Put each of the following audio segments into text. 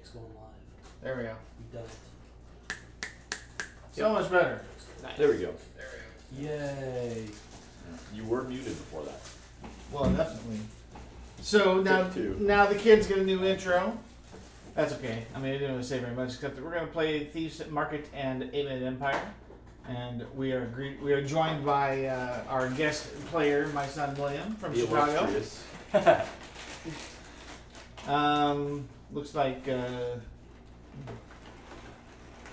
It's going live. There we go. We've done it. So much better. Nice. There we go. Yay. You were muted before that. Well, definitely. So now the kids get a new intro. That's okay. I mean, I didn't really say very much, except that we're going to play Thieves Market and 8-Minute Empire. And we are joined by our guest player, my son William from Chicago. Looks like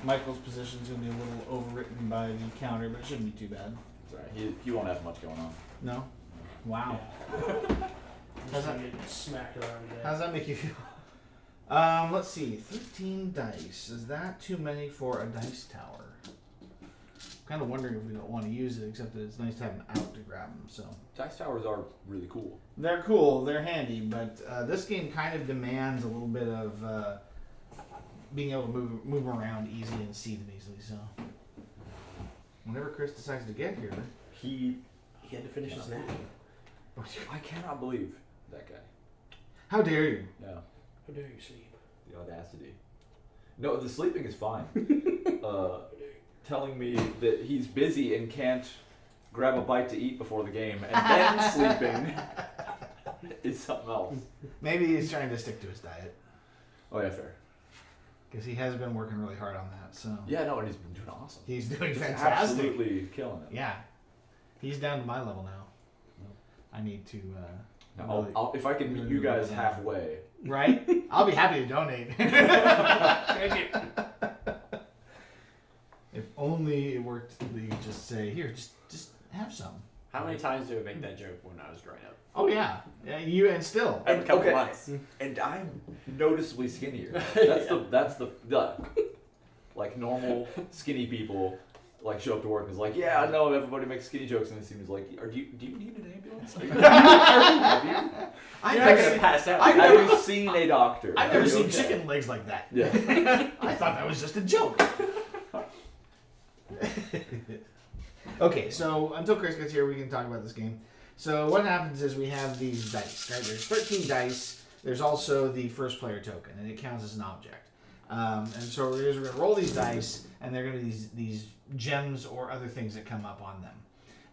Michael's position is going to be a little overwritten by the counter, but it shouldn't be too bad. It's alright. He won't have much going on. No? Wow. How's that get smacked around today? How's that make you feel? Let's see. 13 dice. Is that too many for a dice tower? I'm kind of wondering if we don't want to use it, except that it's nice to have them out to grab them. So Dice towers are really cool. they're cool. They're handy, but this game kind of demands a little bit of being able to move around easily and see them easily. So whenever Chris decides to get here, He had to finish his nap. I cannot believe that guy. how dare you? Yeah. How dare you sleep? The audacity. No, the sleeping is fine. Telling me that he's busy and can't grab a bite to eat before the game and then sleeping is something else. Maybe he's trying to stick to his diet Oh yeah, fair. because he has been working really hard on that. So Yeah, no, and he's been doing awesome. he's doing He's fantastic. absolutely killing it. Yeah, he's down to my level now. I need to. Now, really- I'll, if I can meet you guys halfway. Right? I'll be happy to donate. Thank you. If only it worked, you could just say, here, just have some. How many times did I make that joke when I was growing up? Oh yeah, you and still. Every couple Okay. months. And I'm noticeably skinnier. That's the like normal skinny people like show up to work and is like, yeah, I know everybody makes skinny jokes, and it seems like, do you need an ambulance? Have You're not gonna pass out. you seen a doctor? I've Are never you seen okay? chicken legs like that. Yeah. I thought that was just a joke. Okay, so until Chris gets here, we can talk about this game. So what happens is we have these dice, right? There's 13 dice. There's also the first player token, and it counts as an object. And so we're going to roll these dice, and they're going to be these gems or other things that come up on them.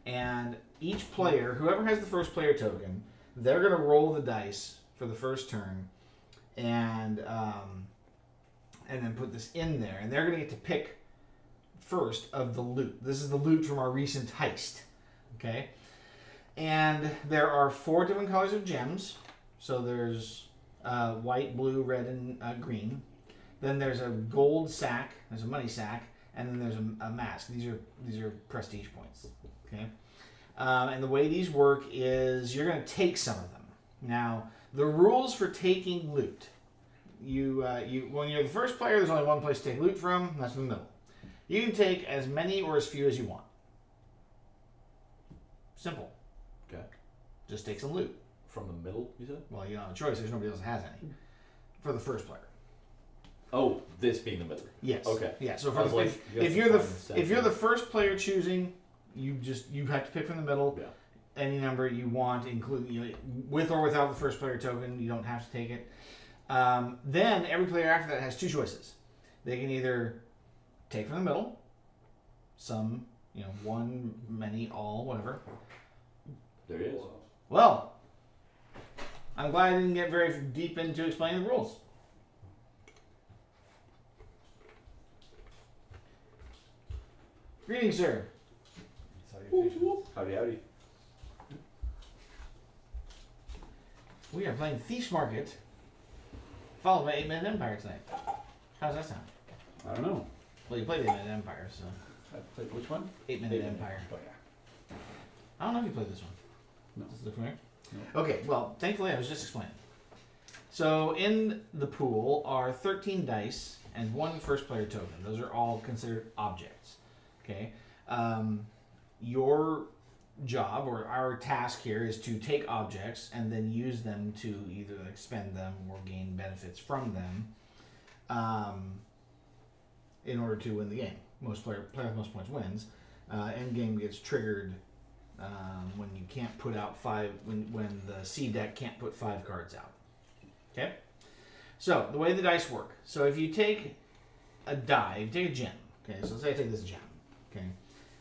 And each player, whoever has the first player token, they're going to roll the dice for the first turn, and then put this in there, and they're going to get to pick first of the loot. This is the loot from our recent heist. Okay? And there are 4 different colors of gems. So there's white, blue, red, and green. Then there's a gold sack, there's a money sack, and then there's a mask. These are prestige points. Okay? And the way these work is you're going to take some of them. Now, the rules for taking loot. You when you're the first player, there's only one place to take loot from, and that's in the middle. You can take as many or as few as you want. Simple. Okay. Just take some loot. From the middle, you said? Well, you don't have a choice. There's nobody else that has any. For the first player. Oh, this being the middle. Yes. Okay. Yeah. So I for was the, like, you have if to you're the find the if you're the second. first player choosing, you have to pick from the middle. Yeah. Any number you want, including with or without the first player token. You don't have to take it. Then every player after that has 2 choices. They can either take from the middle, some, one, many, all, whatever. There he is. Well, I'm glad I didn't get very deep into explaining the rules. Greetings, sir. Howdy, howdy. We are playing Thieves Market, followed by 8-Minute Empire tonight. How's that sound? I don't know. Well, you played 8-Minute Empire, so Which one? 8-Minute Empire. Oh, yeah. I don't know if you played this one. No. Does it look familiar? No. Okay, well, thankfully I was just explaining. So in the pool are 13 dice and 1 first player token. Those are all considered objects. Okay? Your job or our task here is to take objects and then use them to either expend them or gain benefits from them in order to win the game. Player with most points wins. End game gets triggered when you can't put out 5 when the C deck can't put 5 cards out. Okay, So the way the dice work. So if you take a die, if you take a gem. Okay, so let's say I take this gem. Okay,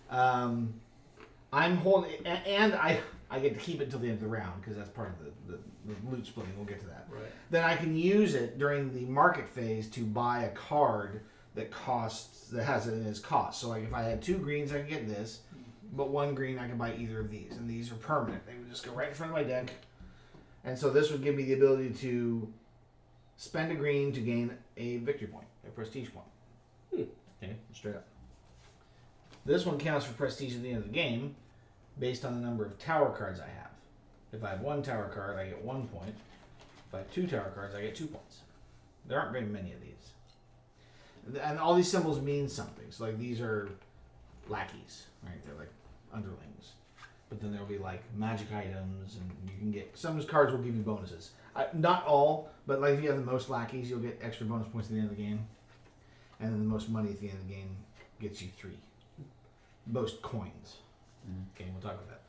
I'm holding, and I get to keep it until the end of the round because that's part of the loot splitting. We'll get to that. Right. Then I can use it during the market phase to buy a card that has it in its cost. So like if I had 2 greens, I can get this, but 1 green I can buy either of these, and these are permanent. They would just go right in front of my deck, and so this would give me the ability to spend a green to gain a victory point, a prestige point. Okay, straight up. This one counts for prestige at the end of the game, based on the number of tower cards I have. If I have 1 tower card, I get 1 point. If I have 2 tower cards, I get 2 points. There aren't very many of these. And all these symbols mean something. So like these are lackeys, right? They're like underlings. But then there'll be like magic items, and you can get, some cards will give you bonuses. Not all, but like if you have the most lackeys, you'll get extra bonus points at the end of the game. And then the most money at the end of the game gets you 3. Most coins. Okay, we'll talk about that.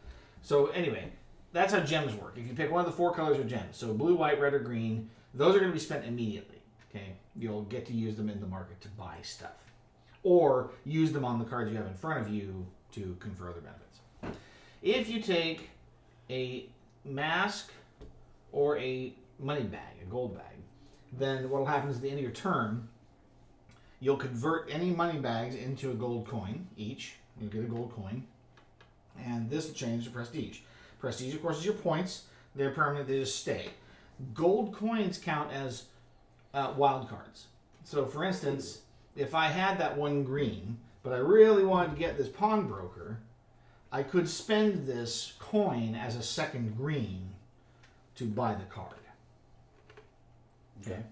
So anyway, that's how gems work. If you pick one of the 4 colors of gems, so blue, white, red, or green, those are going to be spent immediately. Okay, you'll get to use them in the market to buy stuff, or use them on the cards you have in front of you to confer other benefits. If you take a mask or a money bag, a gold bag, then what will happen is at the end of your turn, you'll convert any money bags into a gold coin each. You'll get a gold coin, and this will change to prestige. Prestige, of course, is your points. They're permanent. They just stay. Gold coins count as wild cards. So, for instance, if I had that 1 green, but I really wanted to get this pawnbroker, I could spend this coin as a 2nd green to buy the card. Okay?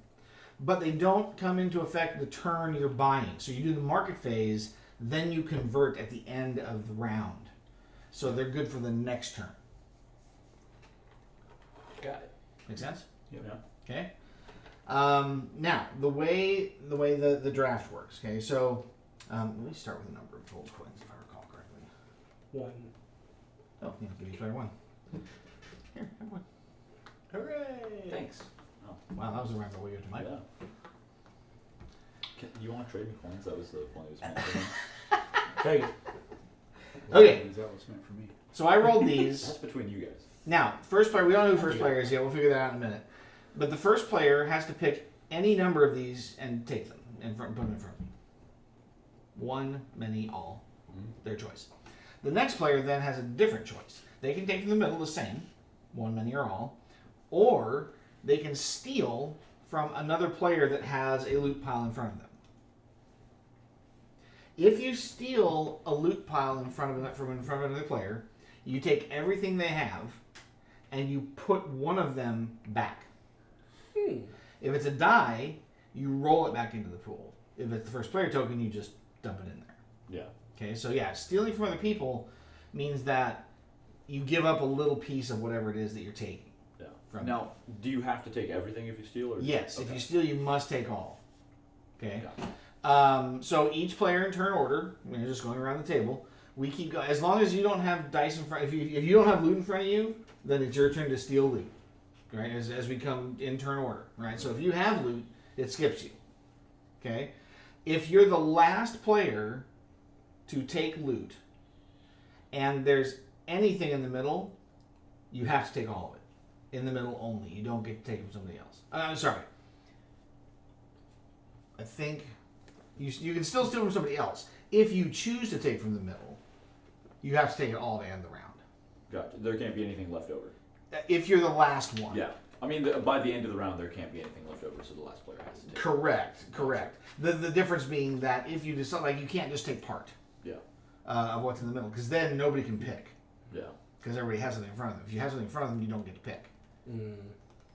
But they don't come into effect the turn you're buying. So you do the market phase, then you convert at the end of the round. So they're good for the next turn. Got it. Make sense? Yep. Yeah. Okay. Now the way the draft works. Okay, so let me start with a number of gold coins if I recall correctly. 1. Oh, yeah, give each player 1. Here, have 1. Hooray! Thanks. Wow, that was a roundabout way to Mike. Yeah. You want to trade me coins? That was the point it was meant for me. Take it. Okay. Is that what's meant for me? So I rolled these. That's between you guys. Now, first player, we don't know who first player is yet. We'll figure that out in a minute. But the first player has to pick any number of these and take them and put them in front of me. 1, many, all. Their choice. The next player then has a different choice. They can take from the middle the same, 1, many, or all, or they can steal from another player that has a loot pile in front of them. If you steal a loot pile in front of another player, you take everything they have and you put one of them back. If it's a die, you roll it back into the pool. If it's the first player token, you just dump it in there. Yeah. Okay, so yeah, stealing from other people means that you give up a little piece of whatever it is that you're taking. Yeah. From Now, do you have to take everything if you steal? Or Yes, okay. if you steal, you must take all. Okay. Yeah. So each player in turn order, we're just going around the table. We keep going as long as you don't have dice in front. If you don't have loot in front of you, then it's your turn to steal loot. Right, as we come in turn order. Right, so if you have loot, it skips you. Okay, if you're the last player to take loot, and there's anything in the middle, you have to take all of it. In the middle only. You don't get to take it from somebody else. I'm sorry. I think you can still steal from somebody else. If you choose to take from the middle, you have to take it all to end the round. Gotcha. There can't be anything left over. If you're the last one. Yeah. I mean, by the end of the round, there can't be anything left over, so the last player has to take it. Correct. The difference being that if you decide, like, you can't just take part Yeah. of what's in the middle, because then nobody can pick, Yeah. because everybody has something in front of them. If you have something in front of them, you don't get to pick.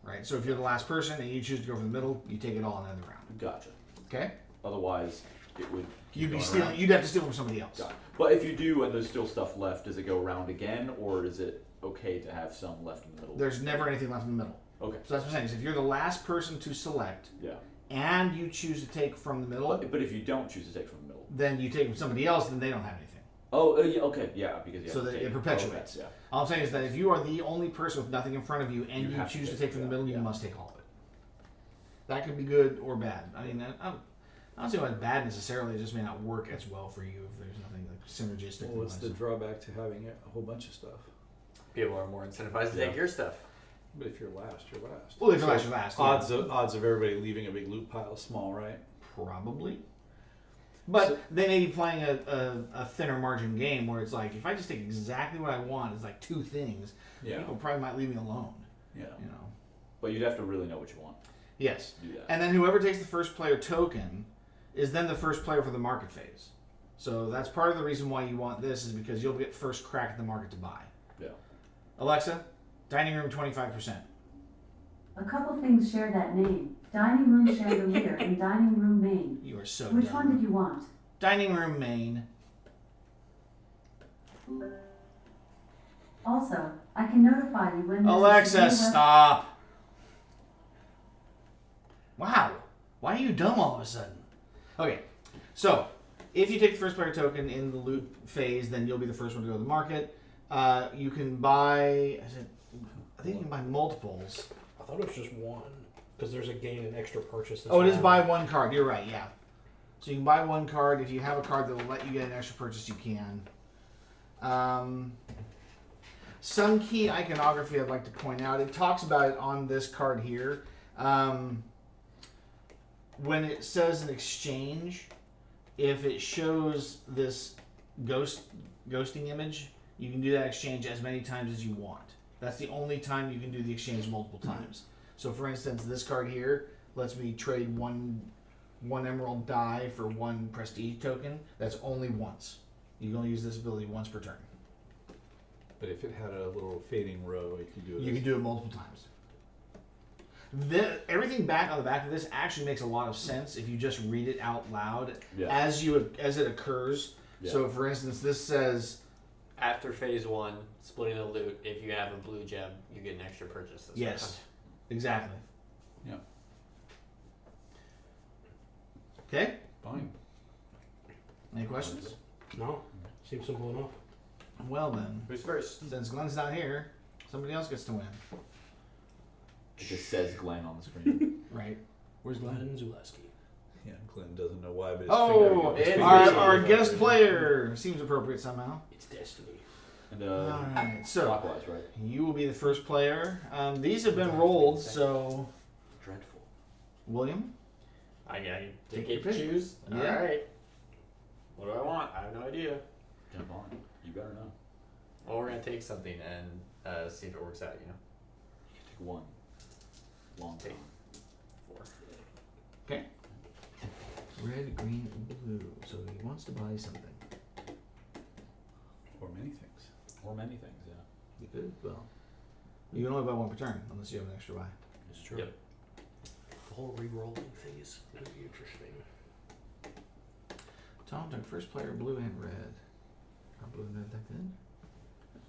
Right? So if you're the last person and you choose to go for the middle, you take it all in the round. Gotcha. Okay? Otherwise, it would. You'd be going stealing. around. You'd have to steal from somebody else. Gotcha. But if you do, and there's still stuff left, does it go around again, or is it okay to have some left in the middle? There's never anything left in the middle. Okay. So that's what I'm saying. Is if you're the last person to select, Yeah. and you choose to take from the middle, But if you don't choose to take from the middle. then you take from somebody else, then they don't have anything. Oh, yeah, okay, yeah, because you So have to that take it perpetuates. Okay, yeah. All I'm saying is that if you are the only person with nothing in front of you and You you have to choose to take take from the it, middle, you yeah. must take all of it. That could be good or bad. I mean, I don't see why it's bad necessarily. It just may not work as well for you if there's nothing like synergistic. Well, what's the drawback to having a whole bunch of stuff? People are more incentivized to take your stuff. But if you're last, you're last. Well, if you're last, you're last. Yeah. Odds of everybody leaving a big loot pile small, right? Probably. But they may be playing a thinner margin game where it's like, if I just take exactly what I want, it's like 2 things, people probably might leave me alone. Yeah. You know. But you'd have to really know what you want. Yes. To do that. And then whoever takes the first player token is then the first player for the market phase. So that's part of the reason why you want this is because you'll get first crack at the market to buy. Yeah. Alexa, dining room 25%. A couple things share that name. Dining room chandelier and dining room main. You are so Which dumb. one did you want? Dining room main. Also, I can notify you when there's a Alexa, severe stop. Wow. Why are you dumb all of a sudden? Okay. So, if you take the first player token in the loot phase, then you'll be the first one to go to the market. You can buy... I think you can buy multiples. I thought it was just one because there's a gain and extra purchase. That's Oh, it is not- buy one card. You're right, yeah. So you can buy one card. If you have a card that will let you get an extra purchase, you can. Some key iconography I'd like to point out. It talks about it on this card here. When it says an exchange, if it shows this ghosting image, you can do that exchange as many times as you want. That's the only time you can do the exchange multiple times. So for instance, this card here lets me trade one emerald die for 1 prestige token. That's only once. You can only use this ability once per turn. But if it had a little fading row, you could do it. You can do it multiple times. Everything back on the back of this actually makes a lot of sense if you just read it out loud as it occurs. Yeah. So for instance, this says After phase 1, splitting the loot, if you have a blue gem, you get an extra purchase. This yes, exactly. Yeah. Okay. Fine. Any questions? No, seems simple enough. Well then, Who's first? since Glenn's not here, somebody else gets to win. It just says Glenn on the screen. Right. Where's Glenn? Glenn Zulaski. Yeah, Glenn doesn't know why, but his Oh, his it's finger's our on the guest button. player seems appropriate somehow. It's destiny. And All right, so clockwise, right? you will be the first player. These have been rolled, so Dreadful. William. I Take get your to pick. choose. Yeah. Alright. What do I want? I have no idea. Jump on. You better know. Well, we're going to take something and see if it works out, you know? You can take 1. Long Take time. 4. Okay. Red, green, and blue. So he wants to buy something. Or many things. Or many things, yeah. You could. Well, you can only buy 1 per turn unless you have an extra buy. It's true. Yep. The whole re-rolling thing is going to be interesting. Tom took first player blue and red. Are blue and red that good?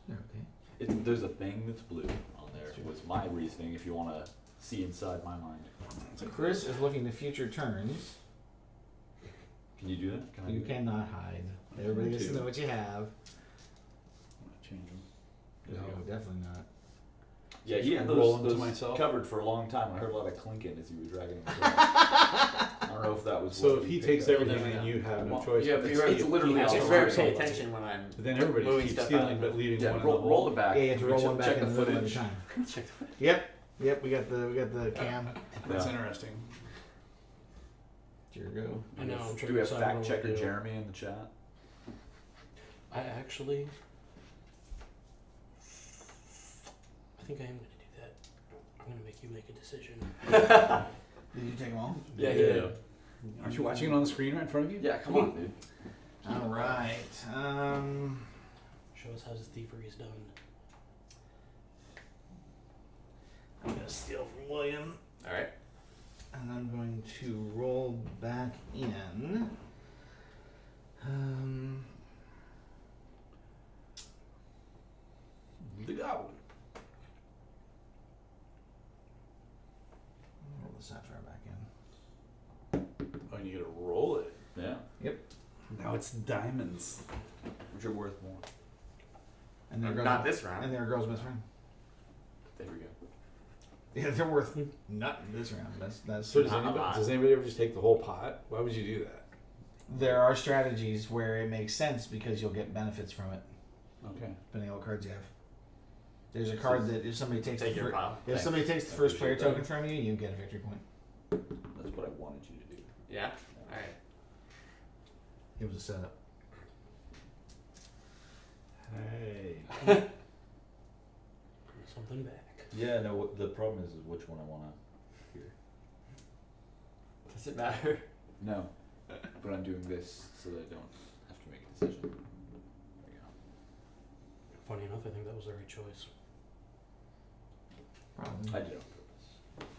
They're okay. There's a thing that's blue on there. Was my reasoning if you want to see inside my mind. So Chris is looking to future turns. Can you do that? Can I You do that? cannot hide. Everybody gets to know what you have. I'm gonna change them. No, definitely not. Yeah, he had Roll those into myself. covered for a long time. I heard a lot of clinking as he was dragging them across. I don't know if that was. So what if he picked takes up. everything Yeah. and you have no Well, choice, yeah, but but to you're right, steal, it's literally he has on to It's the roll very right. pay something. attention when I'm But then everybody moving keeps stuff stealing, out. but leaving Yeah, one roll, on the roll wall. it back. Yeah, you have to roll Check- one back check in the the middle at a footage. time. Yep, we got the cam. That's Yeah. interesting. Here we go. I know. I'm trying Do to we have decide fact what checker to do. Jeremy in the chat? I actually, I think I am going to do that. I'm going to make you make a decision. Did you take them all? Yeah, he did. Aren't you watching it on the screen right in front of you? Yeah, come on, dude. All right. Show us how his thievery is done. I'm gonna steal from William, Alright. and I'm going to roll back in. The goblin. Roll the sapphire back in. Oh, and you gotta roll it. Yeah, Now it's diamonds. which are worth more. And there goes Not this round. And there goes best friend. There we go. Yeah, they're worth nothing this round. That's. So does Not a anybody, lot. does anybody ever just take the whole pot? Why would you do that? There are strategies where it makes sense because you'll get benefits from it, Okay. depending on what cards you have. There's a card that if somebody takes Take the your fir- pile. if somebody takes the I first player appreciate token that. from you, you get a victory point. That's what I wanted you to do. Yeah. All right. It was a setup. Hey. Something back. Yeah, no, the problem is which one I want to hear. Does it matter? No, but I'm doing this so that I don't have to make a decision. There you go. Funny enough, I think that was the right choice. Probably. I did it on purpose.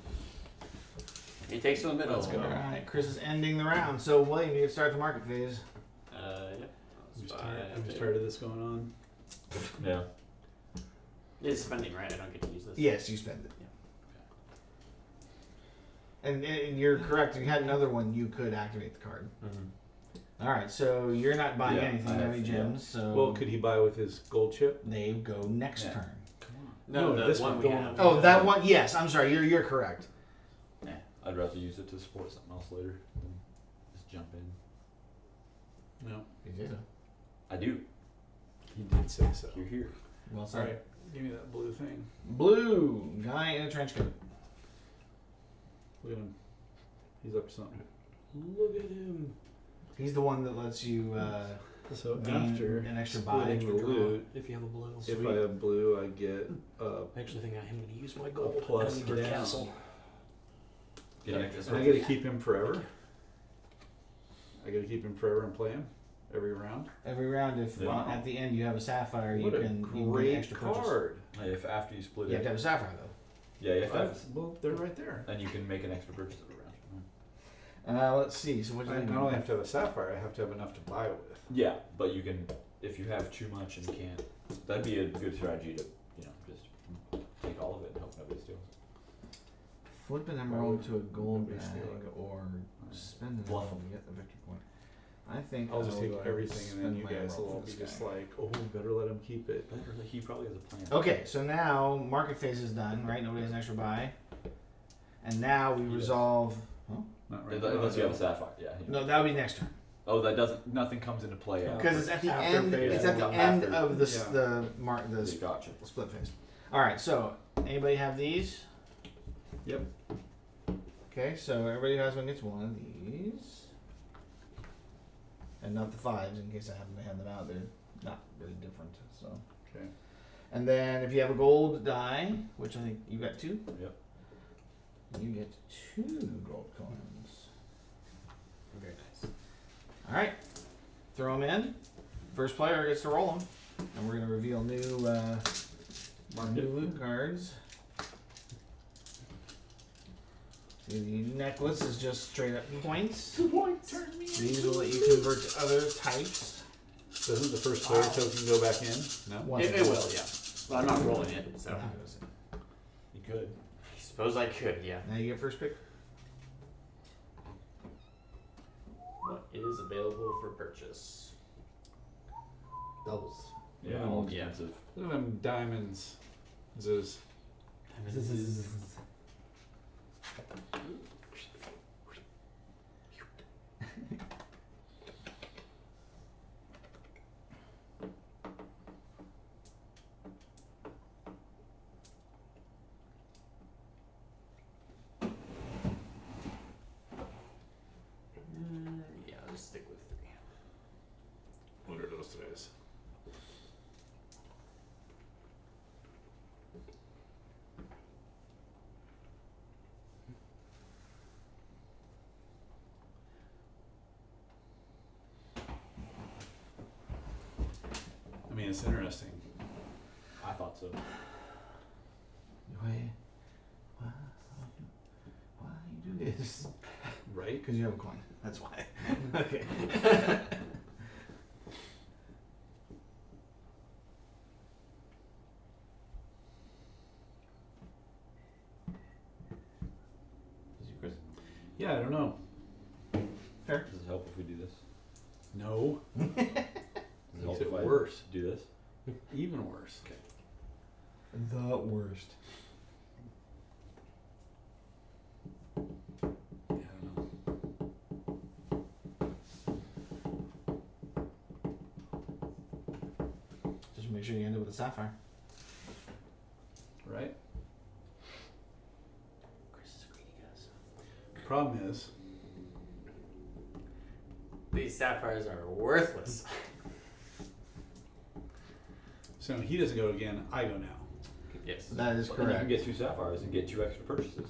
He takes to the middle. Let's go. All right, Chris is ending the round. So William, you can start the market phase. Yep. I'm just tired of this going on. Yeah. It's spending, right? I don't get to use this. Yes, you spend it. And you're correct. If you had another one, you could activate the card. Mm-hmm. All right, so you're not buying Yeah, anything, I have- any gems. So Well, could he buy with his gold chip? they go next Yeah. turn. Come on. No, No, the this one one, we the one- have. Oh, that one. Yes, I'm sorry. You're correct. Nah, I'd rather use it to support something else later than just jump in. No. You say so. I do. He did say so. You're here. Well said. All right. Give me that blue thing. Blue guy in a trench coat. Look at him. He's up to something. Look at him. He's the one that lets you So gain after an extra buy. splitting Extra the draw loot, if you have a blue. if I have blue, I get I actually think I am going to use my gold. plus and get down. castle. Get an extra. and I get to keep him forever. I get to keep him forever and play him every round. Every round, if Yeah. at the end you have a sapphire, What you a can you get great extra purchase. card! If after you split You have it, to have a sapphire though. yeah, you have to have, Well, they're right there. and you can make an extra purchase every round. Let's see. So what do I you think? not only have to have a sapphire, I have to have enough to buy with. Yeah, but you can, if you have too much and can't, that'd be a good strategy to, just take all of it and hope nobody steals it. Flip an emerald to a gold Nobody bag steal it. or spend an Bluff emerald to get the victory point. I think I'll just I'll take go everything and then spend you my guys emerald will all for be this just guy. like, oh, better let him keep it. He probably has a plan. Okay, so now market phase is done, right? Nobody has an extra buy. And now we Yes. resolve. Huh? Not right Unless you have a now. sapphire, yeah. No, that would be next turn. Oh, that doesn't, nothing comes into play Yeah. after. Because it's at the After end. phase It's at the one. end After- of the yeah. Gotcha. split phase. All right. So anybody have these? Yep. Okay. So everybody who has one gets one of these, and not the fives in case I happen to hand them out. They're not really different. So. Okay. And then if you have a gold die, which I think you got two. Yep. You get 2 gold coins. Very nice. All right, throw them in. First player gets to roll them, and we're gonna reveal new loot cards. The necklace is just straight up points. 2 points. These will let you convert to other types. Doesn't the first player token go back in? No. Once It will, yeah. But I'm not rolling it, so. Now it goes in. You could. I suppose I could, yeah. Now you get first pick. What is available for purchase? Doubles. Yeah, Oh, all yeah. expensive. Look at them diamonds. This Yeah, I'll just stick with 3. What are those guys? I mean, it's interesting. I thought so. Why you do this? Right? Because you have a coin. That's why. Okay. Is you, Chris? Yeah, I don't know. Does it help if we do this? No. Does it Makes help it if I worse. do this? Even worse. The worst. make sure you end up with a sapphire. Right? Chris is a greedy guy. Problem is, These sapphires are worthless. so he doesn't go again, I go now. Yes. That is And you can correct. get 2 sapphires and get 2 extra purchases.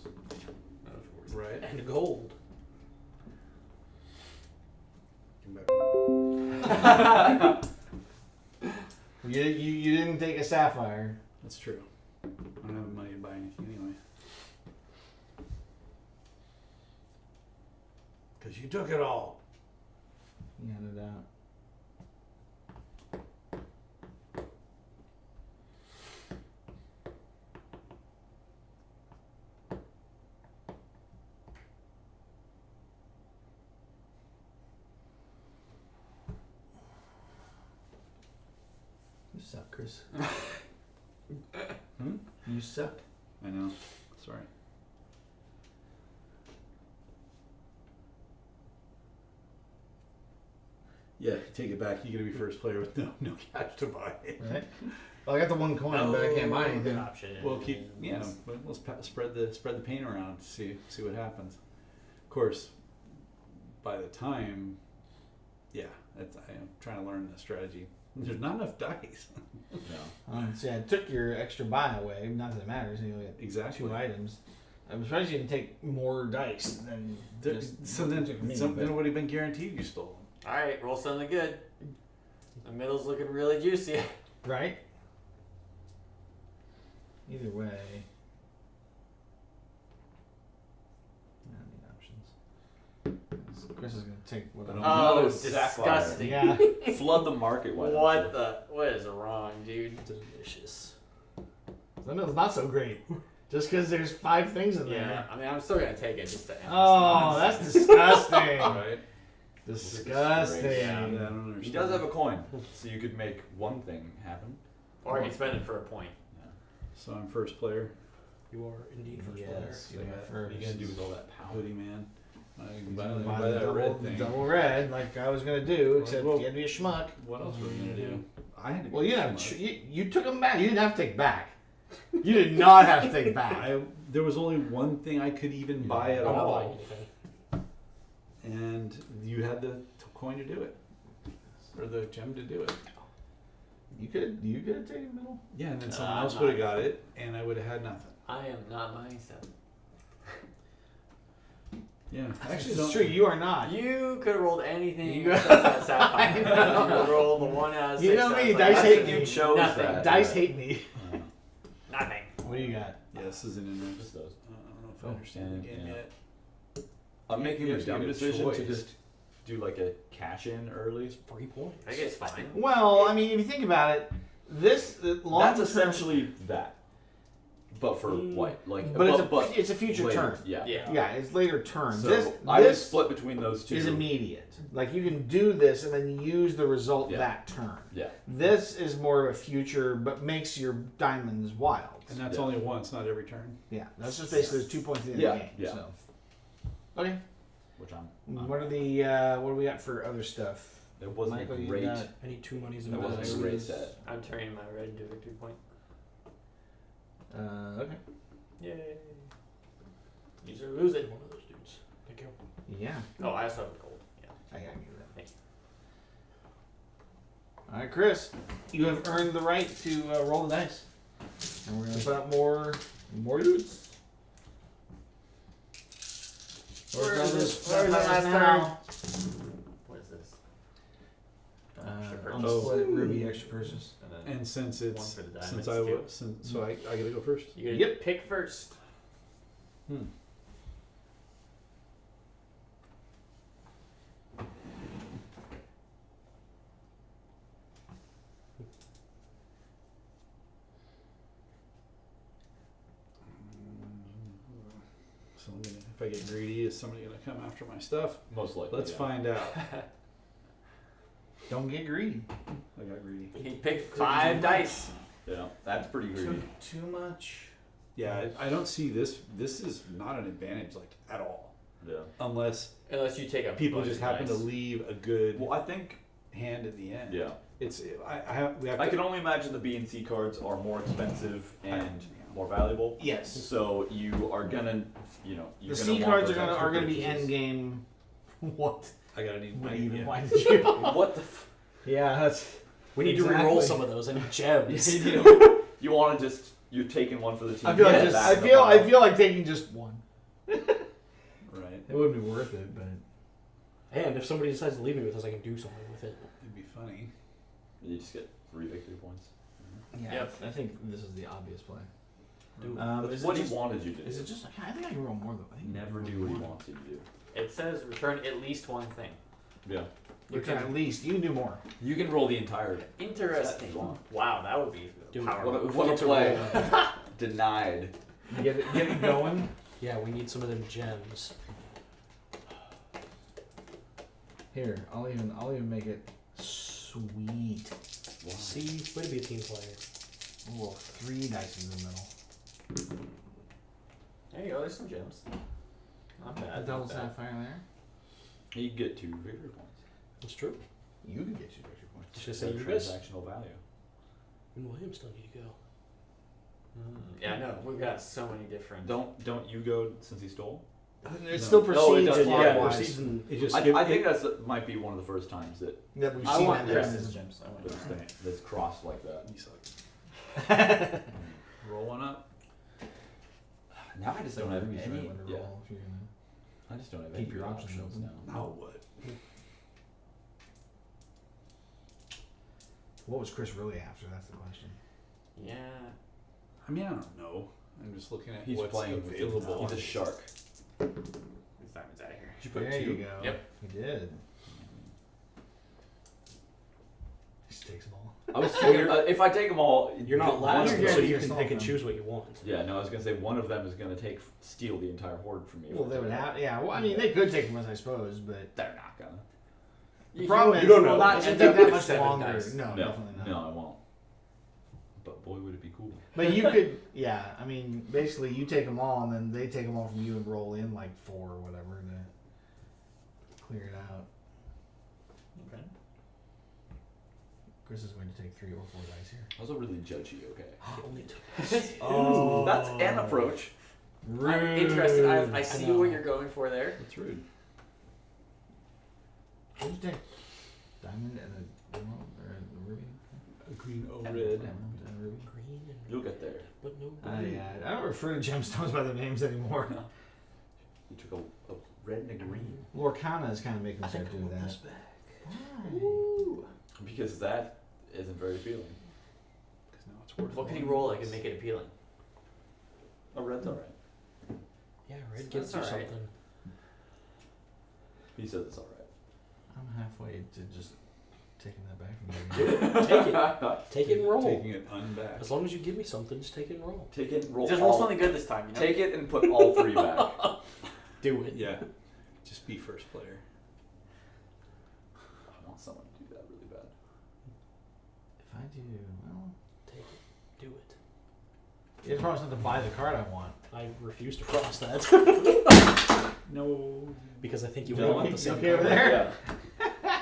Right. And gold. You didn't take a sapphire. That's true. I don't have the money to buy anything anyway. Because you took it all. You handed out. You suck, Chris. You suck. I know. Sorry. Yeah, take it back. You're gonna be first player with no cash to buy. Right? Well, I got the one coin, but I can't buy anything. Options. We'll keep, let's spread the pain around. See what happens. Of course, by the time, I am trying to learn the strategy. There's not enough dice. No. See, I took your extra buy away. Not that it matters. You only get Exactly. 2 items. I'm surprised you didn't take more dice than just. So then, took me, something but- would have been guaranteed you stole them. Alright, roll something good. The middle's looking really juicy. Right? Either way. I don't need options. Chris is going to take what I'm Oh, Another disgusting. Yeah. Flood the market. Why don't What you? the? What is wrong, dude? Delicious. That meal's not so great. Just because there's 5 things in Yeah, there. I mean, I'm still gonna take it just to end Oh, this that's disgusting. Right? Disgusting. Yeah. I don't understand. He does have a coin, so you could make one thing happen. Or I can spend it for a point. So I'm first player. You are indeed first Yes, player. you What are are you first. gonna do with all that power? Hoodie man. I can Buy buy the that red thing. double red, like I was gonna do, except Well, you had to be a schmuck. What else were we gonna do? I had to. Well, be you have smart. you took them back. You didn't have to take back. You did not have to take back. There was only one thing I could even buy at I'm not all, buying anything. and you had the coin to do it, or the gem to do it. You could have taken middle. Yeah, and then someone I'm else not. would have got it, and I would have had nothing. I am not buying stuff. Yeah, Actually, actually, it's don't. true. You are not. You could have rolled anything You- except that sapphire. I know. You could roll the one out of You 6 know me, sapphires. dice hate You me. chose Nothing. that. Dice yeah. hate me. Nothing. What do you got? Yeah, this isn't in there. Just those. I don't know if I understand the game yeah. yet. I'm making You the have to dumb get a decision to choice. just do like a cash in early. 3 points. I guess fine. Well, I mean, if you think about it, this long That's term, essentially that, but for white. Like, but it's a future later. turn. Yeah. Yeah. Yeah, it's later turn. So this I would this split between those two. is immediate. Like you can do this and then use the result Yeah. that turn. Yeah. This is more of a future, but makes your diamonds wild. And that's Yeah. only once, not every turn. Yeah, that's just basically there's 2 points in the Yeah, game. yeah. So. Okay. Which I'm. What are the what do we got for other stuff? It wasn't Michael, a you great. got- I need 2 monies It and wasn't dice. a great set. I'm turning my red into a victory point. Okay. Yay. Use or lose it. One of those dudes. Thank you. Yeah, Oh, I also have the gold. Yeah. I gotta give that. Thanks. All right, Chris, you have earned the right to roll the dice, and we're gonna put up more loots. Where is this? Where's Where's the the last now? What is this? Extra On purchase. the split ruby extra purchase. And then And since it's One for the since diamonds, I too. was so I gotta go first. you gotta Yep. pick first. Hmm. So I'm gonna, if I get greedy, is somebody gonna come after my stuff? Most likely. Let's yeah. find out. Don't get greedy. I got greedy. He picked 5 dice. Yeah, that's pretty greedy. Too much. Yeah, I don't see this. This is not an advantage, like at all, Yeah. unless Unless you take a people bunch just of happen to dice. leave a good. Well, I think hand in the end. Yeah. It's we have I to, can only imagine the B and C cards are more expensive and Yeah. more valuable. Yes. So you are gonna, you're The gonna C want cards those are extra gonna be purchases. end game. What? I gotta need What money. even? Yeah. Why did you? What the? Yeah, that's. We need to Exactly. re-roll some of those. I need gems. You want to just you're taking one for the team. I feel like get just. back I in the feel. I pile. feel like taking just one. Right. It wouldn't be worth it, but. And if somebody decides to leave me with us, I can do something with it. It'd be funny. You just get 3 victory points. Yeah. Yep. I think this is the obvious play. Do That's Is what it he just, wanted you to do. Is it just? I think I can roll more though. I think Never do what he wants you to do. It says return at least one thing. Yeah. You can at least. You can do more. You can roll the entire. Interesting. Set if you want. Wow, that would be Do it. power. What a, move. what a Get to play. roll. Denied. Get it going. Yeah, we need some of them gems. Here, I'll even make it sweet. See, way to be a team player. We'll roll 3 dice in the middle. There you go. There's some gems. Not bad. A double not bad. sapphire there. You get 2 victory points. That's true. You can get 2 victory points. Just gonna So say you guys. transactional value. And William still need to go. Yeah, I know. We've got so many different. Don't you go since he stole? It still No, it proceeds does, yeah, clockwise. proceeds in- It just I think might be one of the first times that That we've I seen want that Chris's happen. gems. I want that's crossed like that. You suck. Roll one up. Now I just don't have any. Any when to Yeah, roll if you're gonna I just don't have keep any your good options open. now. Now what? What was Chris really after? That's the question. Yeah. I mean, I don't know. I'm just looking at He's what's playing with available. He's a shark. These diamonds out of here. Did you put There 2? you go. Yep. He did. Just takes them all. I was thinking, if I take them all, You're not one last, of You're so them- you getting can pick and yourself choose what you want. Yeah, no, I was gonna say one of them is gonna steal the entire horde from me. Well, they would have. Yeah. Well, I mean, they could take them, I suppose, but They're not gonna. the problem is you don't it know. will not End take up that with much 7 longer. dice. No, definitely not. No, I won't. But boy, would it be cool. But you could, yeah. I mean, basically, you take them all, and then they take them all from you and roll in like 4 or whatever to clear it out. Okay. Chris is going to take 3 or 4 dice here. I was a really judgy, okay. It only took Oh, That's an approach. I'm interested. I see know. what you're going for there. That's rude. What did you take? Diamond and a emerald or a ruby? A green O red. Emerald and a ruby. green and You'll get there. but no I blue. I don't refer to gemstones by their names anymore. You took a red and a green. Lorcana is kind of making me I think start I doing want that. this back. Why? Because that isn't very appealing. Because now it's worth. What can he more. roll that can make it appealing? Oh, red's alright. Yeah, red That's gets you alright. something. He says it's alright. I'm halfway to just taking that back from you. Take it. Take it and roll. Taking it unback. As long as you give me something, just take it and roll. Take it and roll. Just roll something good this time, you know? Take it and put all 3 back. Do it. Yeah. Just be first player. I want someone to do that really bad. If I do, well, Take it. Do it. it's probably not to buy the card I want. I refuse to cross that No. because I think you You will don't want You the same okay over color. there? Yeah.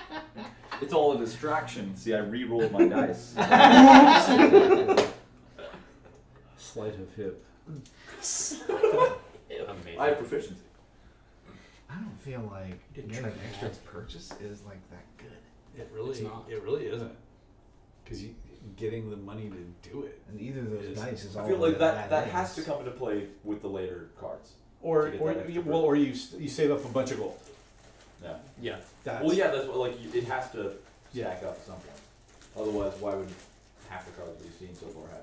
It's all a distraction. See, I re-rolled my dice. Sleight of hip. Amazing. I have proficiency. I don't feel like Didn't getting try an extra that. purchase is like that good. It really. It's not. It really isn't. Because you getting the money to do it. And either of those Yes. dice is all I feel like that is. has to come into play with the later cards. Or To get or that you, extra well, or you save up a bunch of gold. Yeah. Yeah. That's, Well, yeah, that's what, like it has to stack up at some point. Otherwise, why would half the cards we've seen so far have?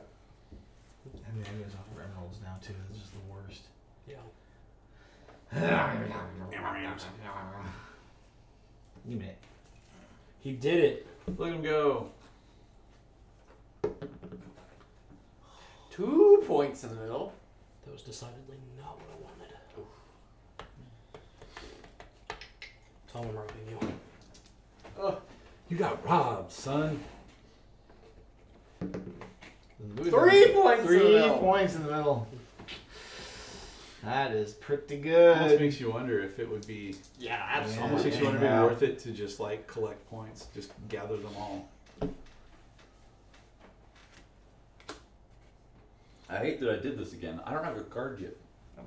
And the ideas off of emeralds now too. This is the worst. Yeah. You made it. He did it. Look at him go. 2 points in the middle. That was decidedly not what I wanted. Tom, I'm robbing you. You got robbed, son. 3 points in the 3 middle. points in the middle. That is pretty Almost good. makes you wonder if it would be. Yeah, Yeah. absolutely. Almost makes you wonder if it'd Yeah. be worth it to just like collect points, just gather them all. I hate that I did this again. I don't have a card yet.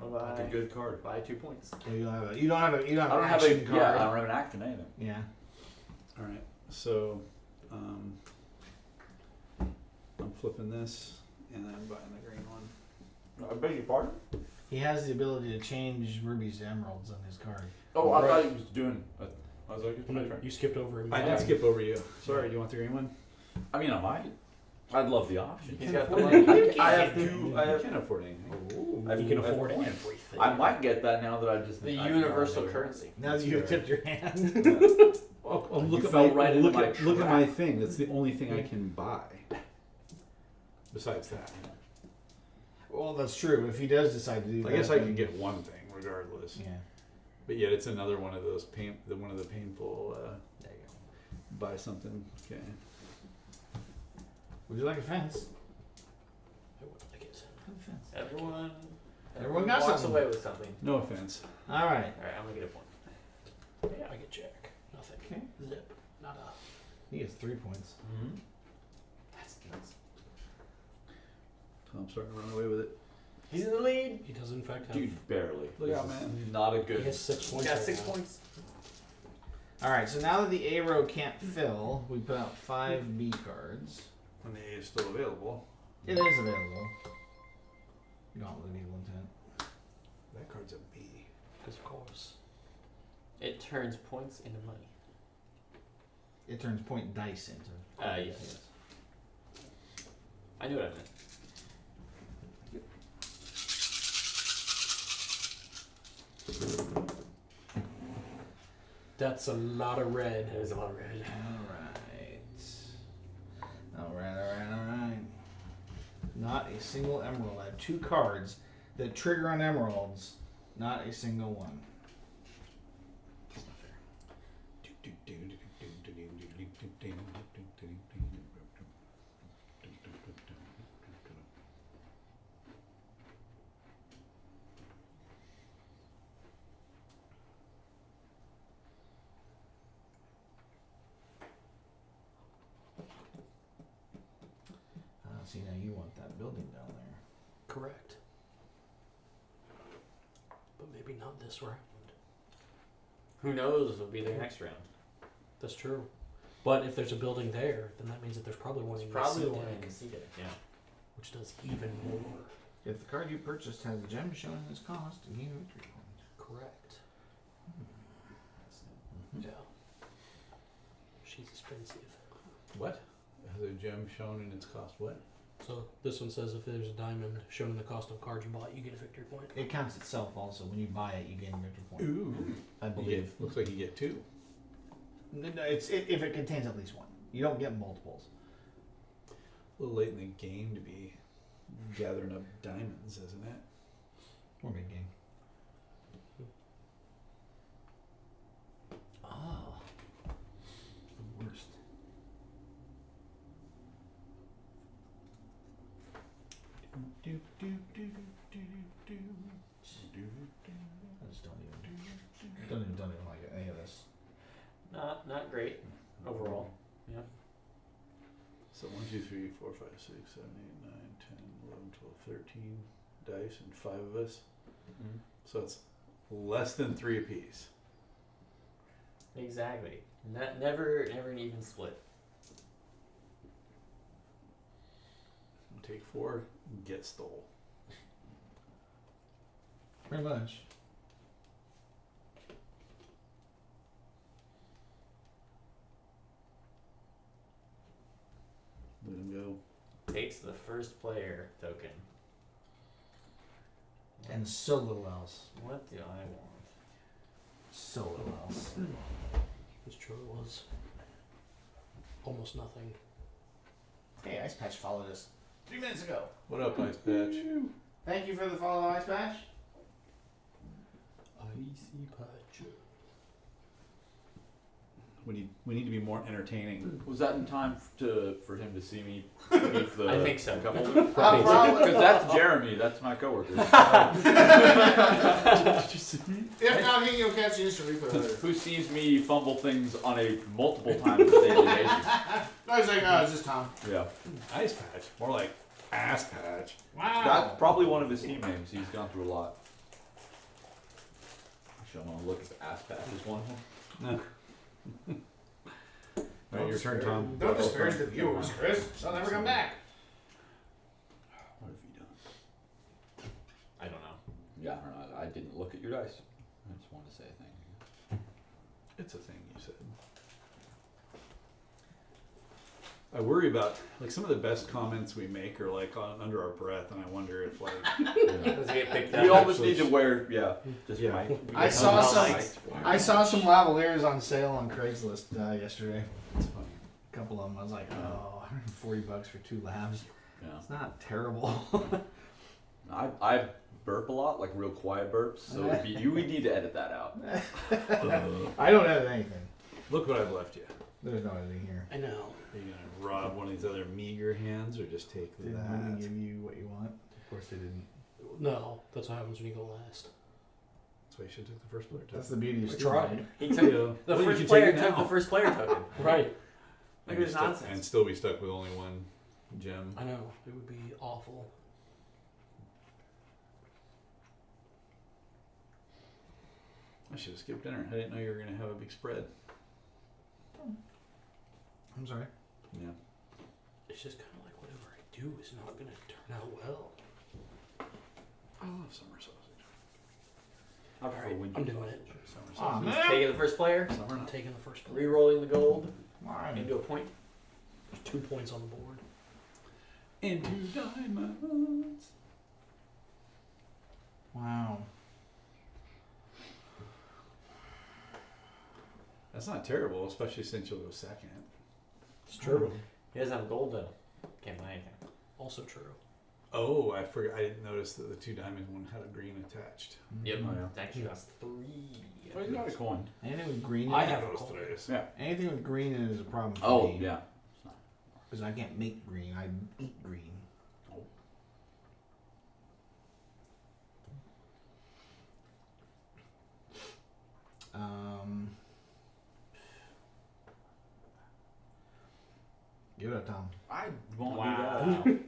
Like a good card. Buy 2 points. You don't have a. You don't have a. You don't I have don't an have action a. card. Yeah, I don't have an action either. Yeah. All right, so I'm flipping this and I'm buying the green one. I beg your pardon? He has the ability to change rubies to emeralds on his card. Oh, I thought he was doing. I was like, No, you skipped over him. I did skip over you. Sorry, do you want the green one? I mean, I might. I'd love the option. He's got the I, money. I have two. I You have. can't afford anything. Ooh. I have You can I have afford coins. everything. I might get that now that I just. The I universal know. currency. Now that you've tipped your hand. Oh, You look at fell my right into look my at look at trap. my thing. That's the only thing I can buy. Besides that, Well, that's true. If he does decide to do that, I guess I then- can get one thing regardless. Yeah. But yet it's another one of those one of the painful. There you go. Buy something. Okay. Would you like a fence? I would like it. Everyone got walks something. away with something. No offense. All right. All right, I'm gonna get a point. Yeah, I get jack. Nothing. Okay. Zip. Nada. He gets 3 points. Mm-hmm. That's nuts. Tom's starting to run away with it. He's in the lead. He does in fact have. Dude, barely. Look This out, is man. Not a he good. has 6 He's points. got right 6 now. points. All right. So now that the A row can't fill, we put out 5 B cards. When the A is still available. It is available. Gauntlet of Evil Intent. That card's a B. Because of course. It turns points into money. It turns point dice into. Yes. I knew what I meant. That's a lot of red. There's a lot of red. All right. Not a single emerald. I have 2 cards that trigger on emeralds. Not a single one. See, now you want that building down there. Correct. But maybe not this round. Who knows? It'll be there next round. That's true. But if there's a building there, then that means that there's probably one It's in probably the the sea one in deck, the sea deck. Yeah. which does even more. If the card you purchased has a gem shown in its cost, you gain victory points. Correct. Yeah. She's expensive. What? Has a gem shown in its cost? What? So this one says if there's a diamond shown in the cost of cards you bought, you get a victory point. It counts itself also. When you buy it, you gain a victory point. Ooh. I You believe. get, looks like you get 2. No, if it contains at least one. You don't get multiples. A little late in the game to be gathering up diamonds, isn't it? Or big game. Oh. The worst. I just don't even like any of this. Not great overall. Yeah. So 1, 2, 3, 4, 5, 6, 7, 8, 9, 10, 11, 12, 13 dice and 5 of us. Mm-hmm. So it's less than 3 apiece. Exactly. Never an even split. Take 4, get stole. Pretty much. Let him go. Takes the first player token. And so little else. What do I want? So little else. It's true, it was almost nothing. Hey, Ice Patch followed us 3 minutes ago. What up, Ice Patch? Thank you for the follow, Ice Patch. Icy patch. We need to be more entertaining. Was that in time for him to see me beef the I think so. couple? Probably. Because that's Jeremy. That's my coworker. If not, he'll catch the instant replay later. Who sees me fumble things on a multiple times a daily basis? No, he's like, oh, it's just Tom. Yeah. Ice patch, more like ass patch. Wow. That's probably one of his team names. He's gone through a lot. Actually, I'm gonna look if ass patch is one of them. All right, your turn, Tom. Don't disparage the viewers, Chris. They'll never come back. What have you done? I don't know. Yeah, I don't know. I didn't look at your dice. I just wanted to say a thing. It's a thing you said. I worry about like some of the best comments we make are like under our breath, and I wonder if like Does it get picked up? We always need to wear, just Yeah. mic. I saw some lavaliers on sale on Craigslist yesterday. it's funny. A couple of them. I was like, oh, $140 for 2 labs. Yeah. It's not terrible. I burp a lot, like real quiet burps. So we need to edit that out. I don't edit anything. Look what I've left you. There's no editing here. I know. Are you gonna rob one of these other meager hands, or just take Didn't that? even give you what you want. Of course they didn't. No, that's what happens when you go last. That's why you should take the first player. That's the beauty of I Steam. tried. He took Yeah. the Well, you first can player take it took now. the first player token. Right. Look at this And nonsense. still be stuck with only one gem. I know. It would be awful. I should have skipped dinner. I didn't know you were gonna have a big spread. I'm sorry. Yeah. It's just kind of like whatever I do is not going to turn out well. I love summer sausage. I prefer Alright, winter I'm doing sausage. it. Summer Aw, sausage. man. Taking the first player, Summer I'm not. taking the first play. re-rolling the gold Why? into a point. There's 2 points on the board. Into diamonds. Wow. That's not terrible, especially since you'll go second. It's true. He doesn't have gold though. Can't buy anything. Also true. Oh, I forgot. I didn't notice that the 2 diamond one had a green attached. Yep. Oh, yeah. It actually costs 3. Well, you got a coin. Anything with green in I it? have a Those coin. days. Yeah. Anything with green in it is a problem for Oh, me. yeah. Because I can't make green. I eat green. Give it up, Tom. I won't Wow. do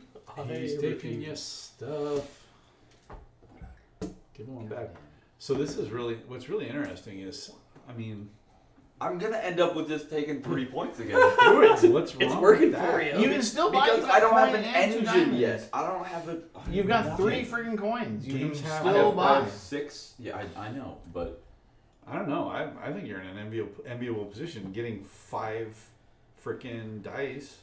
He's taking your stuff. Give him one back. So this is really, what's really interesting is, I mean, I'm gonna end up with just taking 3 points again. do it. What's wrong It's with working that? for you. You can still buy Because that I don't have coin an and 2 engine diamonds. yet. I don't have a. You've got 3 freaking coins. You Games can have- I still have, buy. 6. Yeah, I know, but I don't know. I think you're in an enviable position getting 5 freaking dice.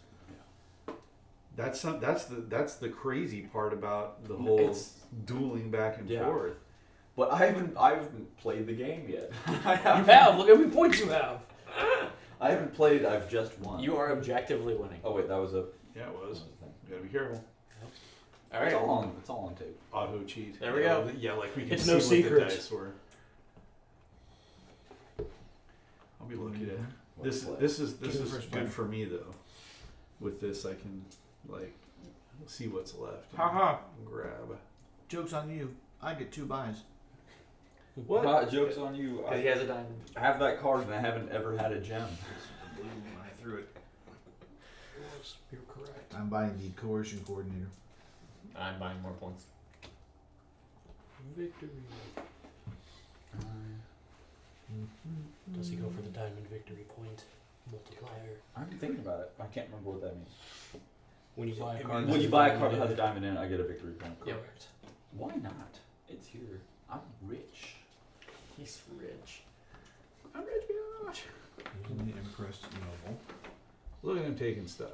That's the crazy part about the whole It's- dueling back and Yeah. forth. but I haven't played the game yet. I You haven't. have. Look how many points you have. I haven't played. I've just won. You are objectively winning. Oh wait, that was a. Yeah, it was. thing. You gotta be careful. All right. It's all on tape. Auto cheat. There we go. Yeah, like we can It's see no what secret. the dice were. I'll be looking at this. Let's play. This is Give the first good play. for me though. With this, I can like see what's left. and Haha. Grab. Joke's on you. I get 2 buys. What? Joke's on you. Because he has a diamond. I have that card and I haven't ever had a gem. I threw it. Yes, you're correct. I'm buying the coercion coordinator. I'm buying more points. Victory. Does he go for the diamond victory point multiplier? I'm thinking about it. I can't remember what that means. When you buy a It card. means When that's you buy a valued card that at- has a diamond in it, I get a victory point. Yeah. Why not? It's here. I'm rich. He's rich. I'm rich, bitch. Using the Empress Noble. Look at him taking stuff.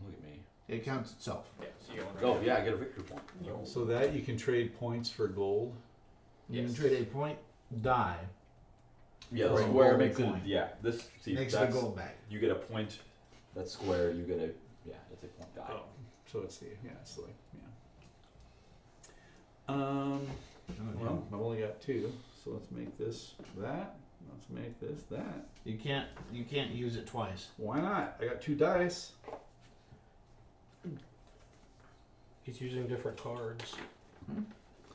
Look at me. It counts itself. Yeah, so you're going right Oh there. yeah, I get a victory point. Yo. So that you can trade points for gold. You Yes. can trade a point die. Yeah, the For a square gold makes coin. it. Yeah, this. See, Makes it a that's gold back. you get a point. That's square. You get a. Yeah, it's a point die. Oh, so it's it's like Oh, Well, I've only got 2, so let's make this that. Let's make this that. You can't use it twice. Why not? I got 2 dice. He's using different cards.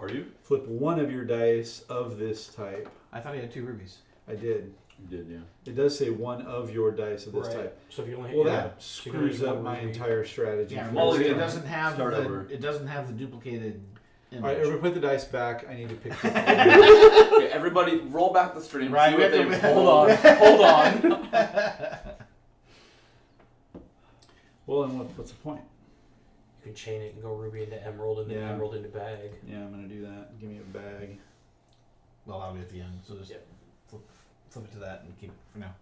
Are you? Flip one of your dice of this type. I thought he had 2 rubies. I did. You did, yeah. It does say one of your dice of this Right. type. So if you only Well, yeah, that so you can use screws up one my ruby. entire strategy. Yeah, for Well, remember, this it game. doesn't have Start the over. it doesn't have the duplicated image. All right, everybody put the dice back. I need to pick. Okay, everybody, roll back the stream. Right, See we what have they to- roll. Hold on. Well, and what's the point? You can chain it and go ruby into emerald and then Yeah. emerald into bag. Yeah, I'm gonna do that. Give me a bag. Well, that'll be at the end. So just Yep. flip it to that and keep it for now.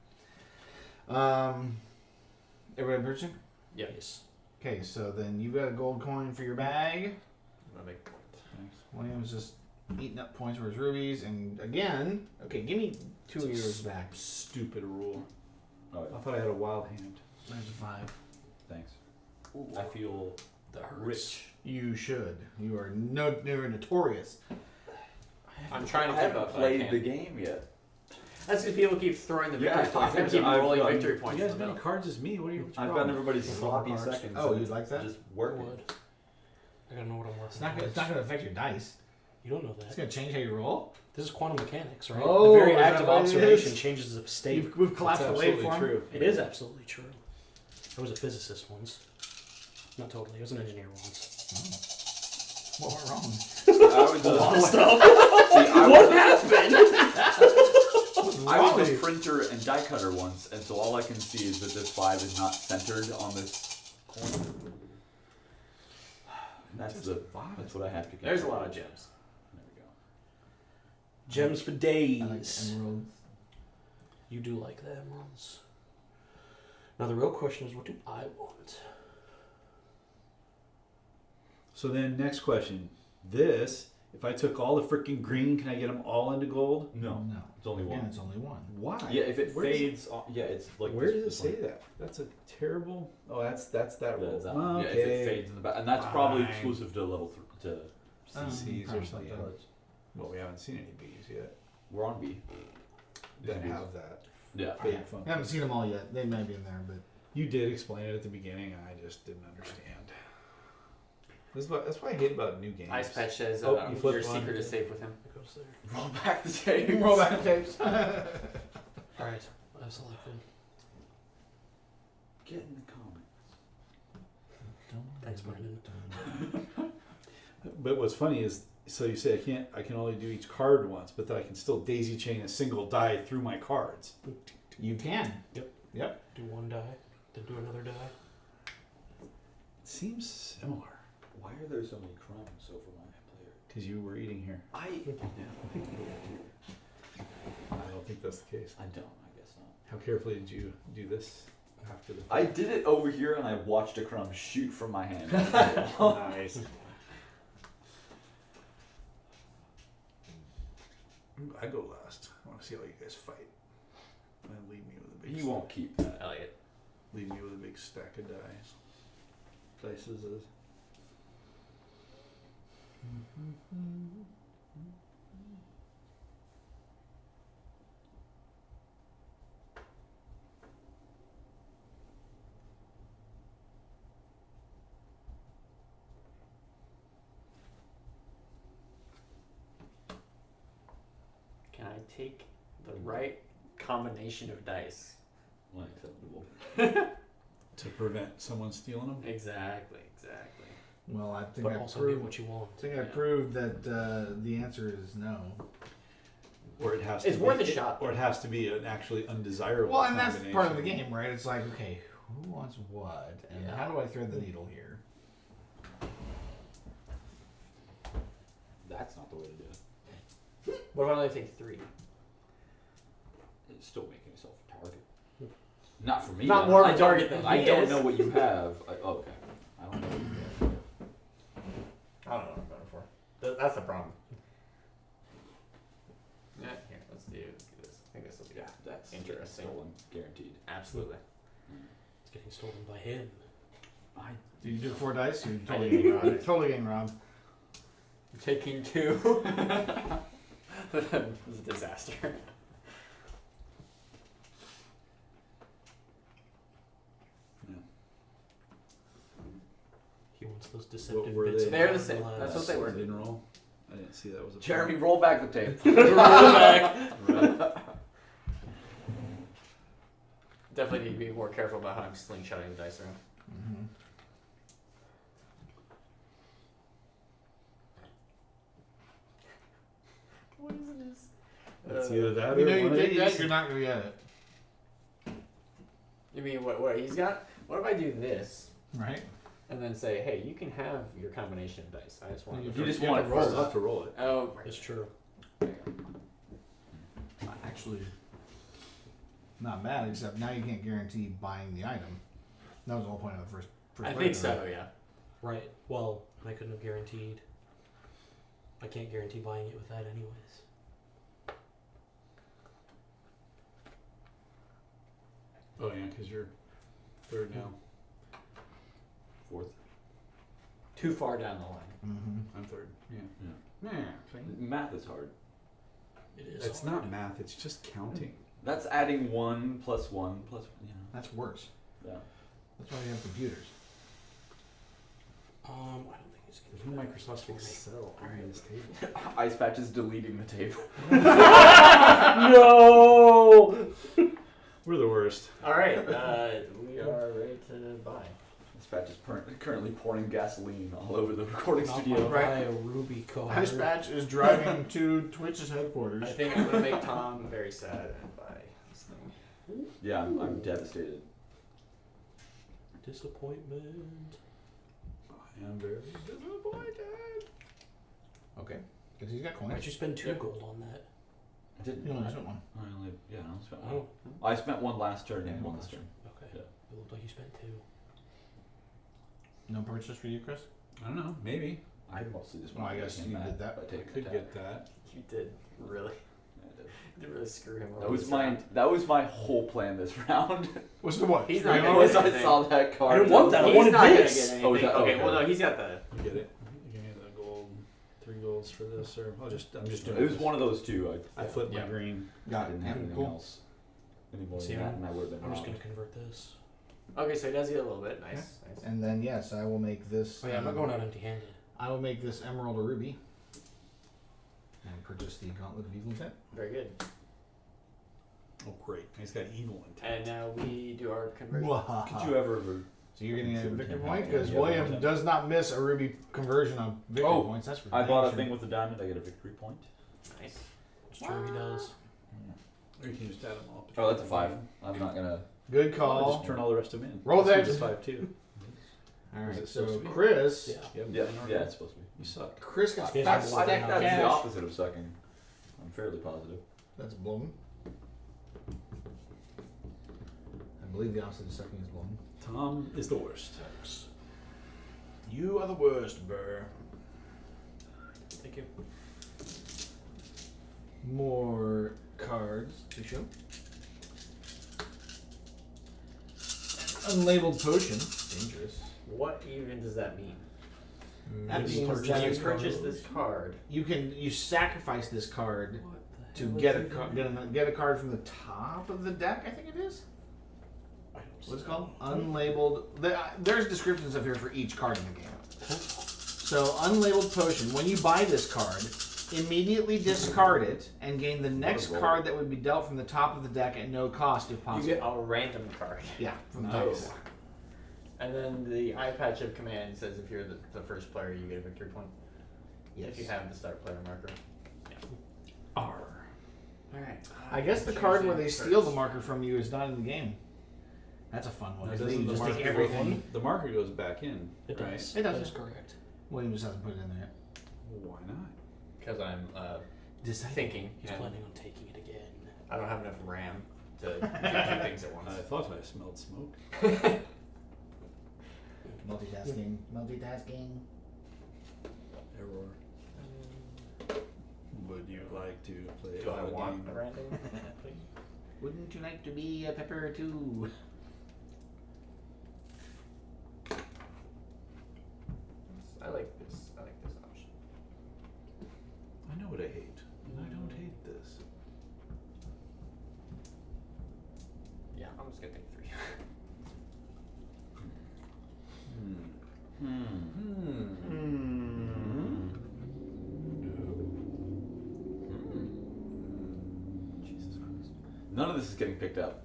Everybody purchasing? Yes. Okay, so then you've got a gold coin for your bag. I'm gonna make a point. Thanks. William's just eating up points for his rubies, and again, okay, give me 2 of yours back. Stupid rule. Oh, I yeah. thought I had a wild hand. There's a 5. Thanks. I feel That hurts. rich. You should. You are you're notorious. I'm trying to I keep haven't up. but I played can't. the game yet. That's because people keep throwing the victory Yeah, points. I keep I've rolling gotten- victory points. You in have the as many middle. cards as me. What are you? I've gotten everybody's Yeah, sloppy cards. seconds. Oh, and you'd it's like that? Just I working. would. I gotta know what I'm working It's not on. gonna affect your dice. You don't know It's that. gonna change how you roll. This is quantum mechanics, right? Oh, the very is act that of what it observation is? changes the state. We've collapsed That's the absolutely waveform. true. It is absolutely true. I was a physicist once. Not totally. I was an engineer once. What went wrong? I was A lot of a, stuff. see, I What was, happened? I was a printer and die cutter once, and so all I can see is that this 5 is not centered on this corner. That's what I have to. There's a control. lot of gems. There we go. Gems for I like days. emeralds. You do like the emeralds. Now the real question is, what do I want? So then, next question. This, if I took all the freaking green, can I get them all into gold? No, No. it's only Again, one. it's only one. Why? Yeah, if it Where does fades, yeah, it's like. Where this- does it this say one. that? That's a terrible. Oh, that's that rule. That's that Oh, one. Yeah, okay. if it fades in the back, and that's probably Fine. exclusive to level to. CCs or probably something. like that. Well, we haven't seen any bees yet. We're on B. That Bees. have that Yeah. fade I function. haven't seen them all yet. They might be in there, but You did explain it at the beginning, and I just didn't understand. That's what I hate about new games. Ice Patch says Oh, you your flipped one. secret is safe with him. It goes there. Roll back the tape. roll back the tapes. All right, I've selected. Get in the comments. Thanks, Brandon. But what's funny is, so you say I can only do each card once, but then I can still daisy chain a single die through my cards. You can. Do one die, then do another die. It seems similar Why are there so many crumbs over my player? because you were eating here. I I don't think that's the case. don't. I guess not. How carefully did you do this after the? I did it over here, and I watched a crumb shoot from my hand. Nice. I go last. I want to see how you guys fight. And then leave me with a big. He won't keep that. I like it. Leave me with a big stack of dice. Dices is. Can I take the right combination of dice? Unacceptable. To prevent someone stealing them. Exactly. Well, I think But I also get proved. what you want. I think I Yeah. proved that the answer is no. Or it has It's to worth be, a shot. Or it has to be an actually undesirable. Well, and that's part of the combination. game, right? It's like, okay, who wants what, and Yeah. how do I thread the needle here? That's not the way to do it. What if I only take 3? It's still making yourself a target. Not for me. Not though. more of a I don't- target than I he don't is. know what you have. Okay. I don't know what you have. I don't know what I'm going for. That's the problem. Yeah, here, let's do this. I think this will be Yeah, that's Interesting. stolen, guaranteed. absolutely. It's getting stolen by him. Do you do 4 dice? You're I totally do. getting robbed. Totally getting robbed. I'm taking 2. This is a disaster. those deceptive were bits. they? They're the same. That's what they were. I didn't roll. I didn't see that was a Jeremy, roll back the tape. Definitely need to be more careful about how I'm slingshotting the dice around. Mm-hmm. What is this? It's either that You or know, you one of take that, these. you're not gonna get it, You mean what he's got? What if I do this right? and then say, hey, you can have your combination of dice. I just want You to. You just have want to it roll first. I'll have to roll it. Oh, right. It's true. Actually, not bad. Except now you can't guarantee buying the item. That was the whole point of the first. I playthrough, think so. right? Yeah. Right. Well, I couldn't have guaranteed. I can't guarantee buying it with that anyways. Oh yeah, because you're third now. Fourth. Too far down the line. Mm-hmm. I'm third. Yeah. Yeah. Yeah. Math is hard. It is. It's hard. not math. It's just counting. That's adding 1 plus 1 plus. You know. That's worse. Yeah. That's why we have computers. I don't think it's There's gonna no be Microsoft Excel on this table. Ice Patch is deleting the tape. No. We're the worst. All right. We are ready to buy. Ice Patch is currently pouring gasoline all over the recording Not studio. buy a Ruby card. Ice Patch is driving to Twitch's headquarters. I think I'm gonna make Tom very sad and buy this thing. Yeah, I'm devastated. Disappointment. I am very disappointed. Okay, because he's got Why'd coins. you spend 2 gold on that? I didn't. You only spent one. I only spent one. Oh, I spent one last turn Yeah, and one one this last turn. okay. Yeah. It looked like you spent 2. No purchase for you, Chris? I don't know. Maybe I mostly just Well, I wanted to guess get you mad did that. by I taking could the get that. You did really. Yeah, I did. You did really screw him over. That was this my round. whole plan this round. What's the what? He's Straight not on? gonna Once get I anything. saw that card, I didn't want that. I He's wanted not gonna this. get anything. Oh, is that- okay, okay. well no, he's got the. You get it. Give me the gold. 3 golds for this, or I'm just doing. It was this. one of those two. I flipped Yeah. my green. I Got it. didn't have anything Cool. else anymore See, than that, and I would have been I'm just wrong. gonna convert this. Okay, so he does get a little bit. Nice, nice. And then yes, I will make this. Oh yeah, I'm not going out empty-handed. I will make this emerald a ruby. And purchase the gauntlet of evil intent. Very good. Oh great, he's got evil intent. And now we do our conversion. Could you ever? So you're getting a Consider victory him point happy. because Yeah, William yeah. does not miss a ruby conversion on victory Oh, points. That's I bought a redemption. thing with the diamond. I get a victory point. Nice. It's true, he does. Or you can just add them all. Oh, that's a 5. I'm not gonna. Good I'll call. just turn all the rest of them in. Roll This that. one's a 5 too. All Is right, it so supposed to be? Chris, Yeah. You haven't Yeah, done yeah, it? it's supposed to be. You suck. Chris gets Yeah, fat I I stack think that's cash. the opposite of sucking. I'm fairly positive. That's blown. I believe the opposite of sucking is blown. Tom is the worst. You are the worst, Burr. Thank you. More cards to show. Unlabeled potion. Dangerous. What even does that mean? That Maybe means purchase that When you this purchase card. this card, you sacrifice this card What the to hell get is a even- get a card from the top of the deck. I think it is. I don't What's it see called? it. Unlabeled. There's descriptions up here for each card in the game. So unlabeled potion. When you buy this card, immediately discard it and gain the next card that would be dealt from the top of the deck at no cost if you possible. get a random card. Yeah, from the top of Nice. the deck. And then the eye patch of command says if you're the first player, you get a victory point. Yes. If you have the start player marker. R. Alright. I guess the card where they steal the marker from you is not in the game. That's a fun one. Now, 'Cause they doesn't the just take marker everything. The marker goes back in. It right? does. It does. That is correct. William just hasn't put it in there yet. Why not? Because I'm Decide. thinking. He's and planning on taking it again. I don't have enough RAM to do 2 things at once. I thought I smelled smoke. Multitasking. Multitasking. Error. Would you like to play Do I a want game? a random? Wouldn't you like to be a pepper too? I like this. I like this option. I know what I hate, and I don't hate this. Yeah, I'm just gonna take 3. Hmm. Jesus Christ. None of this is getting picked up.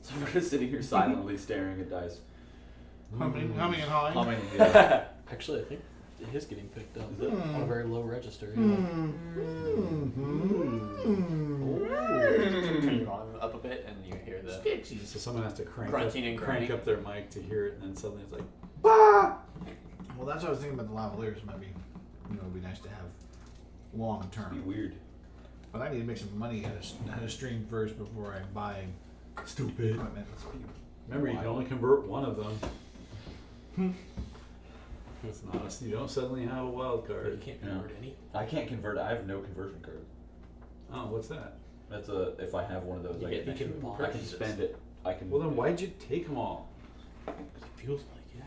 So we're just sitting here silently staring at dice. Humming and hawing. Humming, yeah. Actually, I think it is getting picked up Is it? on a very low register. Yeah. Turn your volume up a bit, and you hear the. So someone has to crank Grunting and crank grinding. up their mic to hear it, and then suddenly it's like, Well, that's what I was thinking about the lavaliers. Might be, it'd be nice to have long It'd term. be weird. But I need to make some money at a stream first before I buy stupid. equipment. Remember, you can only convert one of them. It's not. You don't suddenly have a wild You card. can't Yeah. convert any. I can't convert. I have no conversion card. Oh, what's that? That's if I have one of those, You I get- get you next can to it. buy I can these. spend it. I can. Well, then why'd you take them all? Because it feels like, yeah.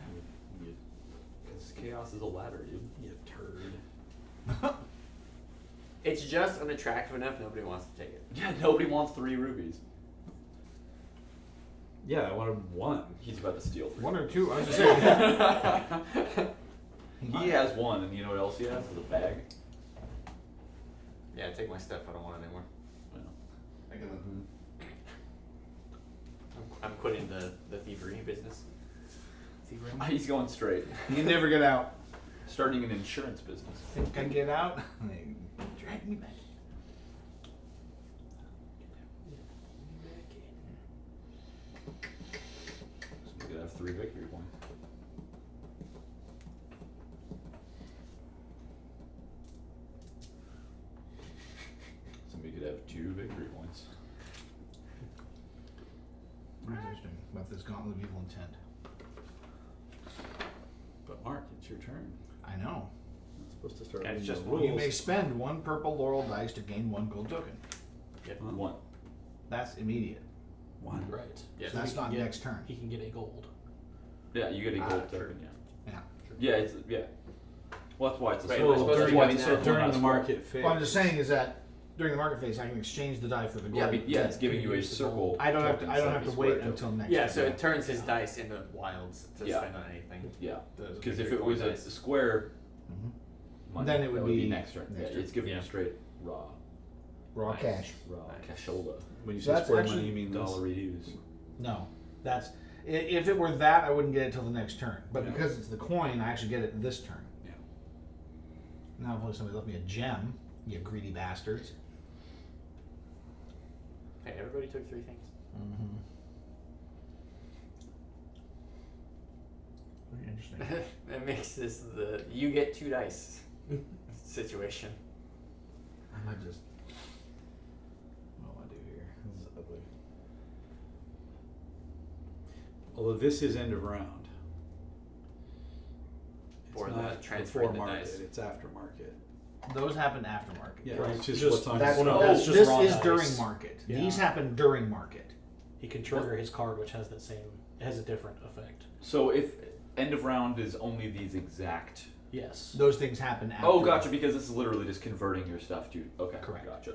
Because chaos is a ladder, dude. You turd. It's just unattractive enough. Nobody wants to take it. Yeah, nobody wants 3 rubies. Yeah, I wanted one. He's about to steal 3. One or two. I was just saying. He has one, and you know what else he has? Is a bag. Yeah, take my stuff. I don't want it anymore. I'm quitting the thievery business. He's going straight. You can never get out. Starting an insurance business. Think I get out? They drag me back. So we could have 3 victory points. Somebody could have 2 victory points. That's interesting about this Gauntlet of Evil Intent. But Mark, it's your turn. I know. You're supposed to start Yeah, it's reading just the one. You rules. may spend 1 purple laurel dice to gain 1 gold token. Yep. Huh? 1. That's immediate. One. Right. Yeah. So that's he can not get- next turn. He can get a gold. Yeah, you get a gold true. token, yeah. Yeah. Yeah, it's, yeah. Well, that's why it's a Right, circle. we're supposed That's to why do the that circle During has the 12. market phase. What I'm just saying is that during the market phase, I can exchange the die for the gold. Yeah, but yeah, it's giving you a Use the circle. I don't have to. token I don't instead have of to a wait square token. until next. Yeah, turn. so it turns his dice into wilds to Yeah. spend on anything. Yeah, Those because if victory it was point a dice. square Mhm. money, Then it that would would be be next turn. next Yeah, turn. it's giving Yeah. you straight raw Raw Nice. cash. Nice. cashola. When you So say that's square actually money, you mean this? Dollaritos. No, that's if it were that, I wouldn't get it till the next turn. But Yeah. because it's the coin, I actually get it this turn. Yeah. Now, if somebody left me a gem, you greedy bastards. Hey, everybody took 3 things. Mm-hmm. Very interesting. That makes this the you get 2 dice situation. I might just. What do I do here? This is ugly. Although this is end of round. It's For the not transferring before the market, dice. it's after market. Those happen after market. Yeah, Right. it's just, Just- what's on That's, your Well, no, screen. that's just this raw is dice. during market. Yeah. These happen during market. He can trigger his card, which has that same. It has a different effect. So if end of round is only these exact. Yes. Those things happen after. Oh, gotcha. Because this is literally just converting your stuff to. Okay. Correct. Gotcha.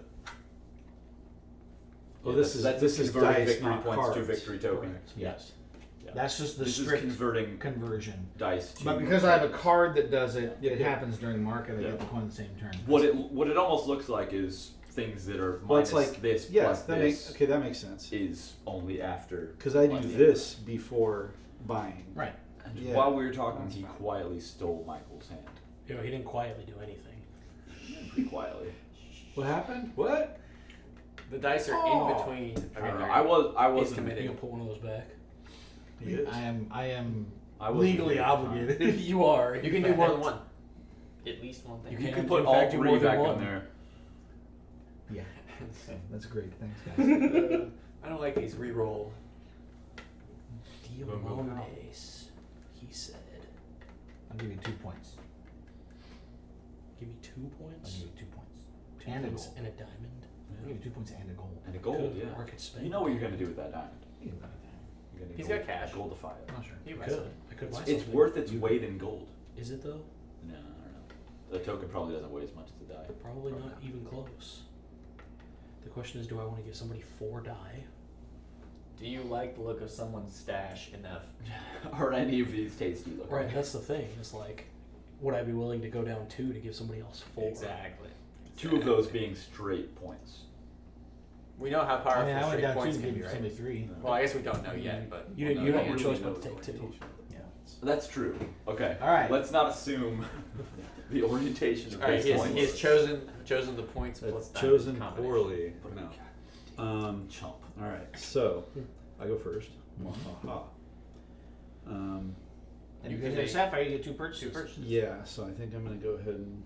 Oh, Yeah, this is that's this is converting dice, victory not points cards. to victory token. Correct. Yes. Yeah. That's just the This is strict converting conversion. dice to. But because I have a card that does it, it Yeah. happens during market. I Yeah. get the coin the same turn. what it almost looks like is things that are Well, it's minus like this yeah, plus that this makes that makes sense. is only after. Because I do plus the- this before buying. Right. And Yeah. while we were talking, That's he fine. quietly stole Michael's hand. You know, he didn't quietly do anything. Pretty quietly. What happened? What? The dice are Oh. in between. I don't know. they're- I He's wasn't. committed. You can put one of those back. He is. I am I wasn't legally here at the time. obligated. You are. You can do more than one. At least one thing. You You can can in put fact all do 3 more than back one. on there. Yeah. That's great. Thanks, guys. I don't like these re-roll. Diamondes, he said. I'll give you 2 points. Give me 2 I'll points. give you 2 points. 2 And a points gold. and a diamond. I'll give you 2 points and a gold. And a gold, Could yeah. market spend. You know what you're gonna do with that diamond. You can buy that. You're gonna He's gold, got cash. Goldify it. I'm not sure. You I buy could. something. I could buy It's something. worth its weight in gold. Is it though? No, I don't know. The token probably doesn't weigh as much as the die. Probably not even close. The question is, do I want to give somebody 4 die Do you like the look of someone's stash enough? Are any of these tasty looking? Right, that's the thing. It's like, would I be willing to go down 2 to give somebody else 4? Exactly. 2 of those being straight points. We know how I powerful mean, I went straight down 2 points to can be, give right? somebody 3. Well, I guess we don't know yet, but You, Well, you no, have you your really choice know but to the take 2. orientation of the Yeah. points. That's true. Okay. All right. Let's not assume the orientation of all right, base he has, points. he has chosen the points plus That's diamond chosen combination. poorly. But No. God, chump. All right, so I go first. Muahaha. And You because get of Sapphire, you get 2 purchases. 2 purchases. Yeah, so I think I'm gonna go ahead and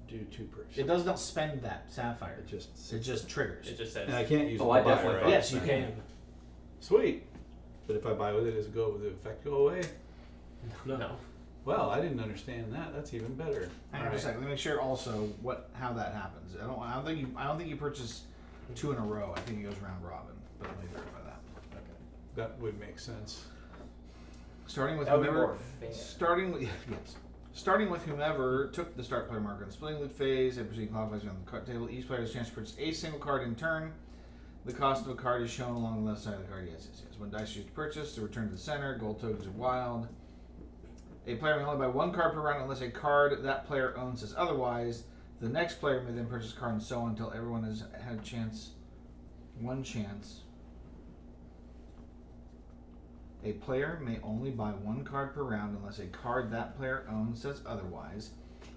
do 2 purchases. It does not spend that Sapphire. It It just triggers. It just says. and I can't use it Oh, to I buy, definitely right? thought Yes, you can. Sweet. But if I buy with it, does it go? Will the effect go away? No. Well, I didn't understand that. That's even better. Hang on just a second. Let me make sure also how that happens. I don't think you purchase 2 in a row. I think it goes round robin. But let me verify that. That would make sense. Starting with That would be whomever. more fair. Starting with whomever took the start player marker in the splitting loot phase and proceeding clockwise around the card table. Each player has a chance to purchase a single card in turn. The cost of a card is shown along the left side of the card. Yes. When dice are used to purchase, they return to the center. Gold tokens are wild. A player may only buy 1 card per round unless a card that player owns says otherwise. The next player may then purchase a card and so on until everyone has had one chance. A player may only buy 1 card per round unless a card that player owns says otherwise.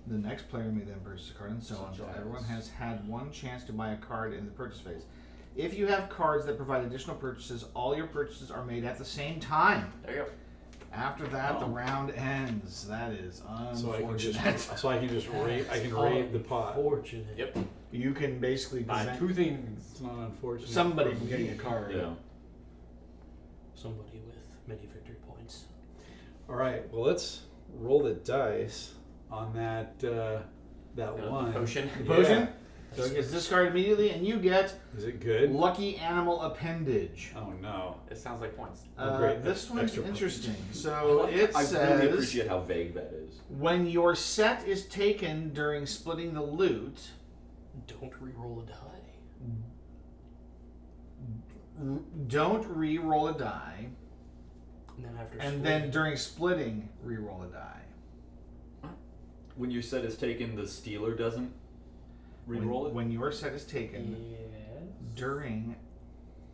The next player may then purchase a card and so on until everyone has had 1 chance to buy a card in the purchase phase. If you have cards that provide additional purchases, all your purchases are made at the same time. There you go. After that, the round ends. That is So I can unfortunate. just raid. I can raid the pot. Fortunate. Yep. You can basically Buy prevent 2 things. It's not unfortunate. somebody for from me. getting a card. Yeah. Somebody with many victory points. All right. Well, let's roll the dice on that one. Potion. The potion? So it gets discarded immediately, and you get Is it good? Lucky Animal Appendage. Oh no. It sounds like points. Oh, great. This That's one's extra points. interesting. So it I says, really appreciate how vague that is. when your set is taken during splitting the loot, Don't re-roll a die. don't re-roll a die, And then after and then during splitting, re-roll a die. When your set is taken, the stealer doesn't re-roll it. When your set is taken Yes. during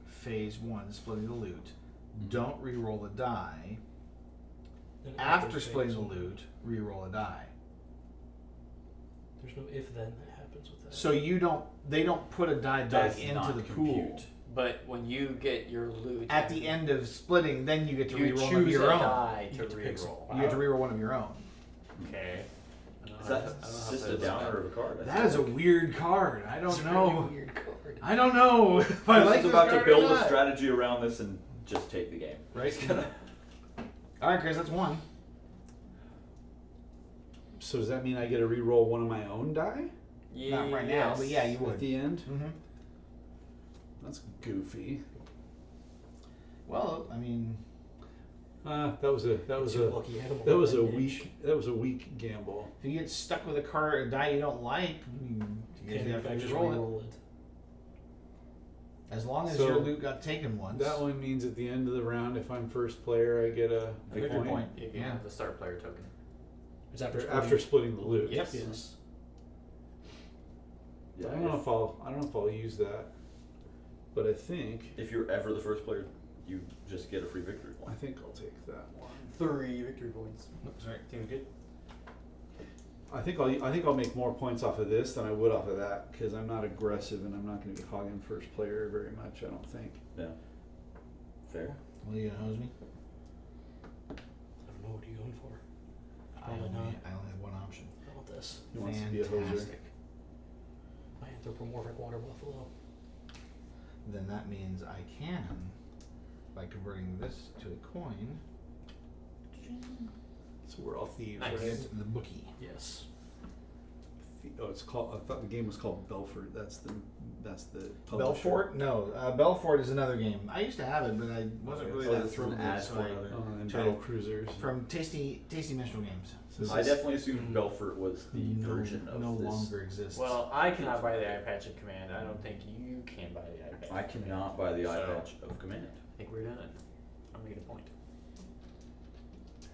phase 1, splitting the loot, don't re-roll a die. Then After splitting the phase loot, re-roll a die. There's no if then that happens with that. So they don't put a die back Does into not the compute. pool. But when you get your loot At the end of splitting, then you get to you re-roll one of choose your a own. die You to get to pick re-roll. You get to re-roll one of your own. Okay. I don't Is know that how- I don't know how just to a describe downer of a card? That is a weird card. I It's don't a know. really weird card. I don't know if I Chris like is this about to card or build a not. strategy around this and just take the game. Right? All right, Chris, that's 1. So does that mean I get to re-roll one of my own die Not right now, but yeah, you at would. the end? Mm-hmm. That's goofy. Well, I mean, That was a Lucky Animal that was a Appendage. weak gamble. if you get stuck with a card or a die you don't like, you Can't have to just re-roll it. re-roll it. As long as So, your loot got taken once. That one means at the end of the round, if I'm first player, I get a victory point. You can have the start player token. It's after after splitting the loot. Yes. Yes. Yeah, I don't know if I'll use that, but I think if you're ever the first player, you just get a free victory I point. think I'll take that one. 3 victory points. Sorry. Seems good. I think I'll make more points off of this than I would off of that because I'm not aggressive and I'm not going to be hogging first player very much. I don't think. Yeah. Fair. Well, you gonna hose me? I don't know what are you going for. I only have one option. How about this? He wants to be a hoser. Fantastic. My anthropomorphic water buffalo. Then that means I can, by converting this to a coin, So we're all thieves, Nice. right? get the bookie. Yes. Oh, it's called. I thought the game was called Belfort. That's the publisher. Belfort? No, Belfort is another game. I used to have it, but I wasn't really that this is thrilled an with it. ad So for I, another. Oh, and Tried Battle it. Cruisers. from Tasty Minstrel Games. This I is- definitely assumed Belfort was the version of no this. longer exists. Well, I cannot buy the eye patch of command. I don't think you can buy the eye patch. I cannot buy the eye So- patch of Command. think we're done. I'm gonna get a point.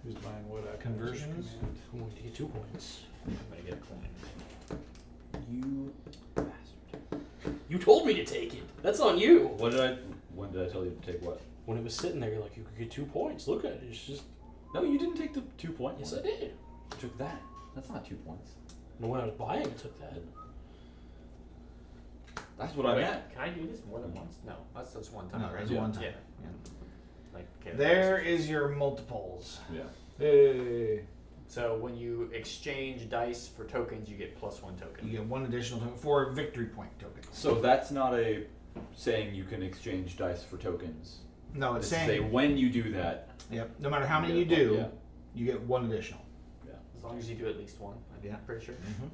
Who's buying what? Conversions? Command? I'm going to get 2 points. I'm gonna get a coin. You bastard. You told me to take it. That's on you. When did I tell you to take what? When it was sitting there, you're like, you could get 2 points. Look at it. It's just. No, you didn't take the 2 point Yes, one. I did. You took that. That's not 2 points. No, when I was buying, I took that. That's what I Wait, meant. can I do this more than once? No, that's just one time. No, right? that's Yeah. one time. Yeah. Yeah. Like, okay, There is your multiples. Yeah. Hey. So when you exchange dice for tokens, you get +1 token. You get 1 additional token for victory point tokens. So that's not a saying you can exchange dice for tokens. No, it's It's saying. say when you do that. Yep. No matter how many you you get a point, do, you get 1 additional. As long as you do at least one, I'm Yeah. pretty sure. Mm-hmm.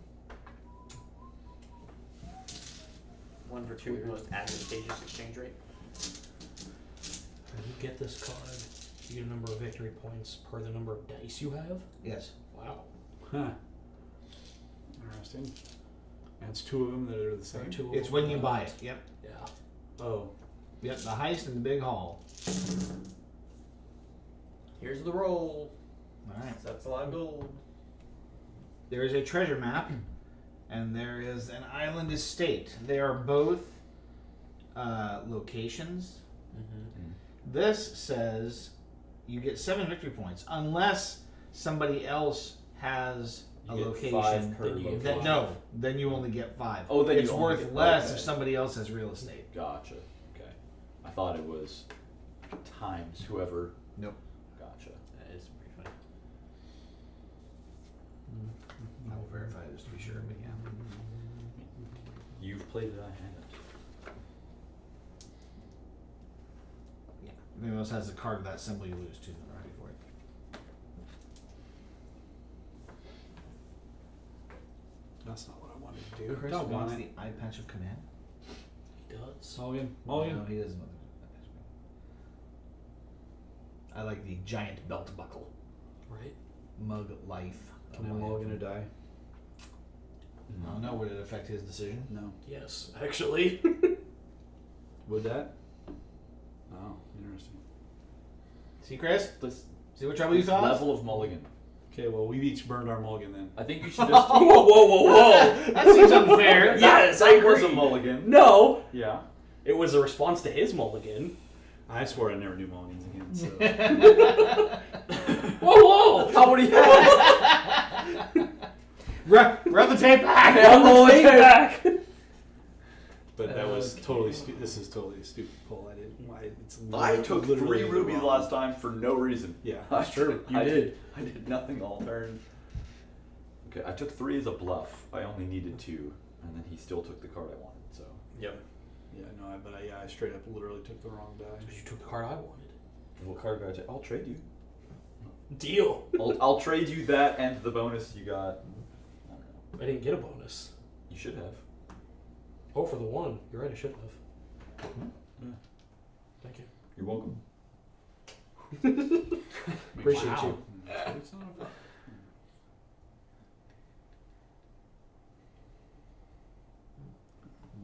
1 for 2, most advantageous exchange rate. When you get this card, you get a number of victory points per the number of dice you have. Yes. Wow. Huh. Interesting. And it's 2 of them that are the same. Two of It's them. when you buy it. Yep. Yeah. Oh. Yep. The heist in the big hall. Here's the roll. All right. That's a lot of gold. There is a treasure map, and there is an island estate. They are both locations. Mm-hmm. This says you get 7 victory points unless somebody else has a You get location. 5 per then you get location. Then five. no, then you only get 5. Oh, then you it's only worth get- less okay. if somebody else has real estate. Gotcha. Okay. I thought it was times whoever. Nope. Gotcha. That is pretty funny. I will verify this to be sure, but yeah. You've played it, I haven't. Yeah. If anyone else has a card of that symbol, you lose 2. I'm ready for it. That's not what I wanted to do. Chris Don't wants want it. the eye patch of command. He does. Mulligan. No, Mulligan. he doesn't want the eye patch of command. I like the giant belt buckle. Right? Mug life. Can I mulligan or die? I don't know. Would it affect his decision? No. Yes, actually. Would that? Oh, interesting. See, Chris? This, See what trouble you this caused? level of mulligan. Okay, well, we've each burned our mulligan then. I think you should just. whoa, whoa, whoa, whoa! That seems unfair. Yes, that I was a agree. mulligan. No! Yeah. It was a response to his mulligan. I swore I never do mulligans again, so. Whoa, whoa! How many had? Run the tape back! I'm the back! But that was totally this is totally a stupid pull. I didn't. It's I took 3 literally the rubies wrong- last time for no reason. Yeah. That's true. You I did. I did nothing all turn. Okay, I took 3 as a bluff. I only needed 2, and then he still took the card I wanted. So. Yep. Yeah, no, I straight up literally took the wrong die. You took the card I wanted. What card did I take? I'll trade you. Deal. I'll trade you that and the bonus you got. I don't know. I didn't get a bonus. You should have. Oh, for the 1. You're right, I should have. Yeah. Thank you. You're welcome. Appreciate Wow. you. It's not a-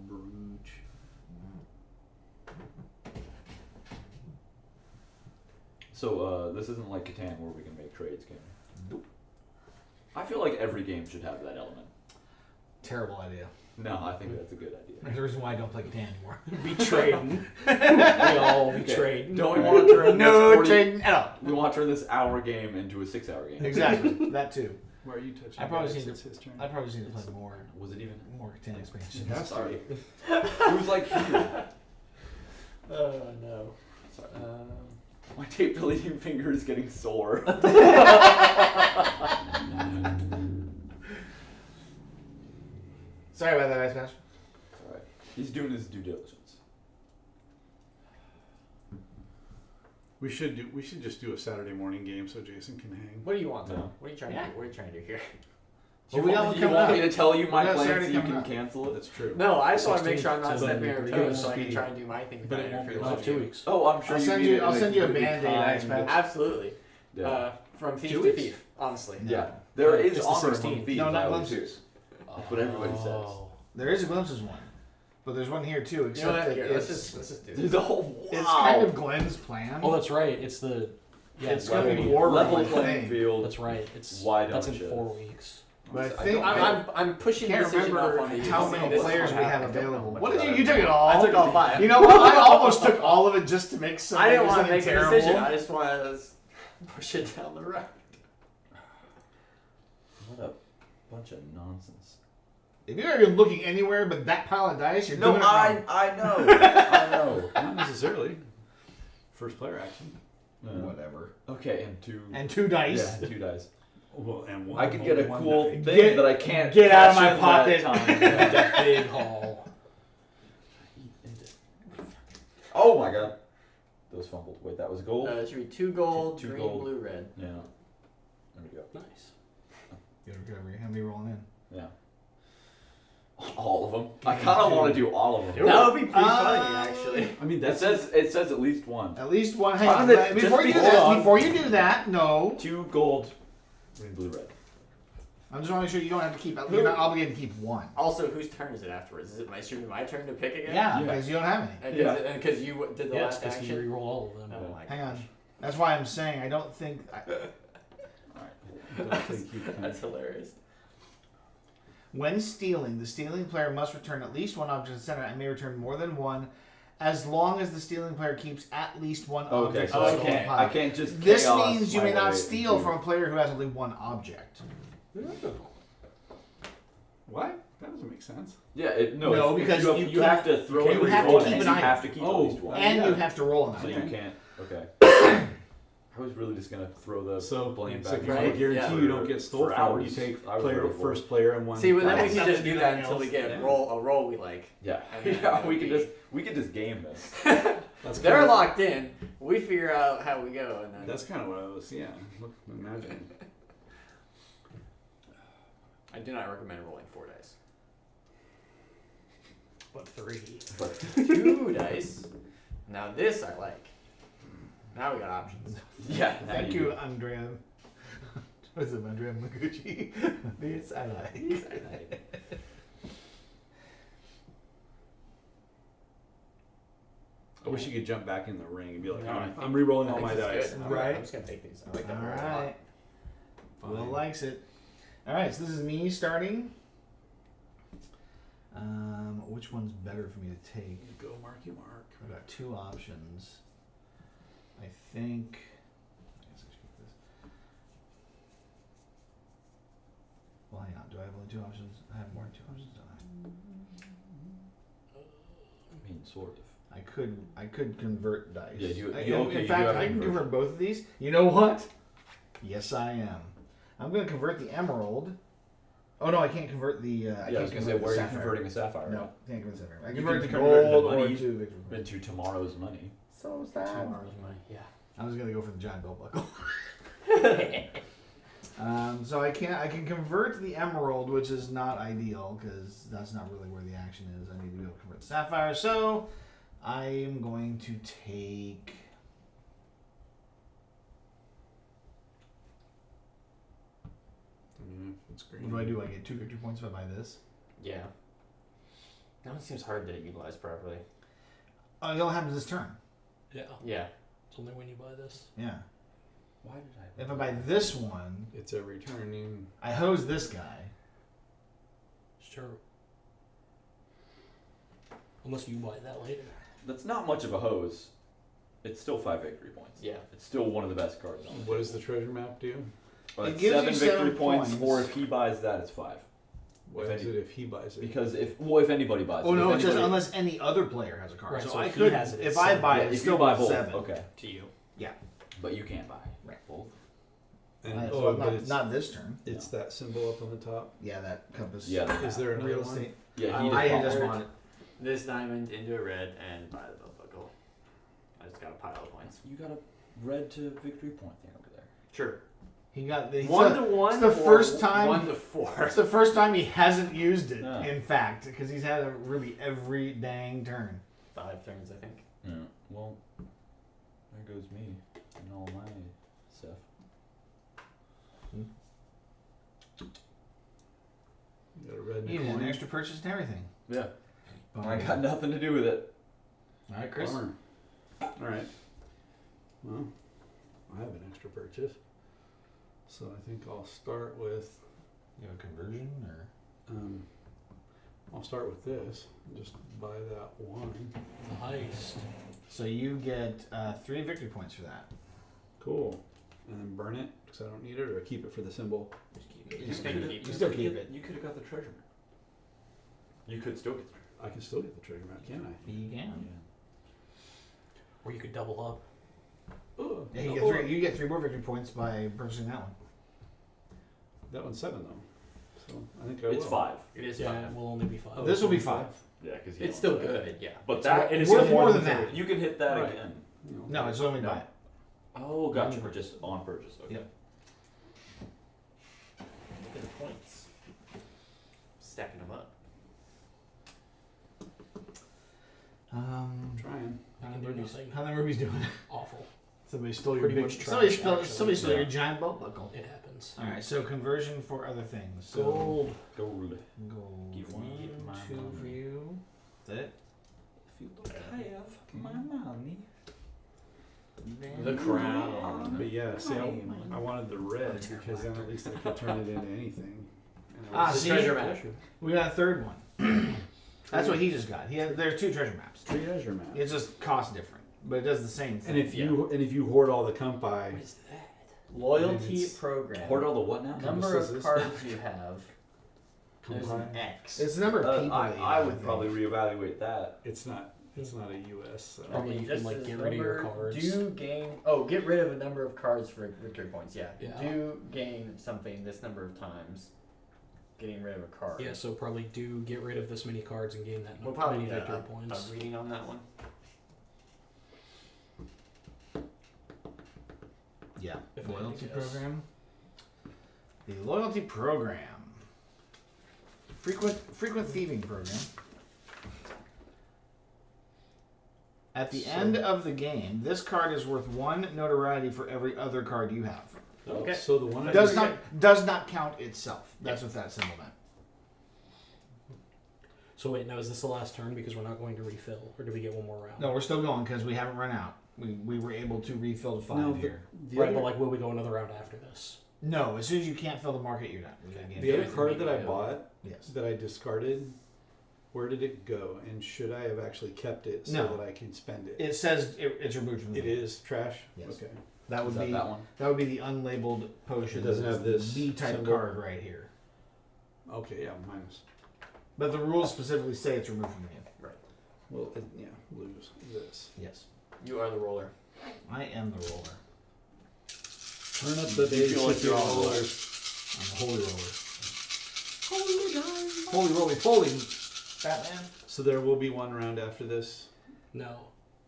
Brooch. So this isn't like Catan where we can make trades, can we? Nope. I feel like every game should have that element. Terrible idea. No, I think that's a good idea. There's a reason why I don't play Catan anymore. Be trading. We all be Okay. trading. Don't we want to turn No this 40, trading at all. We want to turn this hour game into a 6-hour game. Exactly. That too. Where are you touching? I probably guys? need to- It's his turn. I probably just need to play more Was it even? Catan expansions. It has to Sorry. be. It was like here. Oh no. Sorry. My tape deleting finger is getting sore. Sorry about that, Ice Patch. It's alright. He's doing his due diligence. We should just do a Saturday morning game so Jason can hang. What do you want, Tom? No. What are you trying Yeah. to do? What are you trying to do here? Well, we got one you coming want up. me to tell you my We got plan so Saturday you coming can up. cancel it? That's true. No, I just want to make 16th, sure I'm not so stepping then on you your can toes so I can speed. try and do my thing. But it without won't be interfering We'll with have you. 2 weeks. Oh, I'm sure I'll you send need you- it in I'll a send you a completely Band-Aid, Ice kind- Patch. Absolutely. Yeah. From thief 2 to weeks? thief, honestly. Yeah. There is It's the honor 16th. among thieves. No, I not always glimpses. hear. That's what everybody says. Oh. There is a glimpses one. But there's one here too, You know except what? that Here, it's, let's just do There's this. a whole it's kind of Glenn's plan. Oh, that's right. It's the It's level gonna be year. war level room, I playing think. field. That's right. It's Why that's don't in you? 4 weeks. But I I think don't- I'm pushing the can't decision off remember onto you. how So many this is players what we have happened. available. much What did better you? You took it all. I took all 5. You know what? I almost took all of it just to make some. I didn't want to something make a terrible. decision. I just wanted to push it down the road. What a bunch of nonsense. If you're even looking anywhere but that pile of dice, you're No, doing it wrong. I know. I know. Not necessarily. First player action. Whatever. Okay, and 2. And 2 dice. Yeah, 2 dice. Well, and one. I could get a one cool die. thing that I can't get out of cash my in pocket. that time. That big haul. Oh my god. Those fumbled. Wait, that was gold? It should be 2 gold, Two green, gold. blue, red. Yeah. There we go. Nice. How many rolling in? Yeah. All of them. I kind of want to do all of them. That would be pretty funny, actually. I mean, It that's says at least one. At least one. Hang I'm on. gonna- Before just you do hold that, on. no. 2 gold, green, blue, red. I'm just want to make sure you don't have to keep. You're not obligated to keep one. Also, whose turn is it afterwards? Is it should it be my turn to pick again? Yeah, Yeah. because you don't have any. And because you did the Yes, last because you action. reroll all of them. Oh my Hang on. gosh. That's why I'm saying I don't think. don't think you can. That's hilarious. When stealing, the stealing player must return at least one object to the center and may return more than one, as long as the stealing player keeps at least one Okay, object. so in I the stolen can't. I pile. can't just. This chaos means you my may not way steal into- from a player who has only one object. What? That doesn't make sense. Yeah. No, if because you you have to throw you it have to one, keep and an you item. have to keep at least one. And yeah. you have to roll an So item. you can't. Okay. I was really just gonna throw the So, blame so back. if you Right, want to guarantee yeah. you don't get stole For from, you hours. take I was player really first player and one. See, well, then we That's can just nothing do to that do until we anything get else. a roll we like. Yeah. And then Yeah. it'll We be- could just game this. That's They're kinda- locked in. We figure out how we go, and then That's kind of what I was. Yeah. Imagine. I do not recommend rolling 4 dice. But 3. But 2 dice. Now this I like. Now we got options. yeah. now Thank do. you, Andrea. What's it, Andrea Maguchi? This I like. I wish you could jump back in the ring and be like, No, "All I right, think- I'm re-rolling I all think my this dice." is good. Right. I'm just gonna take these. I like that All roll a lot. right. Will Fine. likes it. All right, so this is me starting. Which one's better for me to take? Go, Marky Mark. I've got 2 options. I think. I guess I should get this. Well, hang on. Do I have only 2 options? I have more than 2 options, don't I mean, sort of. I? I could convert dice. Yeah, you- I- you- okay, in you fact, do have I can conversion. convert both of these. You know what? Yes, I am. I'm going to convert the emerald. Oh no, I can't convert the. I Yeah, I can't was gonna say, convert the where are you sapphire. converting a sapphire? No, can't convert the sapphire. I You convert can to convert the gold or money to victory points. Into tomorrow's money. So is that. Tomorrow's money. Yeah. I was gonna go for the giant belt buckle. So I can convert the emerald, which is not ideal because that's not really where the action is. I need to be able to convert the sapphire. So I am going to take. I mean, if it's green. What do I do? I get 2 victory points if I buy this. Yeah. That one seems hard to utilize properly. Oh, it only happens this turn. Yeah. Yeah. It's only when you buy this. Yeah. Why did I? If I buy this one, It's every turn. You... I hose this guy. Sure. Unless you buy that later. That's not much of a hose. It's still 5 victory points. Yeah. It's still one of the best cards on the What does the treasure map do? Well, It it's gives 7 you victory 7 points, points. or if he buys that, it's 5. What If is any- it if he buys it? Because if anybody buys Oh it, no, if it says anybody- unless any other player has a card. Right, so so I if he could, has it, if it's I 7. buy yeah, it, it's if still you buy both, 7. okay, To you. but you can't buy Right. both. And, So oh, but not, it's, not this turn. it's that symbol up on the top. Yeah, that compass. Yeah. Is there another real one? estate. Yeah, he I just just bought want it. This diamond into a red and buy the belt buckle. I just got a pile of points. You got a red to victory point thing over there. Sure. He got the 1 to 1. it's the or first time- 1 to 4. It's the first time he hasn't used it. Yeah. In fact, because he's had a really every dang turn. 5 turns, I think. Yeah. Well, there goes me and all my stuff. You got a red and You a need an coin. extra purchase and everything. Yeah. I got nothing to do with it. All right, Chris. Bummer. All right. Well, I have an extra purchase, so I think I'll start with. You have a conversion or? I'll start with this. Just buy that one. The heist. So you get 3 victory points for that. Cool. And then burn it because I don't need it, or keep it for the symbol. You Just gonna keep you it. still keep it. You could have got the treasure map. You could still get the treasure I can still get the treasure map, can't I? You can. Or you could double up. Oh, Yeah, you get 3 more victory points by purchasing that one. that one's 7 though. So I think I It's will. 5. It is Yeah, fine. it will only be 5. Oh, This will be it's 5. Yeah, because It's still good, yeah. But that it is worth still more than that. you can hit that Right. again. You know, No, it's only No. by it. Oh, gotcha. Just on purchase. Okay. Yep. Look at the points. Stacking them up. I'm trying. You can do nothing. How the rubies doing? Awful. Somebody stole your Pretty big. much Somebody trash, stole. actually. Somebody stole your Yeah. giant belt buckle. It happens. All right. So conversion for other things. So Gold. Gold. Gold. Give me 1, my 2 money. for you. Is that it? If you don't have my money. The crown. But yeah, see, I wanted the red because then at least I could turn it into anything. And Ah, The see? treasure map. We got a third one. That's what he just got. There's 2 treasure maps. treasure map. It just costs different, but it does the same thing. And if you hoard all the compi, What is that? Loyalty It's- program. Hoard all the what now? Number of This is- cards you have. There's an compi, X. it's the number of people. that you I have, would think. probably reevaluate that. it's not a US. So. Probably you can Just like as get rid of your number- cards. Do gain. Oh, get rid of a number of cards for victory points. Yeah. Yeah. Do gain something this number of times. Getting rid of a card. Yeah, so probably do get rid of this many cards and gain that We'll probably many need victory a points. reading on that one. Yeah. If I had to Loyalty guess. program. The loyalty program. Frequent thieving program. At the end of the game, this card is worth 1 notoriety for every other card you have. Okay. So the one I Does not count itself. That's what that symbol meant. So wait, now is this the last turn because we're not going to refill, or do we get one more round? No, we're still going because we haven't run out. We were able to refill to 5 No, here. the Right, other, but like, will we go another round after this? No, as soon as you can't fill the market, you're done. the other Game's card that I immediate. bought Yes. that I discarded, where did it go? And should I have actually kept it so No. that I can spend it? It says it's removed from the It game. is trash. Yes. Okay. That would Is that be that one? that would be the unlabeled potion. It doesn't It's have this B type symbol. card right here. Okay. Yeah. Minus. But the rules specifically say it's removed from the game. Well, yeah. Lose this. Yes. You are the roller. I am the roller. Turn up the You bass. feel like if you're on a roller. roller. I'm the holy roller. Holy roly poly, Batman. So there will be one round after this. No.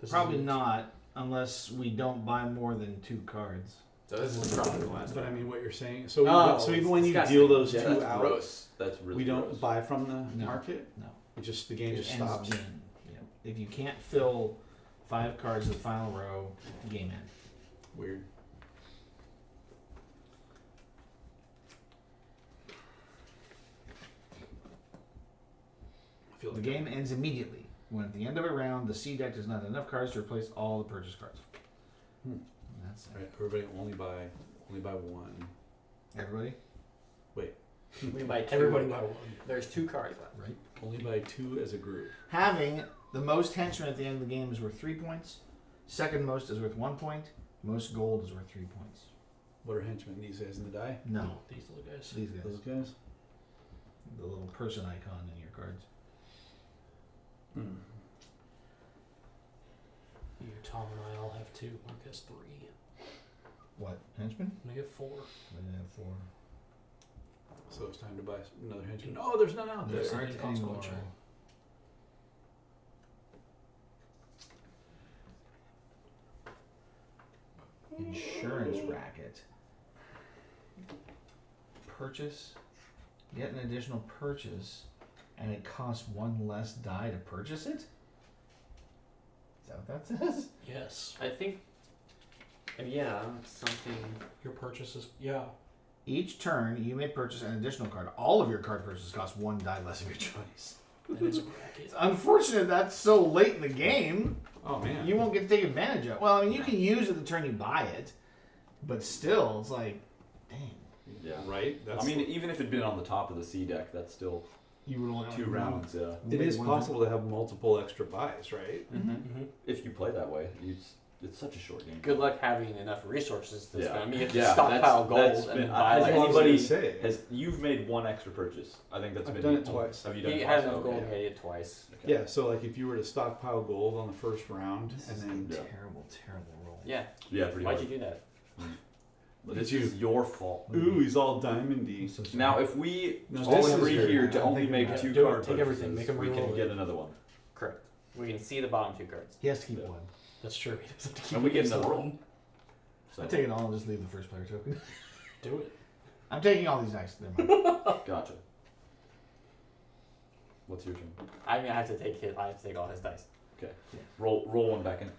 This Probably is not, unless we don't buy more than 2 cards. So this is probably the last But I one. mean, what you're saying. So, Oh, so even it's when you disgusting. deal those Yeah, 2 that's out, gross. That's really we don't gross. buy from the No. market. No. It just the game It just ends stops. game. Yeah. If you can't fill 5 cards in the final row, game end. Weird. I feel The like game ends immediately when at the end of a round the C deck does not have enough cards to replace all the purchase cards. Hmm. And that's it. Right, everybody only buy one. Everybody, We buy 2. everybody buy one. There's 2 cards left. right? Only buy 2 as a group. Having the most henchmen at the end of the game is worth 3 points. Second most is worth 1 point. Most gold is worth 3 points. What are henchmen? These guys in the die? No, These little guys. these guys. Those guys? The little person icon in your cards. Hmm. You, Tom, and I all have 2. Mark has 3. What henchmen? I get 4. I have 4. So it's time to buy another henchman. Oh, there's none out there. There There's aren't something any cost more. much. Insurance racket. Purchase. Get an additional purchase, and it costs 1 less die to purchase it? Is that what that says? Yes. I think. Yeah, it's something. Your purchases. Yeah. Each turn, you may purchase an additional card. All of your card purchases cost 1 die less of your choice. That is a bracket. It's unfortunate that's so late in the game. Oh man. You won't get to take advantage of it. Well, I mean, you can use it the turn you buy it, but still, it's like, dang. Yeah. Right? I mean, even if it'd been on the top of the C deck, that's still You would only 2 rounds. Yeah. it is possible to have multiple extra buys, right? Mm-hmm. If you play that way, it's such a short game. Good luck having enough resources to Yeah. spend. I mean, you have to Yeah, stockpile that's gold been- and buy has like That's what I was anybody- gonna say. You've made one extra purchase? I think that's I've been. done it twice. Have you done He it has twice? enough gold Okay. to get it twice. Okay. Yeah, so like if you were to stockpile gold on the first round This and is then a Yeah. terrible, terrible roll. Yeah. Yeah, pretty Why'd hard. you do that? This You- is your fault. ooh, he's all diamondy. I'm so sorry. Now, if we No, all this is agree very- here to I'm only thinking make about 2 it. Do it. card Take everything, purchases, make 'em we can reroll get it. another one. Correct. We can see the bottom 2 cards. He has to keep Yeah. one. That's true. He doesn't have to keep And we get against the another roll. So, I take it all and just leave the first player token. Do it. I'm taking all these dice. Never mind. gotcha. What's your turn? I mean, I have to take all his dice. Okay. Yeah. Roll one back in.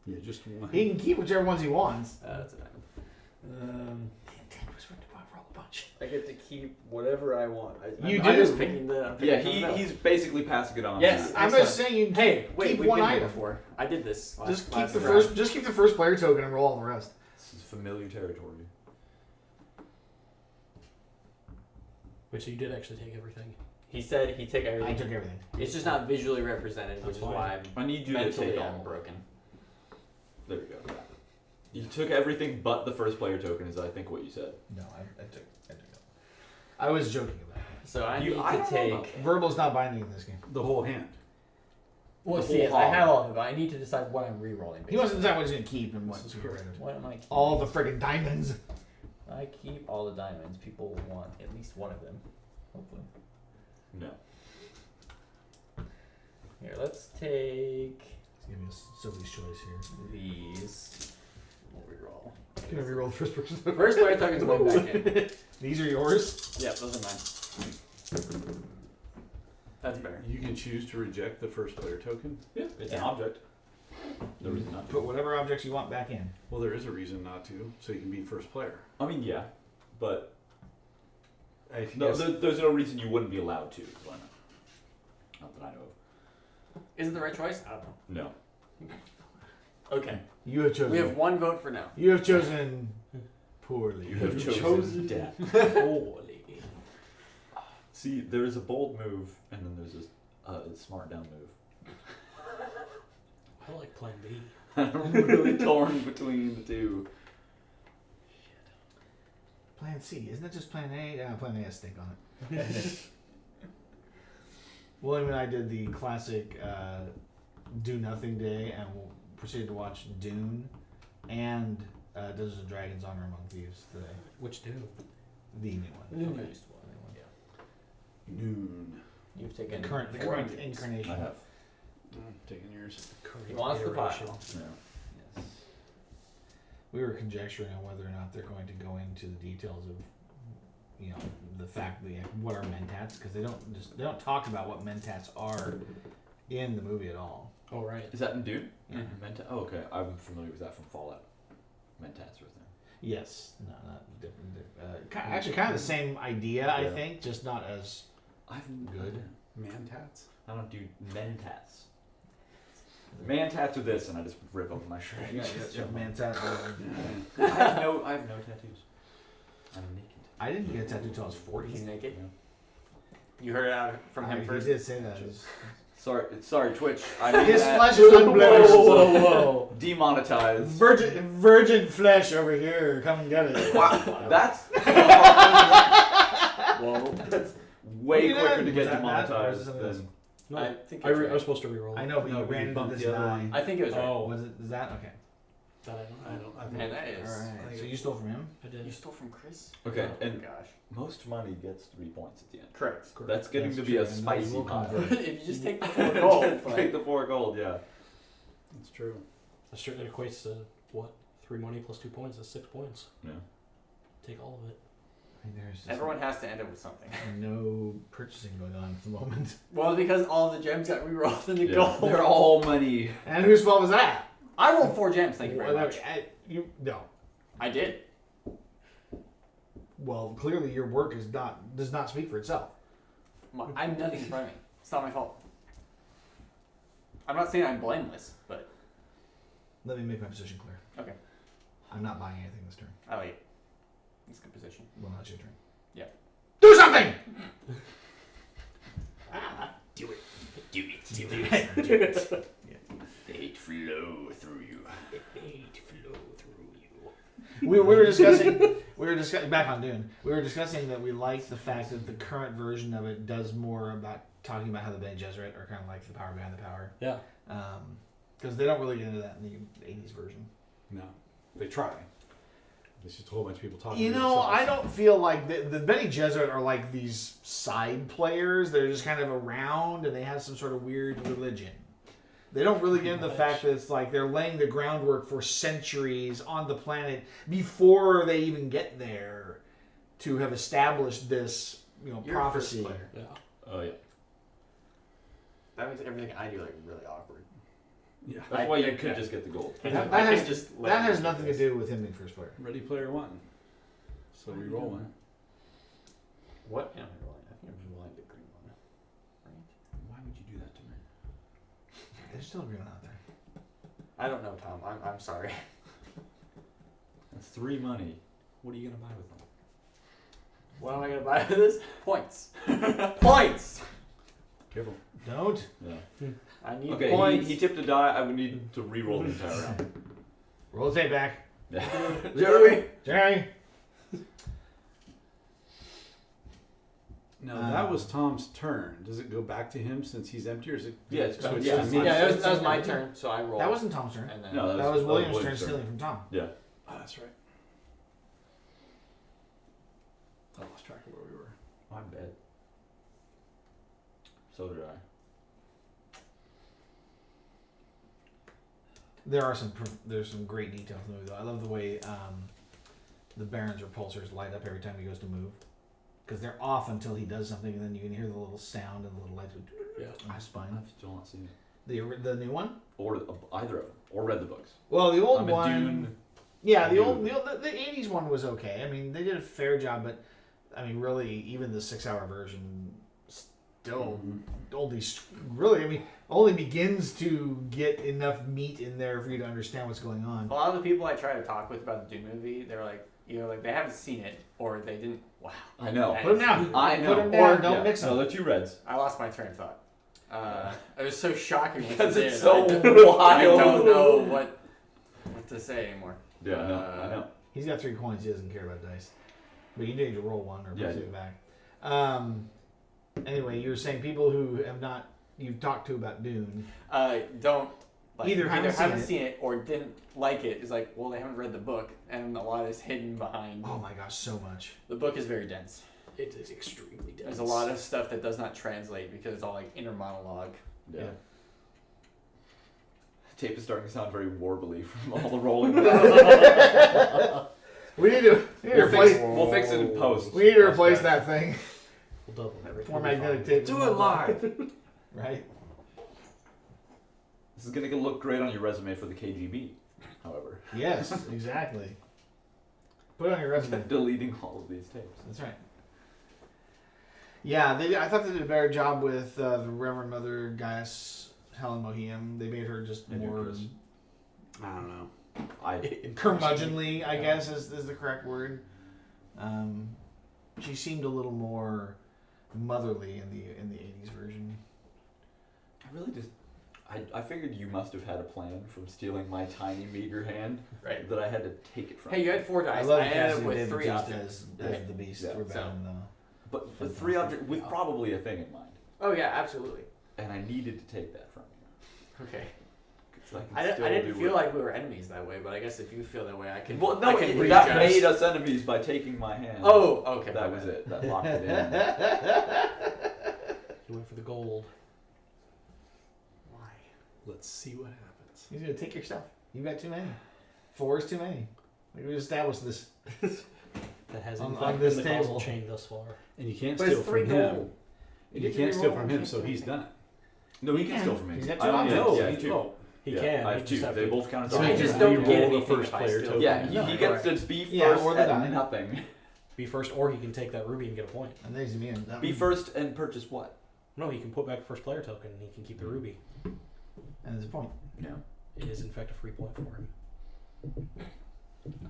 Yeah, just one. He can keep whichever ones he wants. That's it. Damn, was for to roll a bunch. I get to keep whatever I want. You I'm do. just picking the. I'm Yeah, picking the he's basically passing it on. Yes. I'm Excellent. just saying you can Hey, wait, keep we've one been here item. before. I did this. Just keep last the round. first. Just keep the first player token and roll all the rest. This is familiar territory. Wait, so you did actually take everything? He said he took I everything. took everything. It's just not visually represented, which That's is fine. why I need you to mentally take I'm all. broken. There we go. You took everything but the first player token, is I think what you said. No, I took it. I was joking about it. So I I need to don't know take. about that. Verbal's not binding in this game. The whole hand. Well, The see, whole I hog. have all of it, but I need to decide what I'm re-rolling. He wants to decide what he's gonna keep and what This is to get rid correct. of. What am I keeping? All the friggin' diamonds. I keep all the diamonds. People will want at least one of them. Hopefully. No. Here, let's take Give me a Sophie's choice here. these. We'll re-roll. Can I reroll the first person? First player tokens went back in. These are yours. Yep, those are mine. That's better. You can choose to reject the first player token. Yeah, it's an Yeah. object. No reason not to. Put whatever objects you want back in. Well, there is a reason not to, so you can be first player. I mean, yeah, but I no, guess there's no reason you wouldn't be allowed to. Why not? Not that I know of. Is it the right choice? I don't know. No. Okay. You have chosen. We have one vote for no. You have chosen poorly. You have chosen death. Holy. See, there is a bold move, and then there's a smart down move. I like Plan B. I'm really torn between the two. Plan C. Isn't that just Plan A? Plan A has stink on it. William and I did the classic do nothing day, and we'll proceed to watch Dune and Dungeons and Dragons: Honor Among Thieves today. Which do? The new one. Okay. noon. You've taken The current incarnation. I have. Taking yours. He wants the Iteration. pile. Yeah. Yes. We were conjecturing on whether or not they're going to go into the details of, you know, the fact that what are mentats, because they don't talk about what mentats are in the movie at all. Oh, right. Is that in Dune? Mhm. Menta. Oh, okay. I'm familiar with that from Fallout. Mentats sort of thing. Yes, no, not different. Actually, kind of the same idea, I Yeah. think, just not as I've good. Mantats? I don't do mentats. Mantats are this, and I just rip open my shirt. Yeah, mentat. I have no tattoos. I'm naked. I didn't get a tattoo until I was 40. He's naked. Yeah. You heard it out from him He first. did say that. Sorry, Twitch. I mean His that. flesh is unblemished. whoa. Demonetized. Virgin flesh over here. Come and get it. Wow, that's Whoa. way You know, quicker to was get that that, or is it demonetized something else? than. No, I think I it's was right. supposed to reroll. I know, but No, you but ran you into bumped this the other guy. one. I think it was right. Oh, Is that okay? that I don't. I And think. that is. Alright. So you stole from him? I did. You stole from Chris? Okay, Oh, and gosh. most money gets 3 points at the end. Correct. That's getting That's to be true, a and spicy you will pie. convert. if you just take the 4 gold, Take the 4 gold, yeah. It's true. That certainly equates to what? 3 money plus 2 points. That's 6 points. Yeah. Take all of it. There's just everyone has to end it with something. no purchasing going on at the moment. Well, because all the gems got rerolled into Yeah. gold. They're all money. And whose fault was that? I rolled 4 gems, thank you very Well, much. No. I did. Well, clearly your work does not speak for itself. I'm nothing in front of me. It's not my fault. I'm not saying I'm blameless, but Let me make my position clear. okay. I'm not buying anything this turn. I like it. It's a good position. Well, not your turn. Yeah. Do something! Do it. Do it. Do it. The hate flow through you. Hate flow through you. We were discussing. Back on Dune. We were discussing that we like the fact that the current version of it does more about talking about how the Bene Gesserit are kind of like the power behind the power. Yeah. Because they don't really get into that in the '80s version. No, they try. There's just a whole bunch of people talking. You to know, themselves. I don't feel like the Bene Gesserit are like these side players. They're just kind of around, and they have some sort of weird religion. They don't really get into the fact that it's like they're laying the groundwork for centuries on the planet before they even get there to have established this, You're a prophecy. first player. Yeah. Oh yeah. That makes everything I do like really awkward. Yeah. That's why you could just get the gold. That I has- can just let That you has do nothing to this. do with him being first player. Ready Player One. So we roll one. What am I rolling? I think I'm rolling the green one. Right? Why would you do that to me? There's still a green one out there. I don't know, Tom. I'm sorry. That's 3 money. What are you gonna buy with them? What am I gonna buy with this? Points. Points. Careful. Don't. Yeah. I need Okay, points. he tipped a die. I would need to re-roll the entire round. Roll the tape back. Jeremy. Jerry. Now that was Tom's turn. Does it go back to him since he's empty, or is it? Yeah, it's back- switched yeah, to me? Yeah, that was my turn, so I rolled. That wasn't Tom's turn. And then No, That was William's turn William's stealing from Tom. Yeah. Oh, that's right. I lost track of where we were. My bad. So did I. There's some great details in the movie though. I love the way the Baron's repulsors light up every time he goes to move, because they're off until he does something, and then you can hear the little sound and the little lights. Yeah. That's fine. I've still not seen it. The new one. Or either of them. Or read the books. Well, the old I'm a one. Dune. Yeah, the Dune. the 80s one was okay. I mean, they did a fair job, but I mean, really, even the 6-hour version still only begins to get enough meat in there for you to understand what's going on. a lot of the people I try to talk with about the Dune movie, they're like, either like they haven't seen it or they didn't. Wow. I know. Hey. Put them down. I know. Put them down. Or- Don't Yeah. mix them. No, they're 2 reds. I lost my train of thought. It was so shocking Because what you it's did. so I wild. don't know what to say anymore. Yeah, no, I know. He's got 3 coins. He doesn't care about dice. But you need to roll one or Yeah, put it back. Anyway, you were saying people who have not you've talked to about Dune. Don't like, Either haven't seen it or didn't like it. It's like, well, they haven't read the book, and a lot is hidden behind. Oh my gosh, so much. The book is very dense. It is extremely dense. There's a lot of stuff that does not translate because it's all like inner monologue. Yeah. Yeah. Tape is starting to sound very warbly from all the rolling. We need to replace. We'll fix it in post. We need to replace that thing We'll double everything. for We'll be magnetic fine. tape. Do it live. Right. This is gonna look great on your resume for the KGB, however. Yes, exactly. Put it on your resume. Deleting all of these tapes. That's right. Yeah, I thought they did a better job with the Reverend Mother Goddess Helen Mohiam. They made her just And more Chris. I don't know. curmudgeonly, I guess is the correct word. She seemed a little more motherly in the 80s version. I really just. I figured you must have had a plan from stealing my tiny, meager hand Right. that I had to take it from. Hey, you had 4 dice. I love I ended up Cassidy with David 3 Beast objects. as the Beast Yeah. for Batman, though. But the 3 objects with probably a thing in mind, Oh yeah, absolutely. and I needed to take that from you. Okay. 'Cause I still didn't do feel it. like we were enemies that way, but I guess if you feel that way, I can. Well, no, I can that readjust. made us enemies by taking my hand. Oh, okay. that my was bad. it. That locked it in. You went for the gold. Why? Let's see what happens. He's gonna take your stuff. You've got too many. 4 is too many. We established this. That has On in fact this been the causal table. chain thus far. And you can't But steal it's 3 from him. gold. And You you get can't to steal reroll from it. him, so he's done it. No, he can steal from me. He's got I 2 only- objects. yeah, I he have 2. oh, He Yeah, can. I he have just 2. have They to- both count as So I he objects. just don't get re-roll the anything first if I player steal. token. Yeah, No, he gets correct. to be Yeah, first or the at die. nothing. Be first, or he can take that ruby and get a point. And there's me. Be first and purchase what? No, he can put back the first player token and he can keep the ruby. And there's a point. Yeah. It is in fact a free point for him.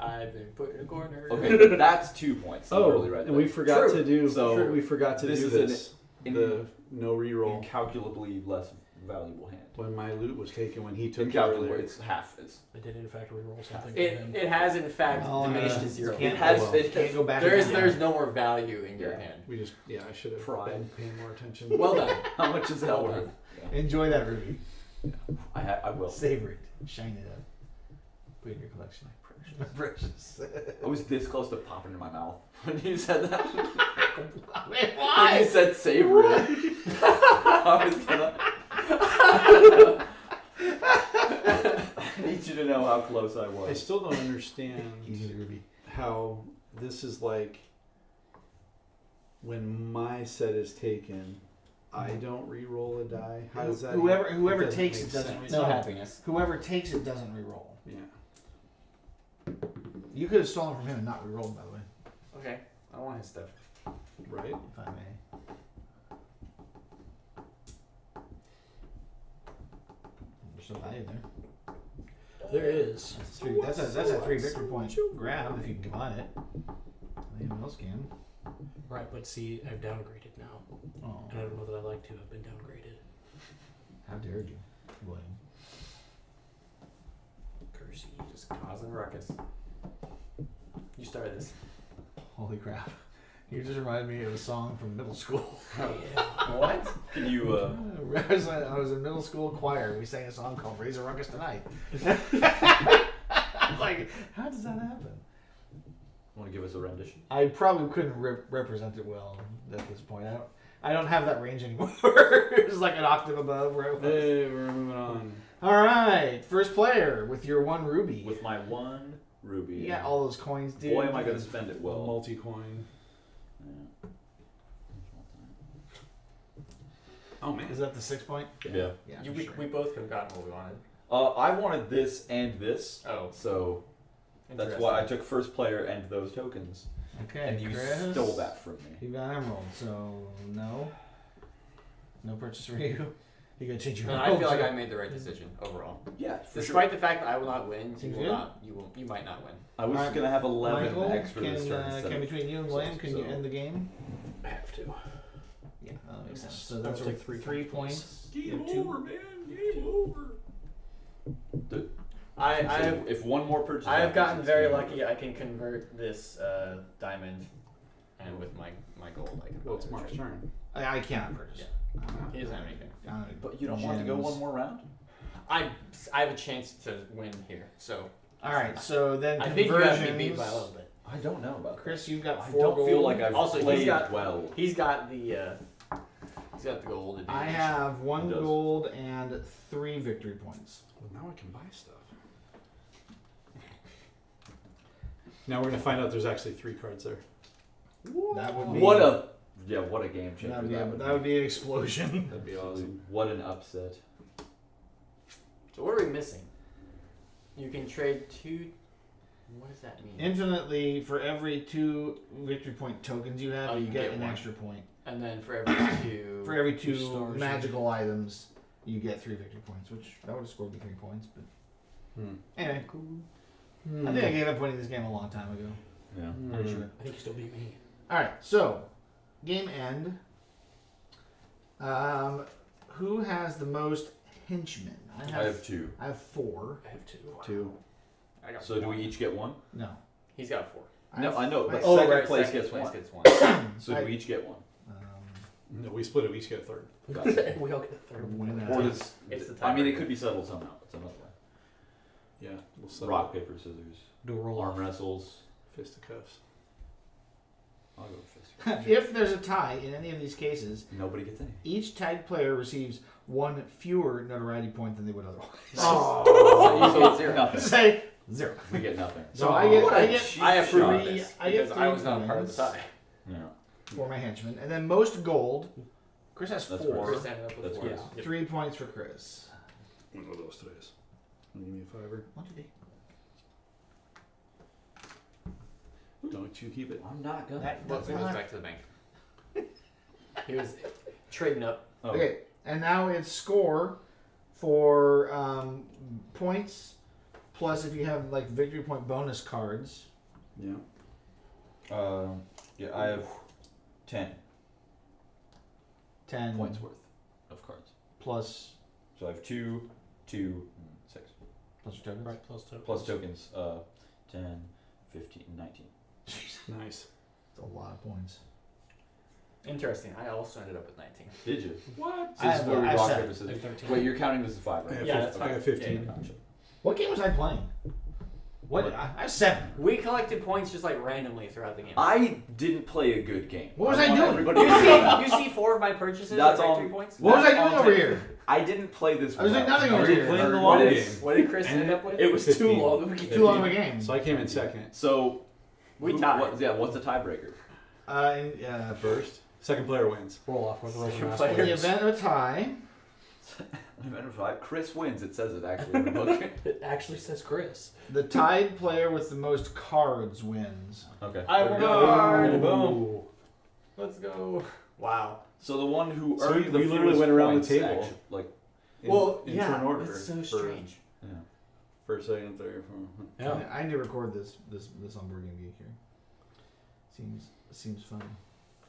I've been put in a corner. Okay, that's 2 points. Oh, Literally right and there. we forgot True. to do. So we forgot to this do is this. an The no reroll incalculably less valuable hand. when my loot was taken when he took it Incalculably, earlier. it's half. It's I did in fact reroll something for It him. it has in fact Oh, diminished no. to zero. Can't- It has- well, it can't go back. There's again. there's no more value in your Yeah. hand. We just I should have Pride. been paying more attention. Well done. how much is that Well worth? done. Enjoy that ruby. I will. Savor it. Shine it up. Put it in your collection. Precious. I was this close to popping in my mouth when you said that. Wait, When you said savor it. I was gonna. I need you to know how close I I was. still don't understand Easy ruby. how this is like when my set is taken, I don't re-roll a die. How does that? Whoever doesn't takes make it doesn't. sense. No happiness. Whoever takes it doesn't reroll. Yeah. You could have stolen from him and not rerolled, by the way. Okay, I want his stuff. Right. If I may. There's some value there. There is. That's a 3 victory point grab if you can combine it. Anyone else can. Right, but see, I've downgraded now. Oh, And I don't know that I like to have been downgraded. how dare you, William? Curse you. Just causing ruckus. You started this. Holy crap. You just reminded me of a song from middle school. Yeah. What? Can you? I was in middle school choir. We sang a song called Raise a Ruckus Tonight. Like, how does that happen? Want to give us a rendition? I probably couldn't represent it well at this point. I don't have that range anymore. It's like an octave above where I was. Hey, we're moving on. All right, first player with your 1 ruby. With my 1 ruby. You got all those coins, dude. Boy, am I going to spend it well. Multi-coin. Yeah. Oh man. Is that the 6 point? Yeah. Yeah. You, for we, sure. we both could have gotten what we wanted. I wanted this and this, Oh, so that's why I took first player and those tokens, Okay, and you Chris, stole that from me. You got emerald, so no purchase for you. You gotta change your. And I feel like I made the right decision overall. Yeah, for Despite the fact that I will not win, you Seems will good. not. You might not win. I was Alright, gonna have 11 Michael, extra this turn instead can of between you and William, can you so- end the game? I have to. Yeah, that makes sense. So I'll that's take like 3 3 points. points. You have 2. man. Game over. I So have if one more purchase. I have happens, gotten it's very game lucky. over. I can convert this diamond, and with my gold, I can. Well, it's buy Mark's it. turn. I cannot purchase. He doesn't have anything. But you don't want to go Gems. one more round? I have a chance to win here, so All right, so then I think you have me conversions. beat by a little bit. I don't know about Chris, you've got that. 4 I don't gold. feel like I've Also, he's played got- well. He's got the gold advantage. I have 1 He does. gold and 3 victory points. Well, now I can buy stuff. Now we're gonna find out there's actually 3 cards there. That would be What a game changer that would be an explosion. That'd be awesome. What an upset. So what are we missing? You can trade 2. What does that mean? Infinitely, for every 2 victory point tokens you have, Oh, you you get get an 1. extra point. And then for every 2. For every 2 stars. magical items, you get 3 victory points, which I would have scored with 3 points. But anyway, I think I gave up winning this game a long time ago. Yeah. Pretty sure. I think you still beat me. All right, so game end. Who has the most henchmen? I have 2. I have 4. I have 2. 2. I got So do 1. we each get 1? No. He's got 4. No, I know, but Oh, second place second gets place 1. gets 1. So do we each get 1? No, we split it. We each get a third. Gotcha. We all get a third. Win Or does It's the I mean, it tiebreaker. could be settled somehow. It's another way. Yeah. We'll settle Rock, paper, scissors. Do a roll Arm off. wrestles. fisticuffs. I'll go with fist. If there's a tie in any of these cases, Nobody gets any. each tagged player receives 1 fewer notoriety point than they would otherwise. Oh, So you get 0. nothing. Say 0. We get nothing. So I get What a I get cheap I have shot. proof of three- this I get because I 3 was not part of the points. tie. Yeah. for my henchmen, and then most gold. Chris has That's 4. Chris ended up with That's 4. good. Yep. 3 points for Chris. One of those tres. Give me a 5er. 1, 2, 3. Don't Don't you keep it? I'm not gonna. That's He goes not- back to the bank. He was trading up. Oh. Okay, and now it's score for points, plus if you have like victory point bonus cards. Yeah. Yeah, I have 10 10 points worth of cards. plus So I have 2, 2, and 6. plus your tokens. Right, plus tokens. Plus tokens, 10, 15, 19. Nice. That's a lot of points. Interesting. I also ended up with 19. Did you? What? So this is where we I have rock, seven. paper, scissors. I have 13. Wait, you're counting this as 5, I right? have Yeah, fif- that's I fine. got 15. Yeah, gotcha. What game was I playing? What? What? I have 7. We collected points just like randomly throughout the game. I didn't play a good game. What was I want doing? everybody You to know that. see 4 of my purchases That's are all- victory points? What was I That's doing all over I'm here? I didn't play this I was doing well. nothing I over did here. playing the What long is- game. What did Chris And end up with? It was 15. too long of a game. Too long of a game. So I came in second. So, We tied. What's the tiebreaker? First. Second player wins. Roll off with the Second rest player. in the event of a tie, Chris wins. It says it actually in the book. It actually says Chris. the tied player with the most cards wins. Okay. I There won we a go. card. Boom. Let's go. Wow. So the one who So earned we the literally fewest went around the points table. actually, like, In turn order. It's so for- strange. yeah. First, second, third, fourth. Yeah. I need to record this on Board Game Geek here. Seems fun.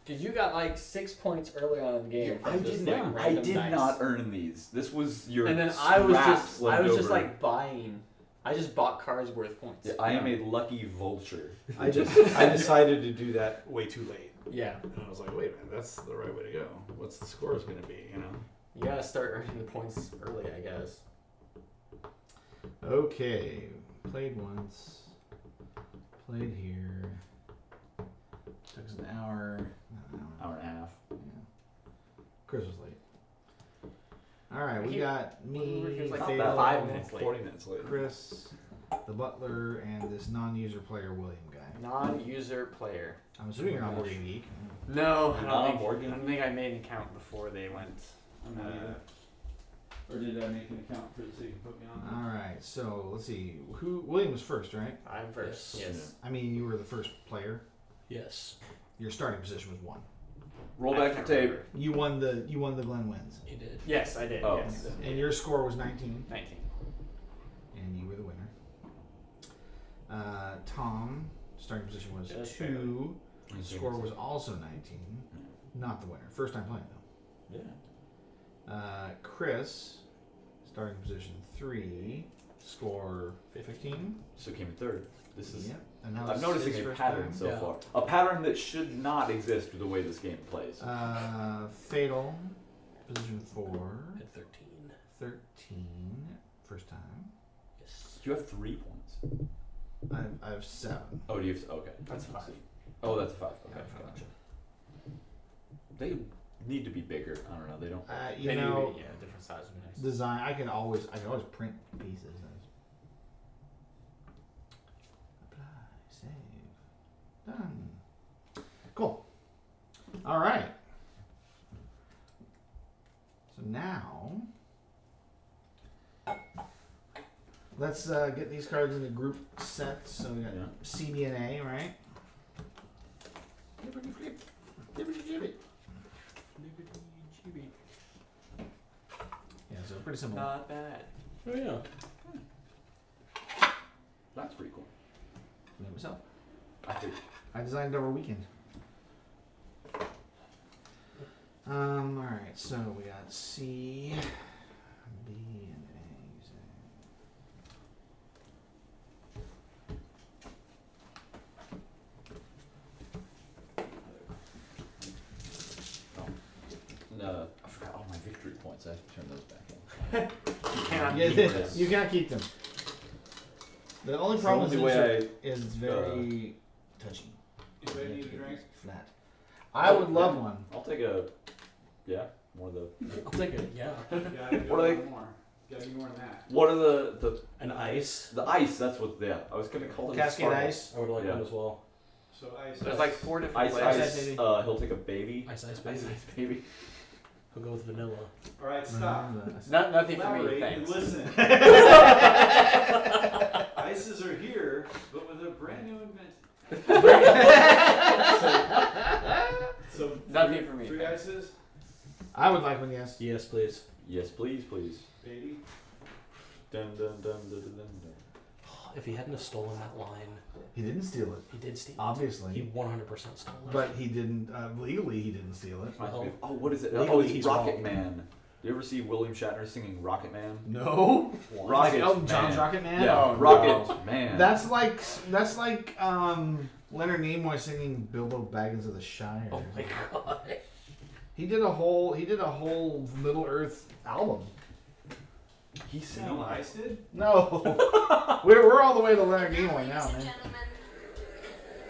Because you got like 6 points early on in the game. I from just, did like, not. I random did dice. not earn these. This was your. And then I was scraps just left over. like buying. I just bought cards worth points. Yeah, I am a lucky vulture. I decided to do that way too late. Yeah. And I was like, wait a minute, that's the right way to go. What's the scores going to be, you know? You gotta start earning the points early, I guess. Okay, played once. Played here. Took us an hour. Hour and a half. Yeah. Chris was late. All right, we He- got me, he was like Fatal, about 5 minutes late. 40 minutes later. Chris, the butler, and this non-user player William guy. Non-user player. I'm assuming you're not Board Game Geek. No, You're I not on don't, board think, I game? don't think I made an account before they went. I'm not either. Or did I make an account so you can put me on? All right, so let's see. William was first, right? I'm first. Yes. Yes. I mean, you were the first player. Yes, Your starting position was 1. Roll I back the can't tape. remember. You won the Glen wins, he did. Yes, I did. Oh. Yes. and your score was 19, 19. and you were the winner. Tom, starting position was Just 2. His score was also 19. Not the winner. First time playing though. Yeah. Chris, starting position 3, score 15. So came in third. This is. Yep. And that I'm was noticing his a first pattern time. so Yeah. far. A pattern that should not exist with the way this game plays. Fatal, position 4, At 13. 13, first time. Yes. You have 3 points. I have 7. Oh, do you have? Okay. That's 5. Oh, that's a 5. Okay, Yeah, gotcha. They need to be bigger. I don't know. They don't. You They need to know, be, different size would be nice. design. I can always print pieces. Apply, save, done. Cool. All right. So now, let's get these cards into group sets. So we got Yeah. C, B, and A, right? Flippity flip, flippity jibbit. Yeah, so pretty simple. Not bad. Oh yeah. That's pretty cool. Made it myself. I think. I designed it over a weekend. Alright, so we got C, B, and A. No, I forgot all my victory points. I have to turn those back in. You cannot Yeah, beat this. you can't keep them. The only It's the problem only way is it's very touchy. Anybody need a drink? Flat. I would love one. I'll take a. Yeah, more of the. I'll take it. Yeah. What are they- More. Gotta be more than that. What are the An ice. the ice? That's what. Yeah, I was gonna call it. a Cascade Sparkle. ice. I would like Yeah. one as well. So ice. There's like 4 different Ice, flavors. ice. baby. He'll take a baby. Ice Ice, baby. ice, baby. I'll go with vanilla. All right, stop. Nothing for me, Elaborate and thanks. listen. Ices are here, but with a brand new invention. So Nothing for me. 3 ices. I would like one, yes. Yes, please. Yes, please, please. 80. Dun dun dun dun dun dun. If he hadn't have stolen that line, He didn't steal it, he did steal it. obviously. He 100% stole it. But he didn't, legally he didn't steal it. Reminds me of- oh, what is it? Legally, Oh, it's he's Rocket wrong. Man. Do you ever see William Shatner singing Rocket Man? No. Rocket Like Elton John's Man. Rocket Man? Yeah, Oh, Rocket Man. That's like Leonard Nimoy singing Bilbo Baggins of the Shire. Oh my god. He did a whole Middle Earth album. He You sang know what like Ice did? No. we're all the way to Leonard Nimoy now, Ladies and man. gentlemen,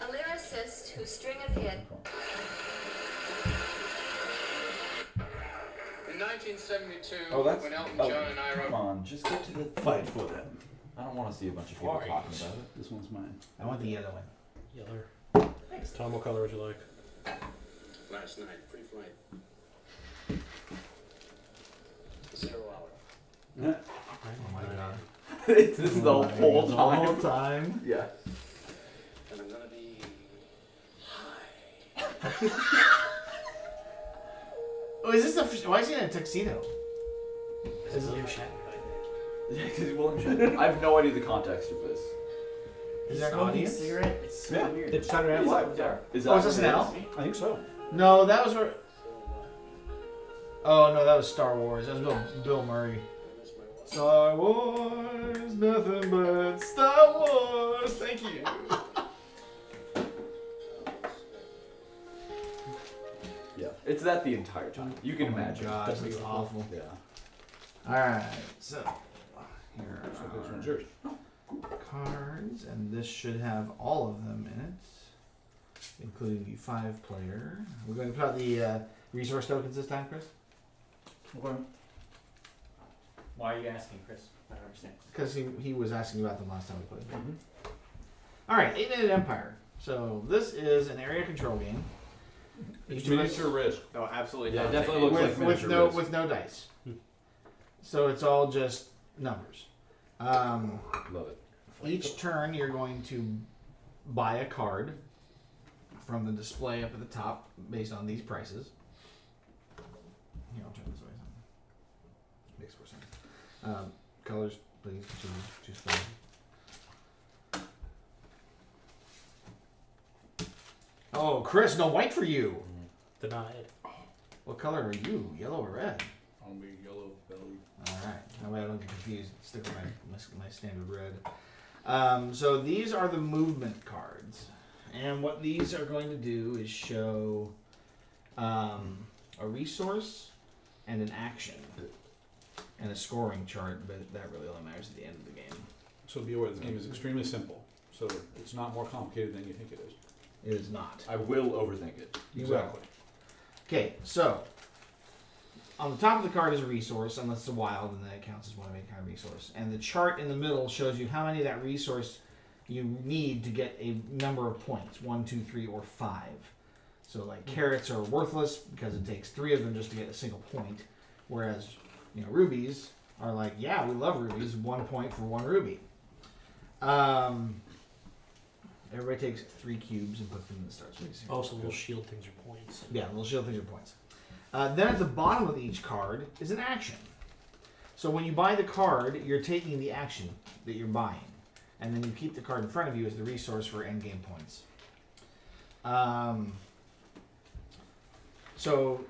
a lyricist whose stringeth hit. In 1972, Oh, that's- when Elton oh, John and I Come wrote on, just get to the. Fight for them. I don't want to see a bunch of people Fight. talking about it. This one's mine. I want the yellow one. Yeller. Tom, what color would you like? last night, pre-flight. 0 hour. Oh my god. This is the Oh my whole God, time. The whole time. Yeah. And I'm gonna be high. Oh, is this why is he in a tuxedo? Is William Shatner? Yeah, because William Shatner. I have no idea the context of this. Is there an Smoking a audience? cigarette? It's so Yeah, weird. it's Saturday Night Is Live. that, is Oh, is what this it an L? I think so. No, that was where. Oh no, that was Star Wars. That was Bill Murray. Star Wars, nothing but Star Wars. Thank you. Yeah. It's that the entire time. You can Oh my imagine. God, That's this is beautiful. awful. Yeah. All right, so here So which are one's yours? cards, and this should have all of them in it, including the 5-player. We're going to put out the resource tokens this time, Chris, Why are you asking, Chris? I don't understand. because he was asking about them last time we played. All right, 8-Minute Empire. So this is an area control game. It's Each of us- miniature risk. No, absolutely Yeah, not. it definitely looks like with miniature no risk. with no dice. So it's all just numbers. Love it. Each turn, you're going to buy a card from the display up at the top based on these prices. Here, I'll turn this way. So makes more sense. Colors, please. Choose colors. Oh, Chris, no white for you. Denied. What color are you? Yellow or red? I'll be yellow belly. All right. That way I don't get confused. Stick with my standard red. So these are the movement cards, and what these are going to do is show a resource and an action and a scoring chart, but that really only matters at the end of the game. So be aware, this game is extremely simple. So it's not more complicated than you think it is. It is not. I will overthink it. You will. Okay, so on the top of the card is a resource, unless it's a wild, and then it counts as one of any kind of resource. And the chart in the middle shows you how many of that resource you need to get a number of points: 1, 2, 3, or 5. So, like carrots are worthless because it takes 3 of them just to get a single point, whereas rubies are like, yeah, we love rubies. 1 point for 1 ruby. Everybody takes 3 cubes and puts them in the start space. Oh, so little shield things are points. Yeah, little shield things are points. Then at the bottom of each card is an action. So when you buy the card, you're taking the action that you're buying. And then you keep the card in front of you as the resource for endgame points. So,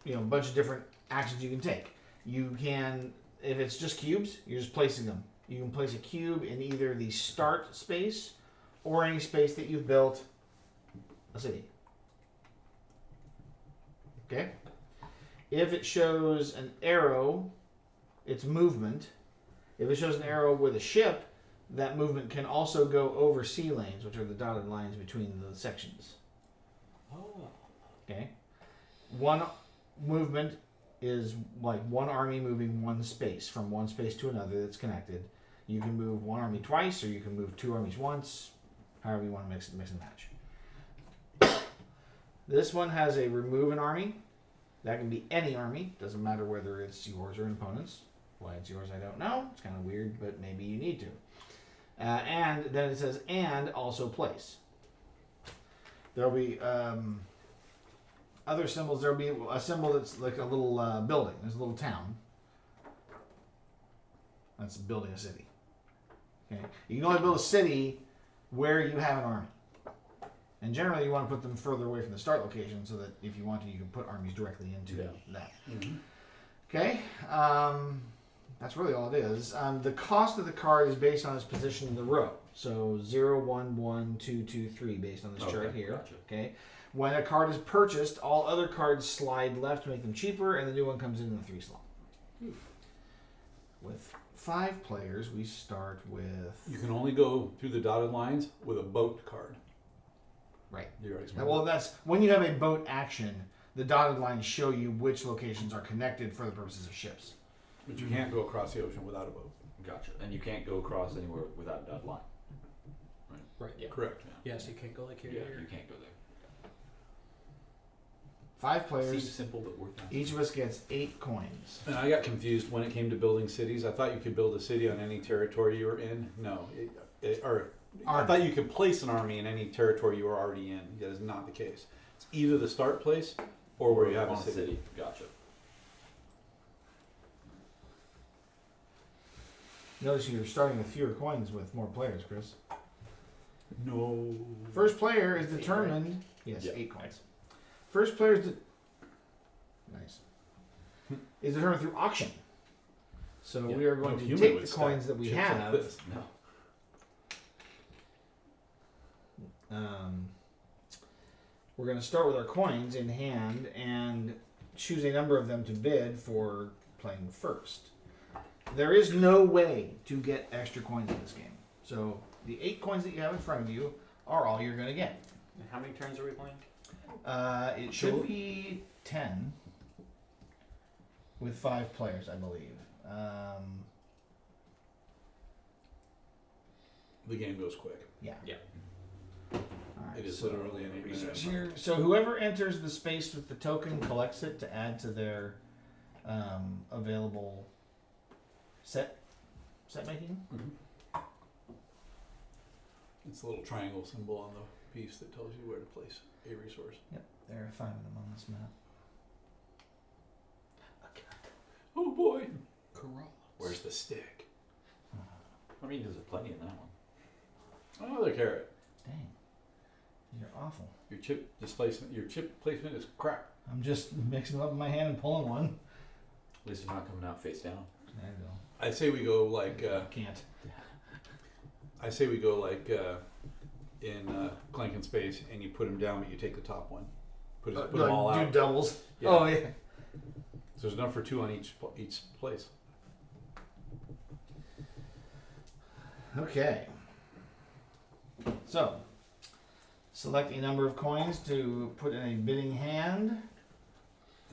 a bunch of different actions you can take. You can, if it's just cubes, you're just placing them. You can place a cube in either the start space or any space that you've built a city. Okay? If it shows an arrow, it's movement. If it shows an arrow with a ship, that movement can also go over sea lanes, which are the dotted lines between the sections. Oh. Okay? One movement is like one army moving one space from one space to another that's connected. You can move one army twice, or you can move 2 armies once, however you want to mix and match. This one has a remove an army. That can be any army. Doesn't matter whether it's yours or an opponent's. Why it's yours, I don't know. It's kind of weird, but maybe you need to. And then it says, and also place. There'll be other symbols. There'll be a symbol that's like a little building. There's a little town. That's building a city. Okay, you can only build a city where you have an army. And generally, you want to put them further away from the start location so that if you want to, you can put armies directly into that. Mm-hmm. Okay, that's really all it is. The cost of the card is based on its position in the row. So 0, 1, 1, 2, 2, 3 based on this chart here. Gotcha. Okay, when a card is purchased, all other cards slide left to make them cheaper, and the new one comes in the 3 slot. With 5 players, we start with... You can only go through the dotted lines with a boat card. Right. You're right. Well, that's when you have a boat action. The dotted lines show you which locations are connected for the purposes of ships. But you can't go across the ocean without a boat. Gotcha. And you can't go across anywhere without a dotted line. Right. Yeah. Correct. Yes, you can't go like here. Yeah, here. you can't go there. 5 players. Seems simple, but worth it. Each of us gets 8 coins. And I got confused when it came to building cities. I thought you could build a city on any territory you were in. No. I thought you could place an army in any territory you were already in. That is not the case. It's either the start place or where you have a On city. Gotcha. Notice you're starting with fewer coins with more players, Chris. No. First player is determined. Yes, Yeah. 8 coins. First player is nice. Is determined through auction. So we are going No to human take would the stack coins that we chips like have. this. No. We're going to start with our coins in hand and choose a number of them to bid for playing first. There is no way to get extra coins in this game. So the 8 coins that you have in front of you are all you're going to get. And how many turns are we playing? It should be 10 with 5 players, I believe. The game goes quick. Yeah. Yeah. All right, It is so literally an 8 minute. here, so whoever enters the space with the token collects it to add to their available set making. Mm-hmm. It's a little triangle symbol on the piece that tells you where to place a resource. Yep, there are 5 of them on this map. Oh boy! Corral. Where's the stick? I mean, there's plenty in that one. Another carrot. Dang, you're awful. Your chip placement is crap. I'm just mixing them up in my hand and pulling one. At least they're not coming out face down. There you go. I say we go like Can't. in Clank and Space, and you put them down, but you take the top one. Put them Like, all do out. doubles. Yeah. Oh yeah. So there's enough for 2 on each place. Okay. So, select a number of coins to put in a bidding hand.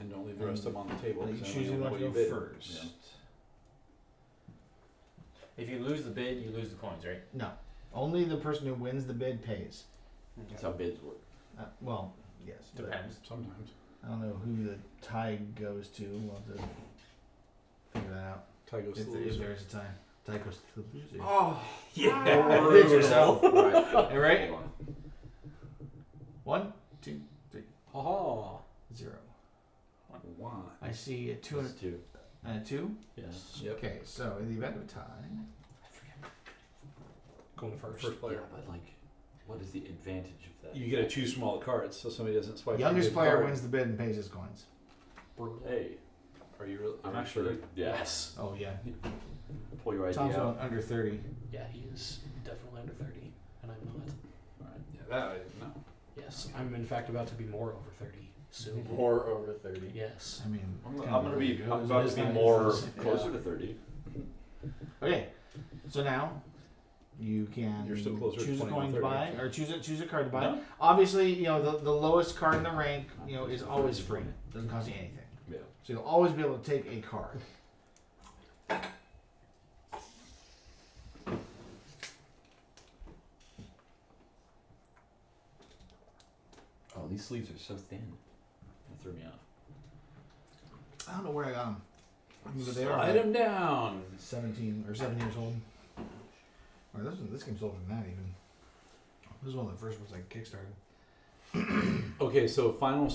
And don't leave the rest of them on the table. You 'cause choose then who we wants know to what go you bid. first. Yeah. If you lose the bid, you lose the coins, right? No, only the person who wins the bid pays. That's how bids work. Well, yes. but Depends. Sometimes. I don't know who the tie goes to. We'll have to figure that out. Tie goes to the If loser. there is a tie. Tie goes to the loser. Oh, Yeah. Bid yourself. right. All right. Hold on. 1, 2, 3, Ha 0. Why? I see a 2 That's 2. and a 2. Yes. Yep. Okay, so in the event of a tie, Going first. First player. Yeah, but like, what is the advantage of that? You get to choose from all the cards, so somebody doesn't swipe. youngest a good player card. wins the bid and pays his coins. Brutal. Hey, Are you really? I'm are you actually. sure? Yeah. Yes. Oh yeah. Pull your ID Tom's out. under 30. Yeah, he is definitely under 30, and I'm not. Alright. Yeah, that I didn't know. Yes, I'm in fact about to be more over 30 soon. More over 30. Yes. I mean, I'm kind gonna of be. goes I'm about with to be that. more Yeah. closer to 30. Okay, so now you can You're still closer to choose a 21, coin to 30, buy, actually. or choose a card to buy. No? Obviously, you know the lowest card in the rank, you know, is always free. Doesn't cost you anything. Yeah. So you'll always be able to take a card. Oh, these sleeves are so thin. That threw me off. I don't know where I got them. But they Slide are them down. 17 or 7 years old. Or this game's older than that even. This is one of the first ones I kickstarted. Okay, so final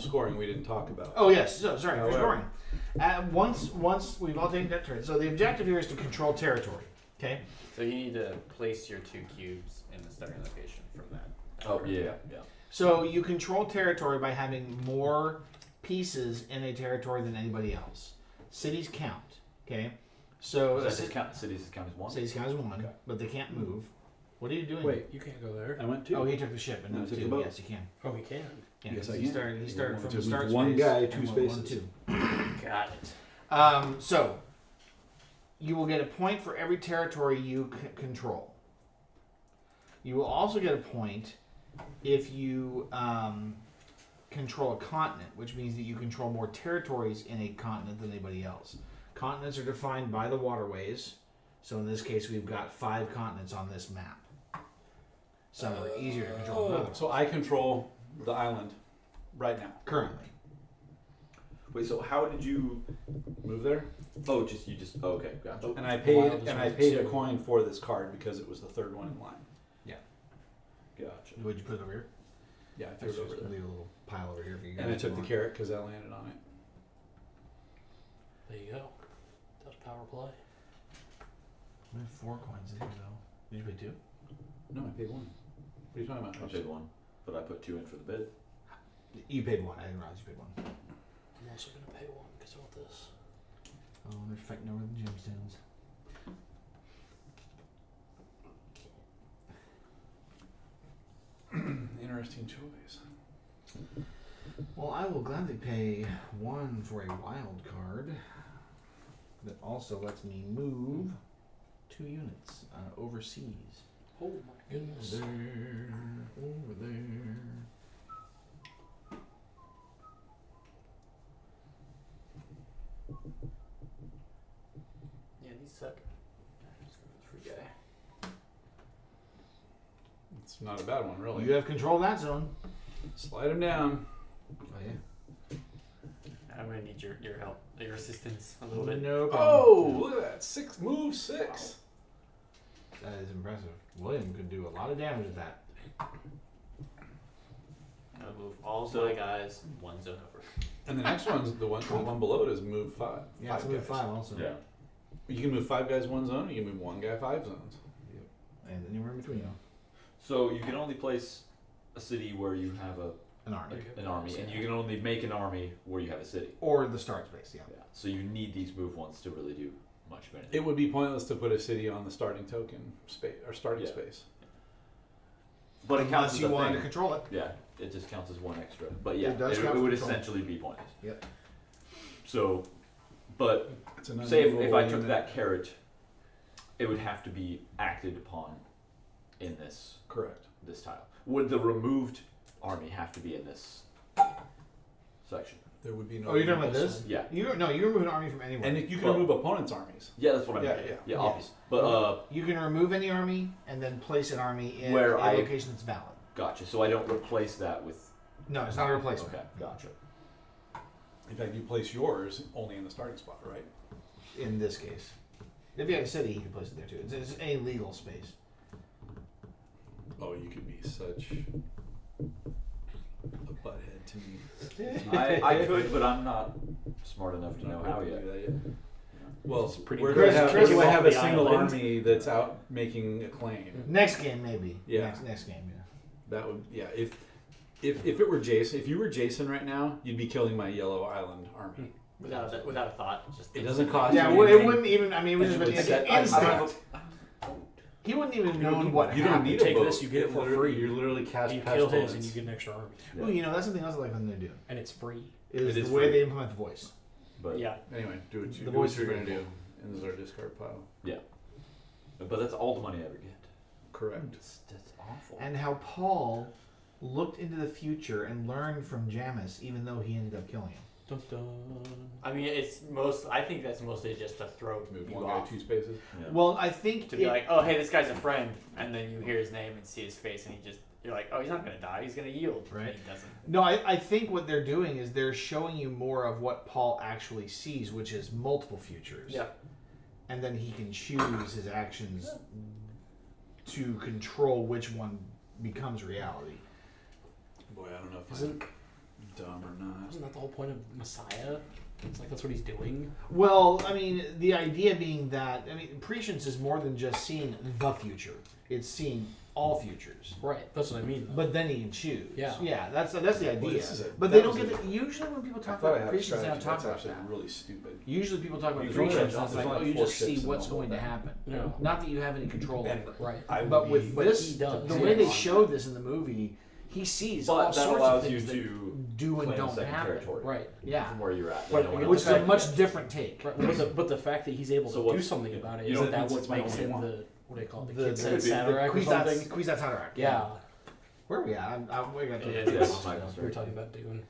scoring we didn't talk about. Oh yes, so sorry for However. scoring. Once we've all taken that turn, so the objective here is to control territory. Okay. So you need to place your 2 cubes in the starting location from that. Oh yeah. So you control territory by having more pieces in a territory than anybody else. Cities count. Okay. So Does that just count? Cities count as one. cities count as one, but they can't move. What are you doing? Wait, You can't go there. I went 2. Oh, he took the ship and No, I moved took two. the boat. Yes, you can. Oh, he can. Yeah, Yes, I he can. started. He started from So the start one space guy, and 2 went spaces. 1, 2. Got it. So you will get a point for every territory you control. You will also get a point if you control a continent, which means that you control more territories in a continent than anybody else. Continents are defined by the waterways. So in this case, we've got 5 continents on this map. Some are easier to control than others. So I control the island right now. Currently. Wait, so how did you Move there, Oh, okay, gotcha. and I Wild paid is right, a too. coin for this card because it was the 3rd one in line. Gotcha. Would you put it over here? Yeah, I threw There's it over just there. leave a little pile over here for you guys. And I took the want. carrot because I landed on it. There you go. That's power play. We have 4 coins in here though. Did you pay 2? No, I paid 1. What are you talking about? I paid 1, but I put 2 in for the bid. You paid 1. I didn't realize you paid 1. I'm also gonna pay 1 because I want this. Oh, they're fighting over the gemstones. Interesting choice. Well, I will gladly pay 1 for a wild card that also lets me move 2 units overseas. Oh my goodness. Over there. Yeah, these suck. Just go with the free guy. It's not a bad one, really. You have control of that zone. Slide him down. Oh yeah. I'm gonna need your help, your assistance a little bit. No problem. Oh, look at that! Move 6. That is impressive. William could do a lot of damage with that. I'm gonna move all So- my guys 1 zone over. And the next one's the one below it is move 5. Yeah, it's 5 move guys. 5 also. Yeah. You can move 5 guys 1 zone, or you can move 1 guy 5 zones. And anywhere in between them. So you can only place a city where you have An army. an army, and you can only make an army where you have a city. Or the start space, yeah. Yeah. So you need these move ones to really do much of anything. It would be pointless to put a city on the starting token space or starting Yeah. space. But it counts Unless as you a wanted thing. to control it. Yeah, it just counts as 1 extra. But yeah, It does count it for would control. essentially be pointless. Yep. So, but It's an say if unmovable I took unit. that carrot, it would have to be acted upon in this Correct. tile. Would the removed army have to be in this section? There would be no. Oh, you're talking about this? Yeah. You remove an army from anywhere. And you can Well- remove opponents' armies. Yeah, that's what I Yeah, meant. yeah. Yeah, Yeah. obvious. But you can remove any army and then place an army in Where a I- location that's valid. gotcha. So I don't replace that with. No, it's not a replacement. Okay, gotcha. In fact, you place yours only in the starting spot, right? In this case. If you had a city, you could place it there too. It's any legal space. Oh, you could be such a butthead to me. I could, but I'm not smart enough to know how yet. Well, It's pretty we're Chris- gonna have, Chris we're gonna is have off a the single island. army that's out making a claim. Next game, maybe. Yeah. Next game, yeah. That would, yeah. If it were Jason, if you were Jason right now, you'd be killing my yellow island army. Without a thought. Just It doesn't cost Yeah, you well, it anything. wouldn't even. I mean, it would And just it be would set- an I instant. don't He wouldn't even know what You don't happened. need Take a boat. this, you get it for literally- free. You literally cast You kill his and pestilence. you get an extra army. Well, you know, that's something else I like them to do. And it's free. Is It is the way free. they implement the voice. But Yeah. Anyway, do what The you do voice what you're is gonna very do. And this is our discard pile. but that's all the money I ever get. Correct. That's awful. And how Paul looked into the future and learned from Jamis, even though he ended up killing him. Dun, dun. I mean, I think that's mostly just to throw Move you one guy off. 2 spaces. Yeah. Well, I think To be like, oh, hey, this guy's a friend, and then you hear his name and see his face, and you're like, oh, he's not gonna die, he's gonna yield. Right. And he doesn't. no, I think what they're doing is they're showing you more of what Paul actually sees, which is multiple futures. Yeah. And then he can choose his actions to control which one becomes reality. Boy, I don't know if Isn't I'm dumb or not. Wasn't that the whole point of Messiah? It's like that's what he's doing. Well, I mean, the idea being that prescience is more than just seeing the future. It's seeing all futures. Right. That's what I mean. But then he can choose. Yeah. That's the idea. Well, But that they don't was get the, usually when people I talk thought I about had a prescience, they don't strategy. talk That's about actually that. really stupid. Usually people talk about There's only- prescience, and it's there's like, only you 4 just see ships in what's the whole going to thing. happen. Yeah. Not that you have any control And over it. Right. I But would with But this, he does. the way they Yeah. showed this in the movie, he sees all But that sorts of allows you things to that do and claim don't second happen. territory Right. Yeah. from where you're at. But- No one Which else is a can. much different take. Right. But the fact that he's able So to do what's- something about it you is know, that it's what my makes only him one. the what do they call it? The- The kid the- said the- Satarak or something. Kwisatz Haderach. Yeah. Where are we at? We got Yeah, the yes. We're talking about Dune.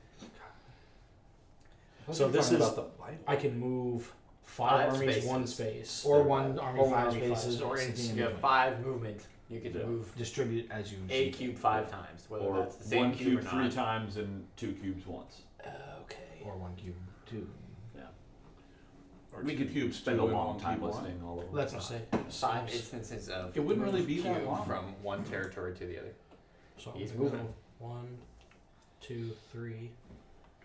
I was So this talking is- about the Bible. I can move 5 5 armies, spaces. 1 space. or one army, Or 5 army, 5 spaces, or spaces. anything in You have between. 5 movement. You can Yeah. move Distribute as you a see. cube 5 times, whether Or that's the same one cube cube or 3 not. times and 2 cubes once. Okay. Or one cube 2. Or We two could cubes, spend a two and long one time cube one. listing all of them. That's Let's fine. say 5 instances of It wouldn't move really be that cube long. from one territory to the other. So He's I'm moving. moving 1, 2, 3,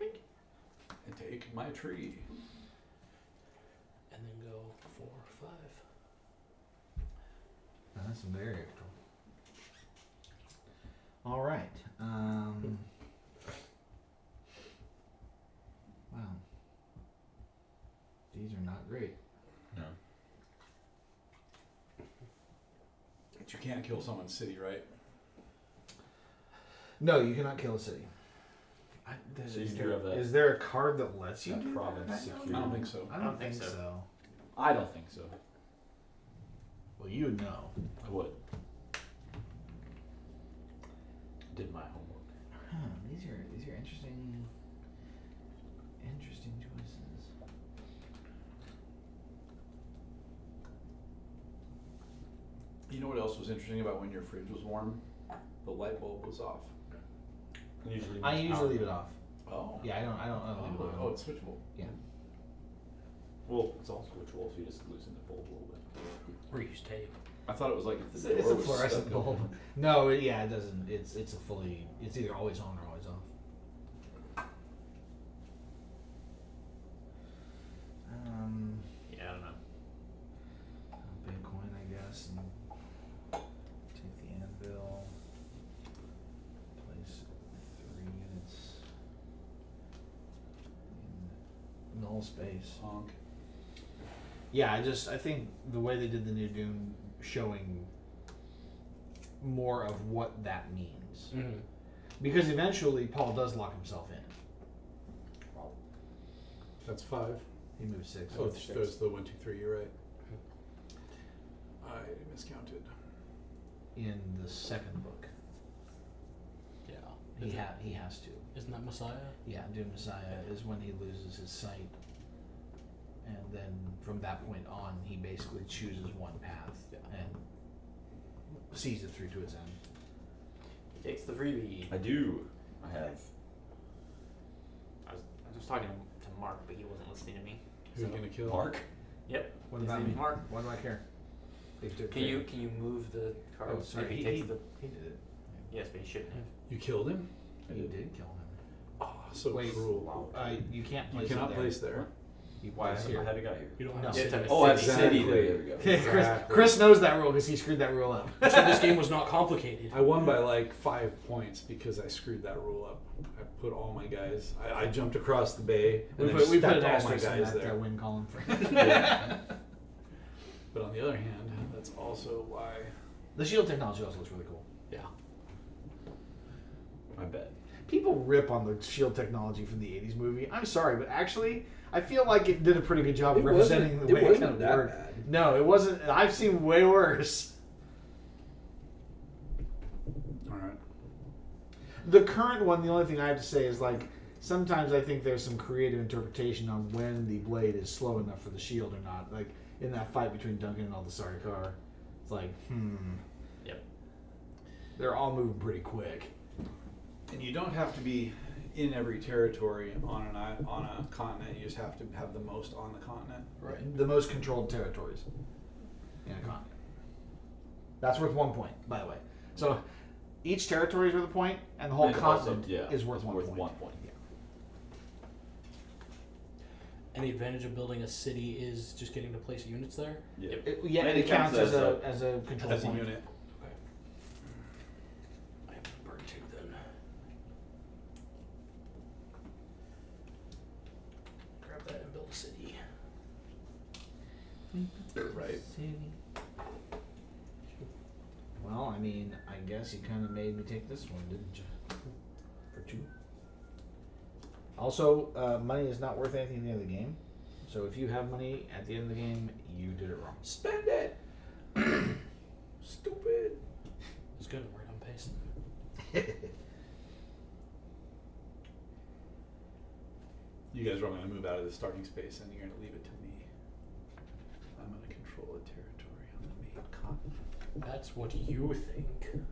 And take my tree. and then go 4, 5. That's some very control. All right. Wow. These are not great. No. But you can't kill someone's city, right? No, you cannot kill a city. So you do have that. Is there a card that lets you that do province that? security. I don't think so. I don't think so. I don't think so. Well, you would know. I would. Did my homework. Huh, these are interesting choices. You know what else was interesting about when your fridge was warm? The light bulb was off. Usually. I usually leave it off. Oh. Yeah, I don't leave it Oh, on. it's switchable. Well, it's also switchable, so you just loosen the bulb a little bit. Or use tape. I thought it was like if It's the a door was fluorescent stuck open. bulb. No, it doesn't. It's a fully. It's either always on or always off. Yeah, I don't know. Big coin, I guess, and take the anvil. Place 3 units in null space. Honk. Yeah, I think the way they did the new Dune showing more of what that means. Mm-hmm. Because eventually Paul does lock himself in. That's 5. He moves 6. Oh, there's the 1, 2, 3. You're right. I miscounted. In the second book. Yeah. He has to. Isn't that Messiah? Yeah, Dune Messiah is when he loses his sight. And then from that point on, he basically chooses one path and sees it through to its end. He takes the freebie. I do. I have. I was talking to Mark, but he wasn't listening to me. Who's So- gonna kill? Mark. Yep. What His about name's me? Mark. Why do I care? Can you move the card? Oh, sorry. If he He takes the did it. yes, but he shouldn't have. You killed him? He did kill him. Oh, so Wait, cruel. you can't You place cannot it there. place there. You Why? place here. How did it got here? You don't No. have You to have to say have Oh, a I have city. city. Exactly. There we go. Exactly. Chris knows that rule because he screwed that rule up. So this game was not complicated. I won by like 5 points because I screwed that rule up. I put all my guys. I jumped across the bay and We then put an stacked all my asterisk in guys that there. win column for But on the other hand, that's also why. The shield technology also looks really cool. Yeah. I bet. People rip on the shield technology from the 80s movie. I'm sorry, but actually, I feel like it did a pretty good job of representing the way it kind of worked. bad. No, it wasn't. I've seen way worse. All right. The current one, the only thing I have to say is like sometimes I think there's some creative interpretation on when the blade is slow enough for the shield or not. Like in that fight between Duncan and Aldasarkar, it's like, Yep. they're all moving pretty quick. And you don't have to be in every territory on a continent. You just have to have the most on the continent. Right. The most controlled territories in a continent. That's worth 1 point, by the way. So each territory is worth a point, and the whole And also, continent yeah, is worth it's 1 worth point. 1 point. And the advantage of building a city is just getting to place units there? Yeah. Yeah, And it counts as a control As a point. unit. Okay. I have to burn 2 then. Grab that and build a city. Right. Well, I mean, I guess you kind of made me take this one, didn't you? For 2. Also, money is not worth anything at the end of the game. So if you have money at the end of the game, you did it wrong. Spend it. Stupid. It's good. We're on pace. You guys are all going to move out of the starting space, and you're going to leave it to me. I'm going to control a territory on the main continent. That's what you think.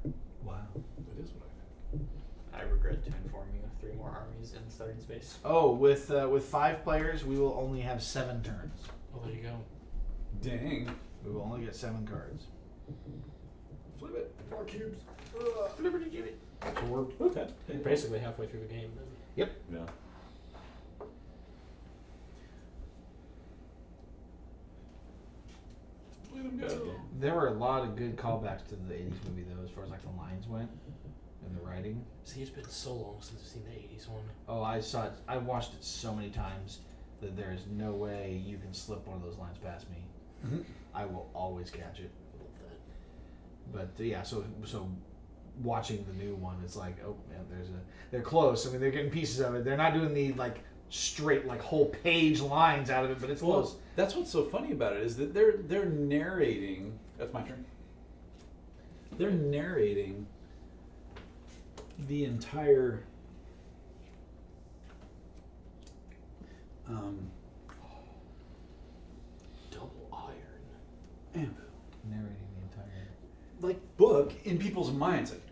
Wow. That is what I think. I regret to inform you, 3 more armies in the starting space. Oh, with 5 players, we will only have 7 turns. Oh, there you go. Dang. We will only get 7 cards. Flip it. 4 cubes. Liberty give it. So we're basically halfway through the game then. Yeah. Let him go. There were a lot of good callbacks to the 80s movie, though, as far as like the lines went and the writing. See, it's been so long since I've seen the 80s one. Oh, I saw it. I watched it so many times that there is no way you can slip one of those lines past me. Mhm. I will always catch it. I love that. But yeah, so watching the new one, it's like, oh man, they're close. I mean, they're getting pieces of it. They're not doing the like straight like whole page lines out of it, but it's close. Well, that's what's so funny about it is that they're narrating. That's my turn. They're narrating the entire Double iron. and Narrating the entire. like book in people's minds. Like,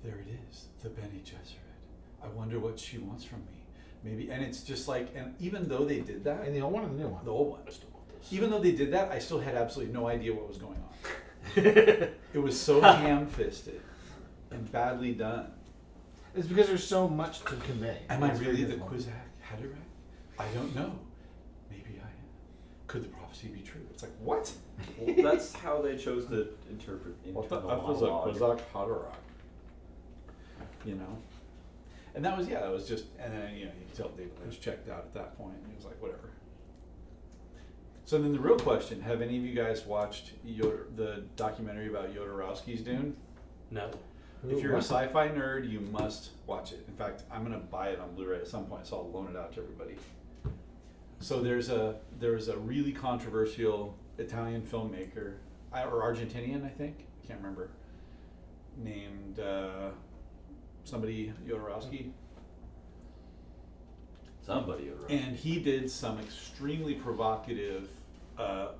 there it is, the Bene Gesserit. I wonder what she wants from me. Maybe, and it's just like, and even though they did that, And the old one and the new one. the old one, I still want this. even though they did that, I still had absolutely no idea what was going on. It was so ham-fisted and badly done. It's because there's so much to convey. Am I It's very really the difficult. Kwisatz Haderach? I don't know. Maybe I am. Could the prophecy be true? It's like, what? Well, that's how they chose to interpret internal monologue. Kwisatz Haderach? You know? And that was, yeah, it was just, and then, you know, you could tell David Lynch checked out at that point, and he was like, whatever. So then the real question, have any of you guys watched the documentary about Jodorowsky's Dune? No. If you're a sci-fi nerd, you must watch it. In fact, I'm gonna buy it on Blu-ray at some point, so I'll loan it out to everybody. So there's a really controversial Italian filmmaker, or Argentinian, I think, I can't remember, named somebody Jodorowsky, Somebody would write. and he did some extremely provocative, what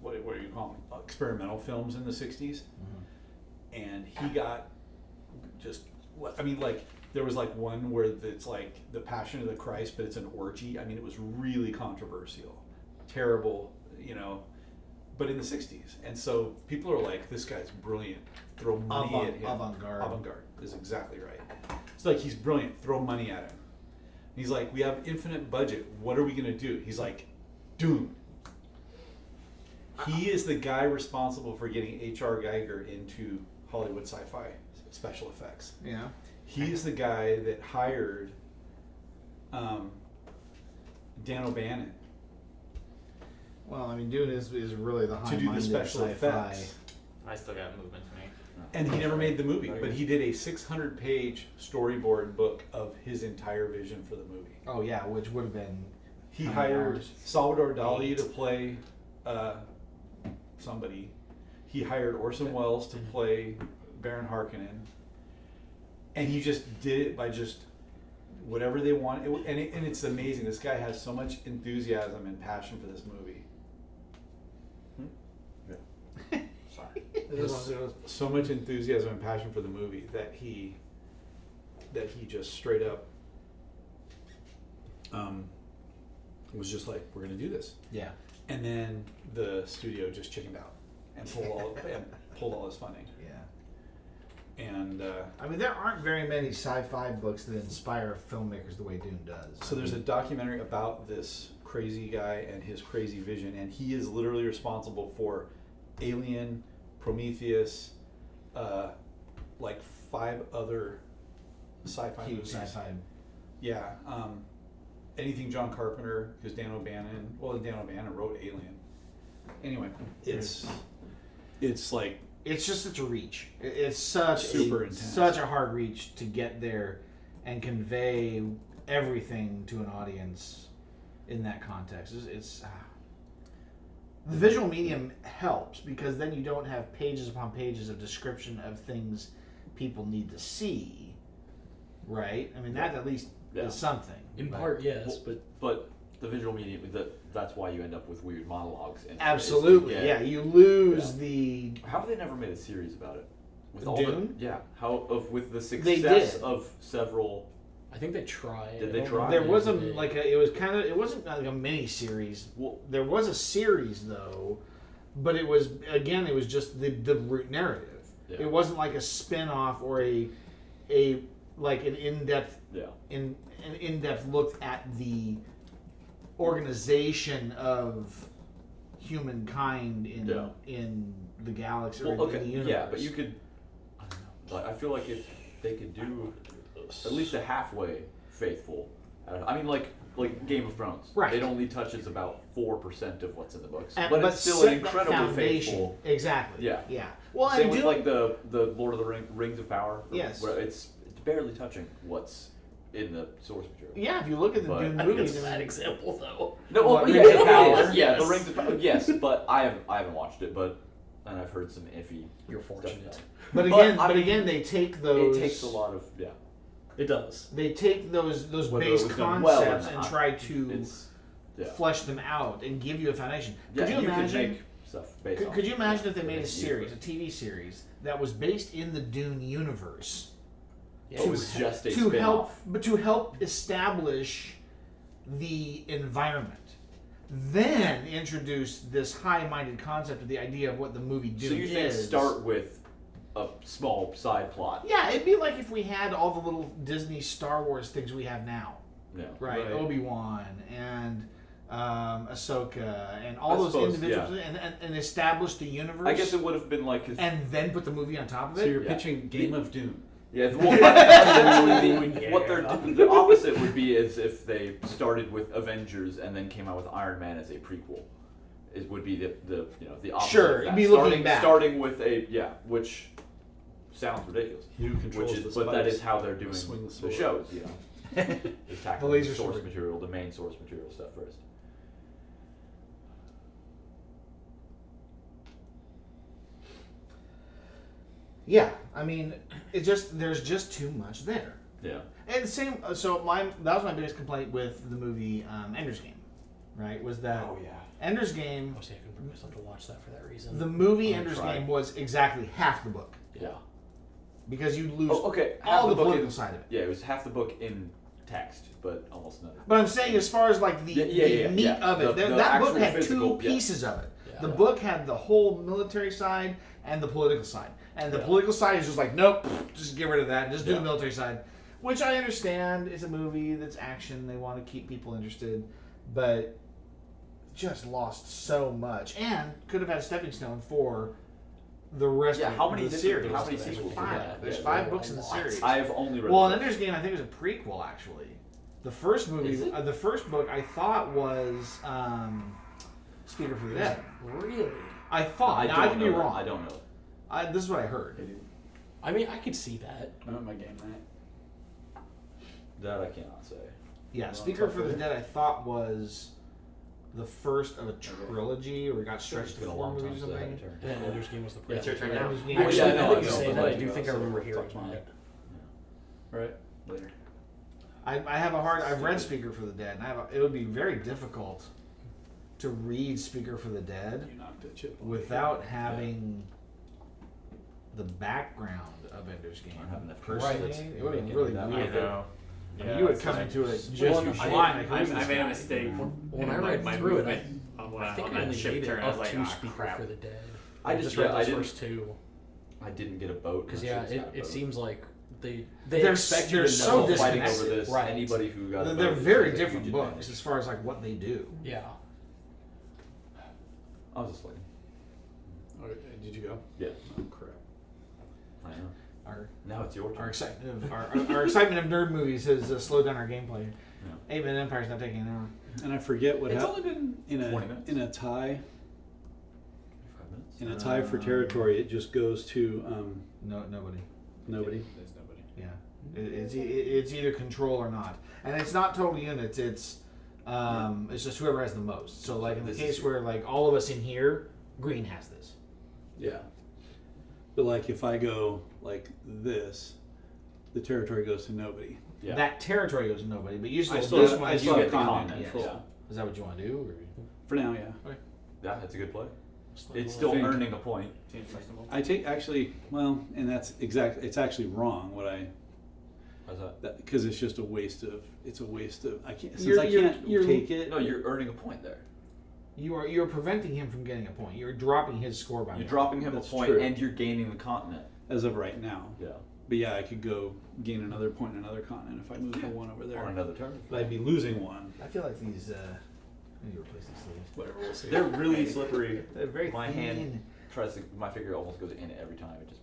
do you call them, experimental films in the '60s. And he got just, I mean, like, there was like one where it's like the Passion of the Christ, but it's an orgy. I mean, it was really controversial, terrible, you know, but in the 60s. And so people are like, this guy's brilliant. Throw money at him. Avant-garde. Avant-garde is exactly right. It's like, he's brilliant. Throw money at him. He's like, we have infinite budget. What are we going to do? He's like, Dune. He is the guy responsible for getting H.R. Geiger into Hollywood sci-fi special effects. Yeah. He is the guy that hired Dan O'Bannon Well, I mean, Dune is really the to high do the minded special sci-fi. effects. I still got movement to make. And he never made the movie, but he did a 600-page storyboard book of his entire vision for the movie. Oh yeah, which would have been. He How many hired hours? Salvador Dali to play somebody. He hired Orson Welles to play Baron Harkonnen. And he just did it by just whatever they want. And it's amazing. This guy has so much enthusiasm and passion for this movie. Sorry. So much enthusiasm and passion for the movie that he just straight up was just like, we're gonna do this. Yeah. And then the studio just chickened out and pulled all his funding. Yeah. And I mean, there aren't very many sci-fi books that inspire filmmakers the way Dune does. so there's a documentary about this crazy guy and his crazy vision, and he is literally responsible for Alien, Prometheus, like 5 other sci-fi huge movies. sci-fi. Yeah, anything John Carpenter, because Dan O'Bannon wrote Alien. Anyway, it's like It's just such a reach. It's such Super a, intense. such a hard reach to get there and convey everything to an audience in that context. The visual medium helps because then you don't have pages upon pages of description of things people need to see, right? I mean, that at least is something. In But- part, yes, but But the visual medium, that's why you end up with weird monologues. And Absolutely, it's to get- yeah. You lose the. How have they never made a series about it? With Dune? With the They success did. of several. I think they tried. Did I they don't try? know There if was they a did. it wasn't like a mini series. Well, There was a series though, but it was just the root narrative. Yeah. It wasn't like a spin-off or a like an in-depth yeah. an in-depth look at the organization of humankind in the galaxy or Well, in the okay, universe. yeah, but you could. I don't know. Like, I feel like if they could do at least a halfway faithful. I mean, like Game of Thrones. Right. It only touches about 4% of what's in the books, And- but it's still set an that incredibly foundation. faithful. Exactly. Yeah. Yeah. Well, Same and with Dune- like the Lord of the Rings of Power. Yes. Where it's barely touching what's in the source material. Yeah, if you look at the But Dune I think movies, it's a bad example, though. No, What, well, Rings of it Power? is. Yeah, Yes. the Rings of Power. Yes, but I haven't watched it, and I've heard some iffy. You're stuff fortunate. about it. but I again, mean, they take those. It takes a lot of It does. They take those Whether it base was done well or concepts and not, try to It's flesh them out and give you a foundation. yeah. Could you Can imagine? make stuff based on Could you imagine if they the made a main series, a universe. TV series that was based in the Dune universe? It was just a to help, spin-off. but to help establish the environment, then introduce this high-minded concept of the idea of what the movie Dune So you think is. start with a small side plot? Yeah, it'd be like if we had all the little Disney Star Wars things we have now, Yeah. right? Obi-Wan and Ahsoka and all I those suppose, individuals, and establish the universe. I guess it would have been like. and then put the movie on top of it. so you're Yeah. pitching Game of Doom. Yeah, well, essentially, what they're the opposite would be is if they started with Avengers and then came out with Iron Man as a prequel. It would be the opposite. Sure, of that. it'd be looking back. starting with which sounds ridiculous. He who controls the But that spice is how they're doing swing the the sword. shows. Is tackling The laser the source sword. material, the main source material stuff first. Yeah, I mean, there's just too much there. Yeah. And same. So that was my biggest complaint with the movie Ender's Game, right? Was that Ender's Game? I was saying I couldn't bring myself to watch that for that reason. The movie I'm Ender's trying. Game was exactly half the book Yeah. because you lose Oh, okay. all Half the book political in, side of it. Yeah, it was half the book in text, but almost none. But I'm saying, as far as like the meat of it, The that book actual had physical, two pieces of it. Yeah. The book had the whole military side and the political side. And the political side is just like, nope, just get rid of that and just do the military side. Which I understand. It's a movie that's action. They want to keep people interested. But just lost so much. And could have had a stepping stone for the rest Yeah, of how many the different- series. how many There's sequels? five. Yeah, There's yeah, 5 there books in are the a lot. series. I've only read. Well, the Ender's Game, I think, is a prequel, actually. The first movie, Is it? the first book, I thought was Speaker for the Dead. Really? I thought. Now, I don't could be know that. wrong. I don't know. This is what I heard. I mean, I could see that. I'm at my game night. That I cannot say. Yeah, Well, Speaker top for the of it. Dead, I thought was the first of a trilogy, or it got stretched It's to been a 4 long time movies or since I had something. a turn. Yeah, Ender's Game was the Yeah, it's your turn prequel. now. Ender's Game. Actually, Yeah, I now know, that you I know, say but that, I like, do think I so remember we'll hearing talk tomorrow. that. Right? Later. I have a hard. I've read Speaker for the Dead, and it would be very difficult to read Speaker for the Dead You knocked a chip on without having the background of Ender's Game. I don't have enough Personally, Right. it would have been Making really that weird. happen. I mean, you would come into it just Well, blind. I- Like, who's I this made a guy? mistake. When I in, read my through it, movement on I think on I that only ship made it turn. I was up like, to ah, Speaker crap. for the Dead. I I just just read I those didn't. first two. I didn't get a boat. Because and I should've got a it boat. seems like they They're expect you they're to so know. So fighting over disconnected. this. Right. Anybody who got a They're boat very has a different huge books advantage. as far as like what they do. Yeah. I was just like, All right, did you go? yeah, Oh crap. I know. Our Now it's your turn. our excitement of our excitement of nerd movies has slowed down our gameplay. Yeah. 8-Minute Empire's not taking an hour. And I forget what It's happened only been in 20 minutes. a tie. 5 minutes. In a tie for territory, it just goes to No, nobody. nobody. There's nobody. Yeah, it's either control or not, and it's not total units. It's just whoever has the most. So like in the This case is- where like all of us in here, green has this. Yeah. But like if I go like this, the territory goes to nobody. Yeah. That territory goes to nobody, but you still I this still one I you still get have the continent continent. control. Yeah. Is that what you want to do? Or? For now, yeah. Yeah, it's a good play. Slightly It's still think- earning a point. Seems reasonable. I take actually well, and that's exactly it's actually wrong what I How's that? because it's just a waste of I can't since You're- I you're- can't you're- take it. No, you're earning a point there. You're preventing him from getting a point. You're dropping his score by You're one. dropping him That's a point, true. and you're gaining the continent. As of right now. Yeah. But yeah, I could go gain another point in another continent if I move the one over there. On another turn. But I'd be losing one. I feel like these. I need to replace these sleeves. Whatever, we'll see. They're really slippery. They're very My thin. hand tries to. My finger almost goes in it every time. It just.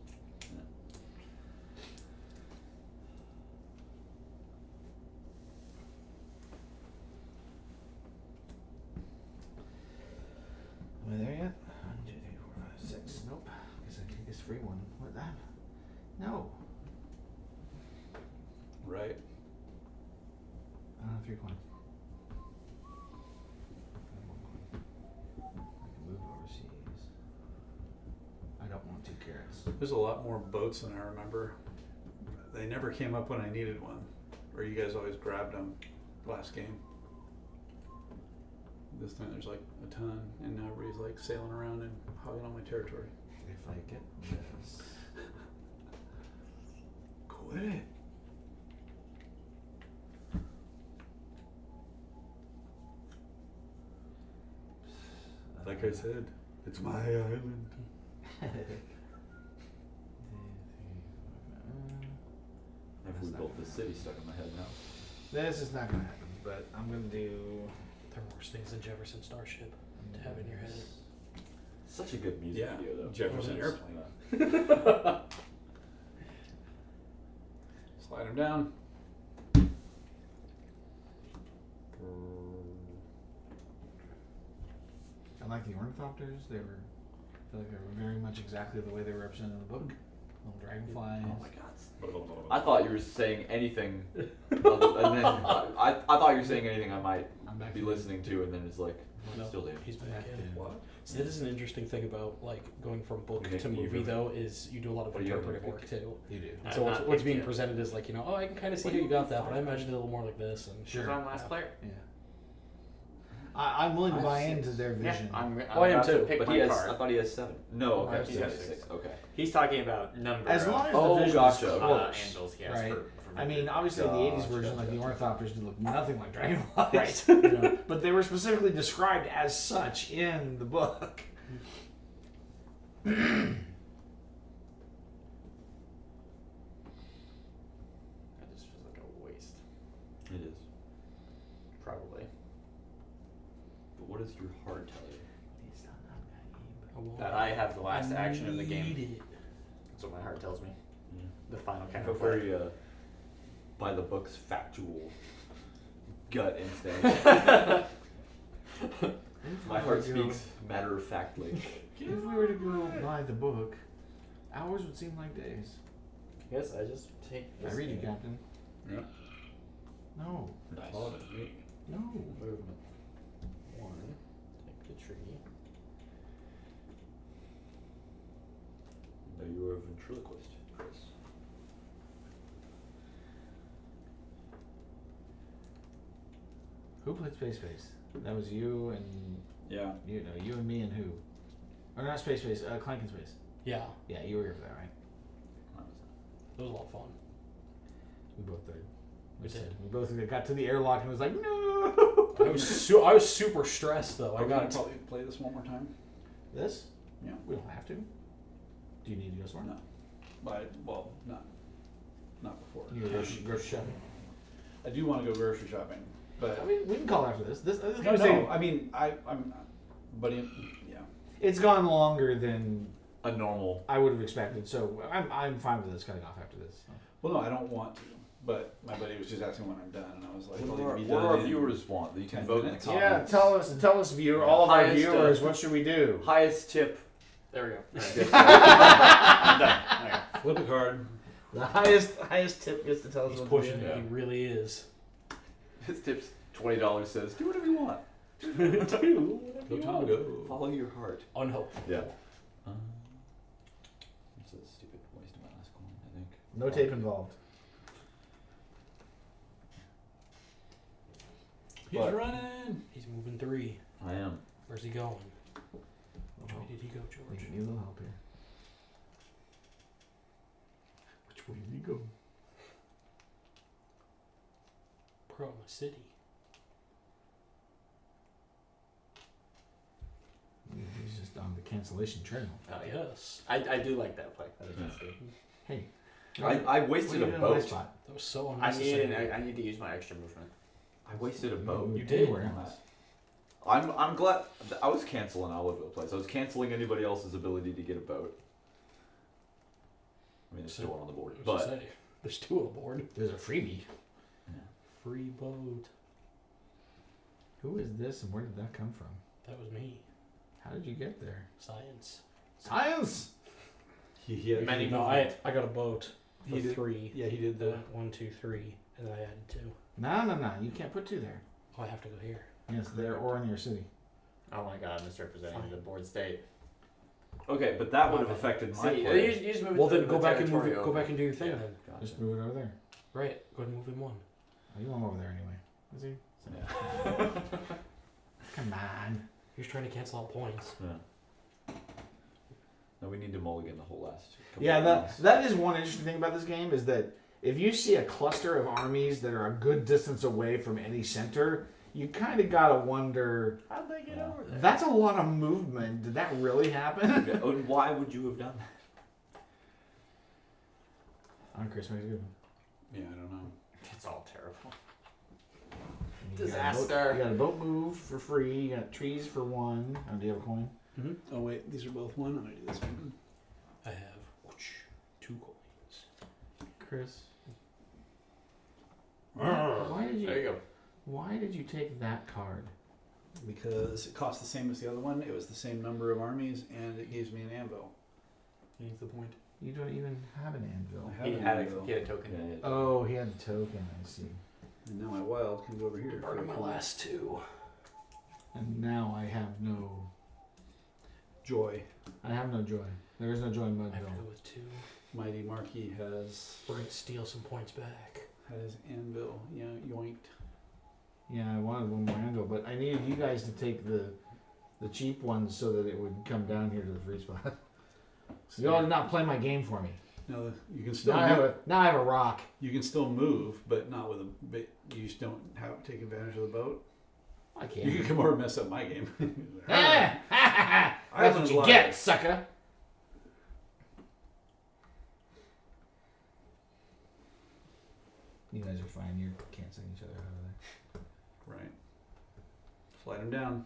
Am I there yet? 1, 2, 3, 4, 5, 6. Nope. Guess I take this free one. What that? No. Right. I don't have 3 coins. I can move overseas. I don't want 2 carrots. There's a lot more boats than I remember. They never came up when I needed one. Or you guys always grabbed them last game. This time there's like a ton, and now everybody's like sailing around and hogging on my territory. If I get this. Quit it. Like I said, it's my island. If we built this city stuck in my head now. This is not going to happen, but I'm going to do. There are worse things than Jefferson Starship to have in your head. Such a good music Yeah, video though. Jefferson It is. Airplane. Slide him down. I like the ornithopters. I feel like they were very much exactly the way they were represented in the book. Little dragonflies. Oh my god. I thought you were saying anything, other, and then I thought you were saying anything I might I'm back be to listening to, and then it's like, No, still there. he's back Back in. to- What? See, that is an interesting thing about like going from book You to make- you movie really- though is you do a lot of What do you have interpretive to work too. You do. And I've so not what's picked being yet. presented is like, oh, I can kind of see What how do you you got that, want? but I imagined it a little more like this. And She's on last player. Yeah. I'm willing to I buy have into 6. their vision. Yeah, I'm Oh, I am about to too. pick But my he has. card. I thought he has 7. No, I have okay, he has 6. 6. Okay. He's talking about number As long as Oh, the vision gotcha. is Okay. close, handles he has right? for I mean, obviously the 80s Gotcha, version, like the gotcha. ornithopters, do look nothing like dragonflies. Right. You know, but they were specifically described as such in the book. That just feels like a waste. It is. Probably. But what does your heart tell you? That I have the last action of the game. Need it. That's what my heart tells me. Yeah. The final I kind feel of play. very by the book's factual gut instinct. My heart speaks matter of factly. If we were to go by the book, hours would seem like days. Yes, I just take this I read you, game. Captain. Yeah. No. Nice. No. Movement. 1. Take the tree. No, you are a ventriloquist, Chris. Who played Space Space? That was you and Yeah. you and me and who? Or not Space Space, Clank and Space. Yeah, Yeah, you were here for that, right? it was a lot of fun. We both did. We did. We both got to the airlock and was like, no. I was super stressed though. Are I we gonna got probably play this one more time? This? Yeah. We don't have to. Do you need to go somewhere? No. well, not before. You go grocery shopping. I do want to go grocery shopping, but I mean, we can call after this. This no, game's taking- I mean, I'm, but yeah. It's gone longer than A normal. I would have expected, so I'm fine with this cutting off after this. Well, no, I don't want to. But my buddy was just asking when I'm done, and I was like, What "Well, do you our, can be what do done our in viewers want? You can 10 vote in the minutes. comments. Yeah, tell us, viewer, all of our Highest, viewers, what should we do? Highest tip. There we go. I'm done. Okay. Flip a card. The highest tip gets to tell us He's what pushing to do. it. He really is. His tip's $20 says, do whatever you want. Go Tom, go. Follow your heart. Unhelpful. Yeah. It's a stupid waste of my last coin, I think. No tape involved. He's But- running. He's moving 3. I am. Where's he going? Which way did he go, We George? need a little help here. Which way did he go? Pro City. He's just on the cancellation trail. Oh, yeah. Yes. I do like that play. That is Yeah. nice, dude. Hey. I what are wasted you a doing in my boat. spot? That was so I need unnecessary. I need to use my extra movement. I wasted a boat. You did. Anywhere else. I'm glad. I was canceling all over the place. I was canceling anybody else's ability to get a boat. I mean, there's still one on the board, I was gonna but say, there's 2 on the board. There's a freebie. Free boat. Who is this and where did that come from? That was me. How did you get there? Science. Science! He had, Many No, I got a boat for He did- 3. yeah, he did the. 1, 2, 3, and then I added 2. No. You can't put 2 there. Oh, I have to go here. Yes, there or in your city. Oh my god, misrepresenting the board state. okay, but that would have affected my See, play. you just move Well, the, then go the back and move territory it. Go over. back and do your thing Yeah. then. Gotcha. Just move it over there. Right. Go ahead and move in 1. Oh, you want him over there anyway. Is he? Yeah. Come on. He was trying to cancel out points. Yeah. No, we need to mulligan the whole last. Couple Yeah, of that rounds. that is one interesting thing about this game is that if you see a cluster of armies that are a good distance away from any center, you kind of gotta wonder. How'd they get over there? That's a lot of movement. Did that really happen? Okay, and why would you have done that? On Christmas Eve. Yeah, I don't know. It's all terrible. You got a boat- Disaster. You got a boat move for free. You got trees for 1. Oh, do you have a coin? Mm-hmm. Oh wait, these are both one. I'm gonna do this one. I have 2 coins. Chris. Arr. Why did There you go. Why did you take that card? Because it cost the same as the other one. It was the same number of armies, and it gives me an anvil. He needs the point. You don't even have an anvil. I have He an had anvil, a token. Yeah, yeah. Oh, he had the token. I see. and now my wild can go over here. Part of my last 2. And now I have no. Joy. I have no joy. There is no joy in I have to Mudville. go with 2. Mighty Marquis has We're gonna steal some points back. his anvil. Yeah, yoinked. Yeah, I wanted one more anvil, but I needed you guys to take the cheap ones so that it would come down here to the free spot. So y'all did not play my game for me. No, you can still Now I have move. now I have a rock. You can still move, but not with a. But you just don't have take advantage of the boat. I You can't. can come over and mess up my game. Ah! That's what Island's you live. get, sucker. You guys are fine. You're canceling each other out of Right. Slide him down.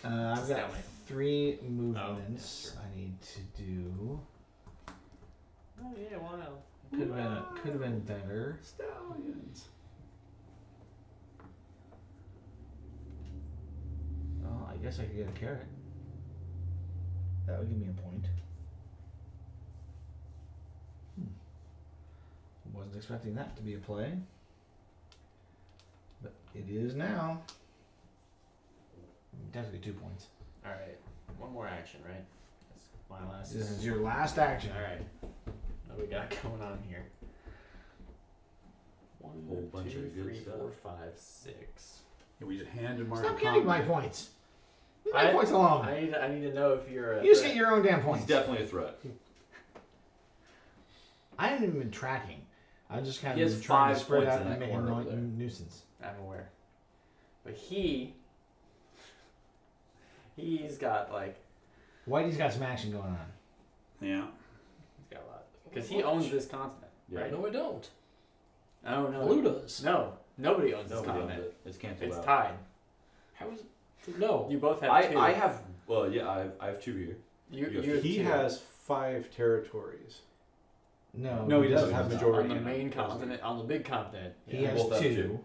there. I've got Stalemate. 3 movements yeah, I need to do. Oh yeah, wow. Could have been better. Stallions. Oh, I guess I could get a carrot. That would give me a point. Wasn't expecting that to be a play. But it is now. Definitely 2 points. All right, one more action, right? That's my last. This is your last action. All right. What do we got going on here? 1, Whole bunch 2, of good 3, stuff. 4, 5, 6. Yeah, we just handed Mark Stop a getting my combat. points. Leave my points alone. I need to know if you're a. You just threat. get your own damn He's points. definitely a threat. I haven't even been tracking. I just kind He of has been trying to 5 spread points out in and that make a corner over there. nuisance. I'm aware. But he's got like Whitey's got some action going on. Yeah. he's got a lot. Because he owns this continent. Yeah. Right? No, I don't. Oh no. Blue does. No, nobody owns this Nobody owns continent. it. It's canceled It's out. tied. How is it? No. You both have two. I have. Well, yeah, I have 2 here. You you have He two. has 5 territories. No, he doesn't have not. majority. on the in main it. continent, on the big continent. He Yeah, has both have 2, 2.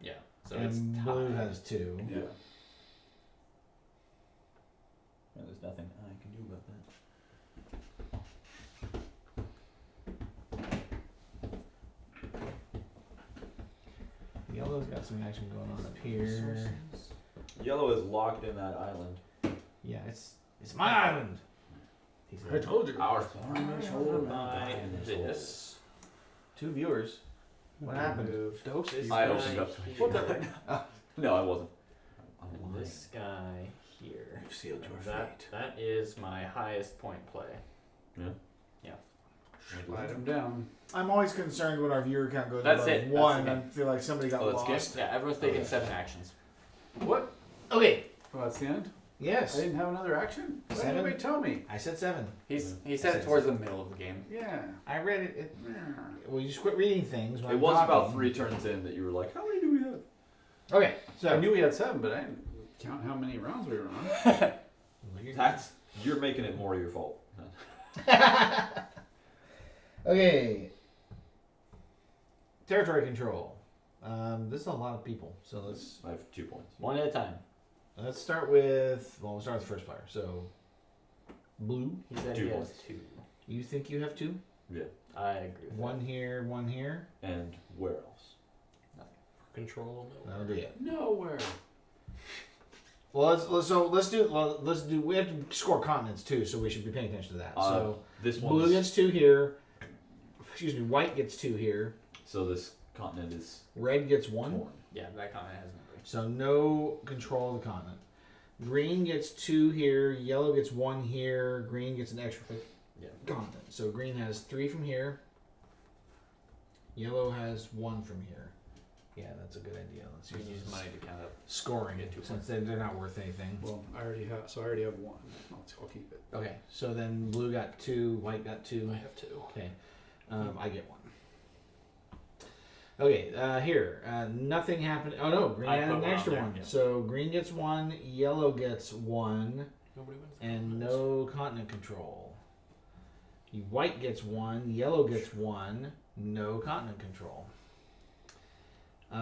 Yeah. So and it's Blue tied. has 2. Yeah. Yeah, there's nothing I can do about that. Yellow's got some action going on up here. Yellow is locked in that island. Yeah, it's my island. He I said. told you. Our By this. 2 viewers. What happened? Stokes is I guy opened up. here. No, I wasn't. And this guy here. You've sealed your That fate. that is my highest point play. Slide him down. I'm always concerned when our viewer count goes That's above it. That's 1. the I game. feel like somebody got Oh, that's lost. Yeah, everyone's taking 7 actions. What? Okay. Oh, that's the end? Yes. I didn't have another action? Why didn't 7? anybody tell me? I said 7. He I said said it towards the middle of the game. Yeah. I read it. Well, you just quit reading things. When It I'm was about talking. 3 turns in that you were like, how many do we have? Okay, so I knew we had 7, but I didn't count how many rounds we were on. You're making it more your fault. Okay. Territory control. This is a lot of people, so I have 2 points. One at a time. let's start with. Well, we'll start with the first player. So, Blue. He said 2 he has points. 2. You think you have 2? Yeah. I agree with One here, one here. And where else? Control. No. That'll do it. Nowhere. Well, let's do. We have to score continents too, so we should be paying attention to that. So This Blue one's. gets 2 here. Excuse me. White gets 2 here. So this continent is Red gets 1. torn. that. Yeah, that comment has numbers. So no control of the continent. Green gets 2 here. Yellow gets 1 here. Green gets an extra Yeah. continent. So green has 3 from here. Yellow has 1 from here. Yeah, that's a good idea. Let's You use can use this money to count up. scoring Get 2 since they're not worth anything. Well, I already have 1. I'll keep it. Okay, so then blue got 2, white got 2. I have 2. Okay, I get 1. Okay, here, nothing happened. Oh no, green I had put an one on extra there, 1. yeah. So green gets 1, yellow gets 1, Nobody wins. the and contest. no continent control. White gets 1, yellow gets 1, no continent control. I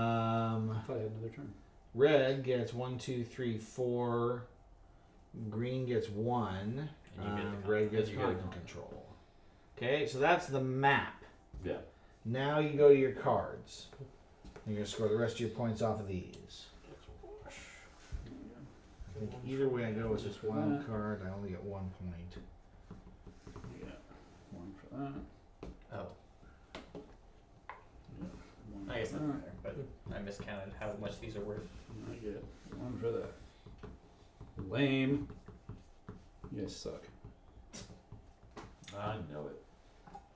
thought I had another turn. Red gets 1, 2, 3, 4. Green gets 1. And you get the Red gets you get a continent continent. control. Okay, so that's the map. Yeah. Now you go to your cards. You're going to score the rest of your points off of these. I think either way I go with this wild card, I only get 1 point. Yeah. 1 for that. Oh, Yeah. 1 I guess for that's that. fair, but I miscounted how much these are worth. I get 1 for that. Lame. You guys suck. I know it.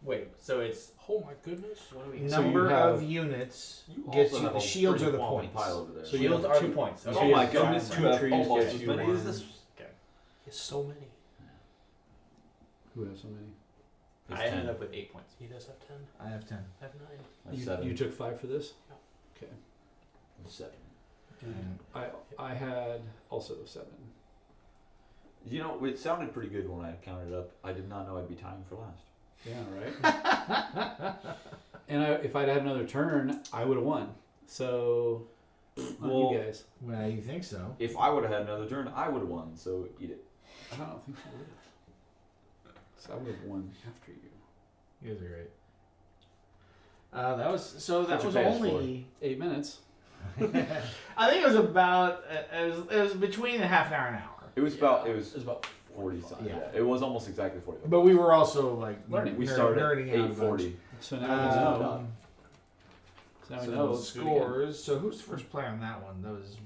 Wait, so it's Oh my goodness. what do we? So you Number have- of units You gets also you. have The a shields are pretty the whopping points. pile over there. So Shields you are have the 2 points. So Okay. Oh you my have goodness, two you have trees, almost get as you many as 1. this. It's so many. Who has so many? It's I ended 10. up with 8 points. He does have 10. I have 10. I have 9. That's You, 7. you took 5 for this? Okay. 7. And I had also 7. You know, it sounded pretty good when I counted up. I did not know I'd be tying for last. Yeah, right? And if I'd had another turn, I would have won. So, on Well- you guys. Well, you think so. If I would have had another turn, I would have won. So eat it. I don't think you would have. So I would have won after you. You guys are great. That was so. That What'd was you pay us only. 8 minutes. I think it was about. It was between a half an hour and an hour. It was about. It was about 40 something. Yeah. Yeah. It was almost exactly 40. But we were also like Learning. We started at nerding out a bunch. 8:40. So now we know. Um, So now we so know. the Let's do it again. scores. So who's the first player on that one? That was.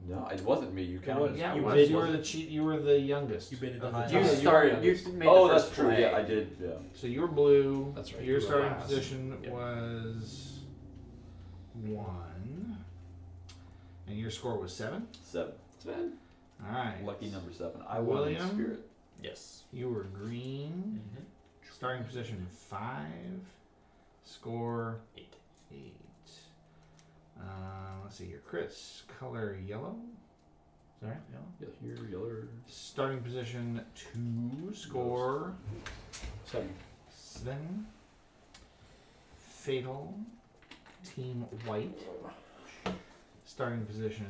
No, it wasn't me. You counted. Yeah, You it was. bid- You were the You were the youngest. You bid it of the the You highest. time. started. You made Oh, the that's first true. play. Yeah, I did. Yeah. So you were blue. That's right, Your you were starting last. position Yep. was 1, and your score was 7. 7. 7. All right. Lucky number 7. I won in William? spirit. Yes. You were green. Starting position 5. Score 8. Let's see here. Chris, color yellow. Is that right? Yellow? Yeah, here, yellow. Starting position 2. Score 7. 7. Fatal. Team white. Starting position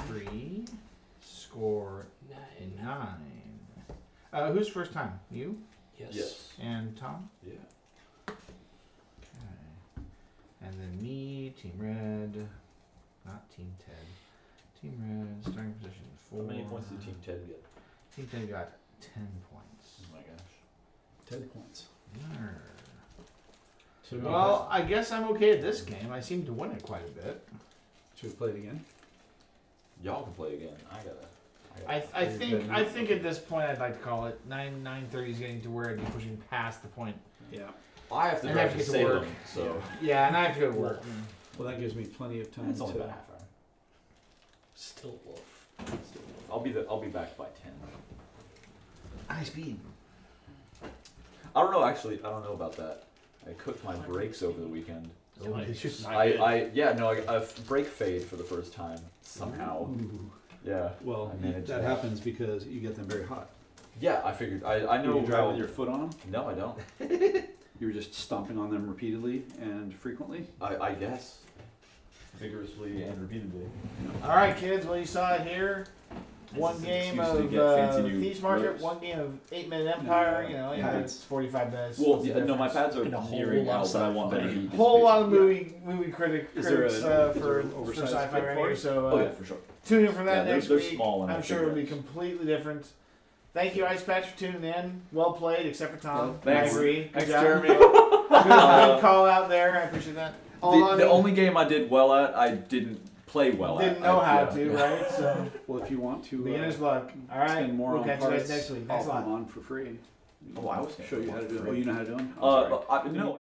3. Score 9. Who's first time? You? Yes. And Tom? Yeah. Okay. And then me, Team Red. Not Team Ted. Team Red, starting position 4. How many points did Team Ted get? Team Ted got 10 points. Oh my gosh. 10 points. So Well, I guess I'm okay at this game. I seem to win it quite a bit. should we play it again? Y'all can play again. I think at this point I'd like to call it 9:30 is getting to where I'd be pushing past the point. Yeah. I have to And drive I have to to get to work. Salem, so Yeah, and I have to go to work. Well, that gives me plenty of time it's only to. about a half hour. Still wolf. I'll be back by 10. High speed. I don't know. Actually, I don't know about that. I cooked my brakes over the weekend. Oh, it's just I brake fade for the first time somehow. Ooh. Yeah. Well, I managed that that. happens because you get them very hot. Yeah, I figured. I know You drive how. with your foot on them? No, I don't. You were just stomping on them repeatedly and frequently? I guess. Vigorously and repeatedly. All right, kids. Well, you saw it here. This One is an game excuse to of get fancy new Thieves Market, roads. one game of 8-Minute Empire. You know, Yeah. it's 45 minutes. Well, What's the yeah, no, my difference? pads are And a whole nearing lot out, of but I want them to sci-fi. be. Whole lot of distributed. movie critics Is there for an oversized sci-fi fit right for here. it? So Oh yeah, for sure. tune in for that Yeah, next they're week. small and I'm I sure it'll be figured completely different. Thank you, Ice Patch, for tuning in. Well played, except for Tom. Thanks. I agree. Good Thanks, job. Jeremy. Good call out there. I appreciate that. The only game I did well at, I didn't play well at. didn't know how yeah. to, right? So Well, if you want to beginner's luck. All right, spend more we'll on catch you parts, guys next week. I'll Thanks a put lot. them on for free. Oh, I was gonna show put you them how on to for do it. free. Oh, you know how to do them? No.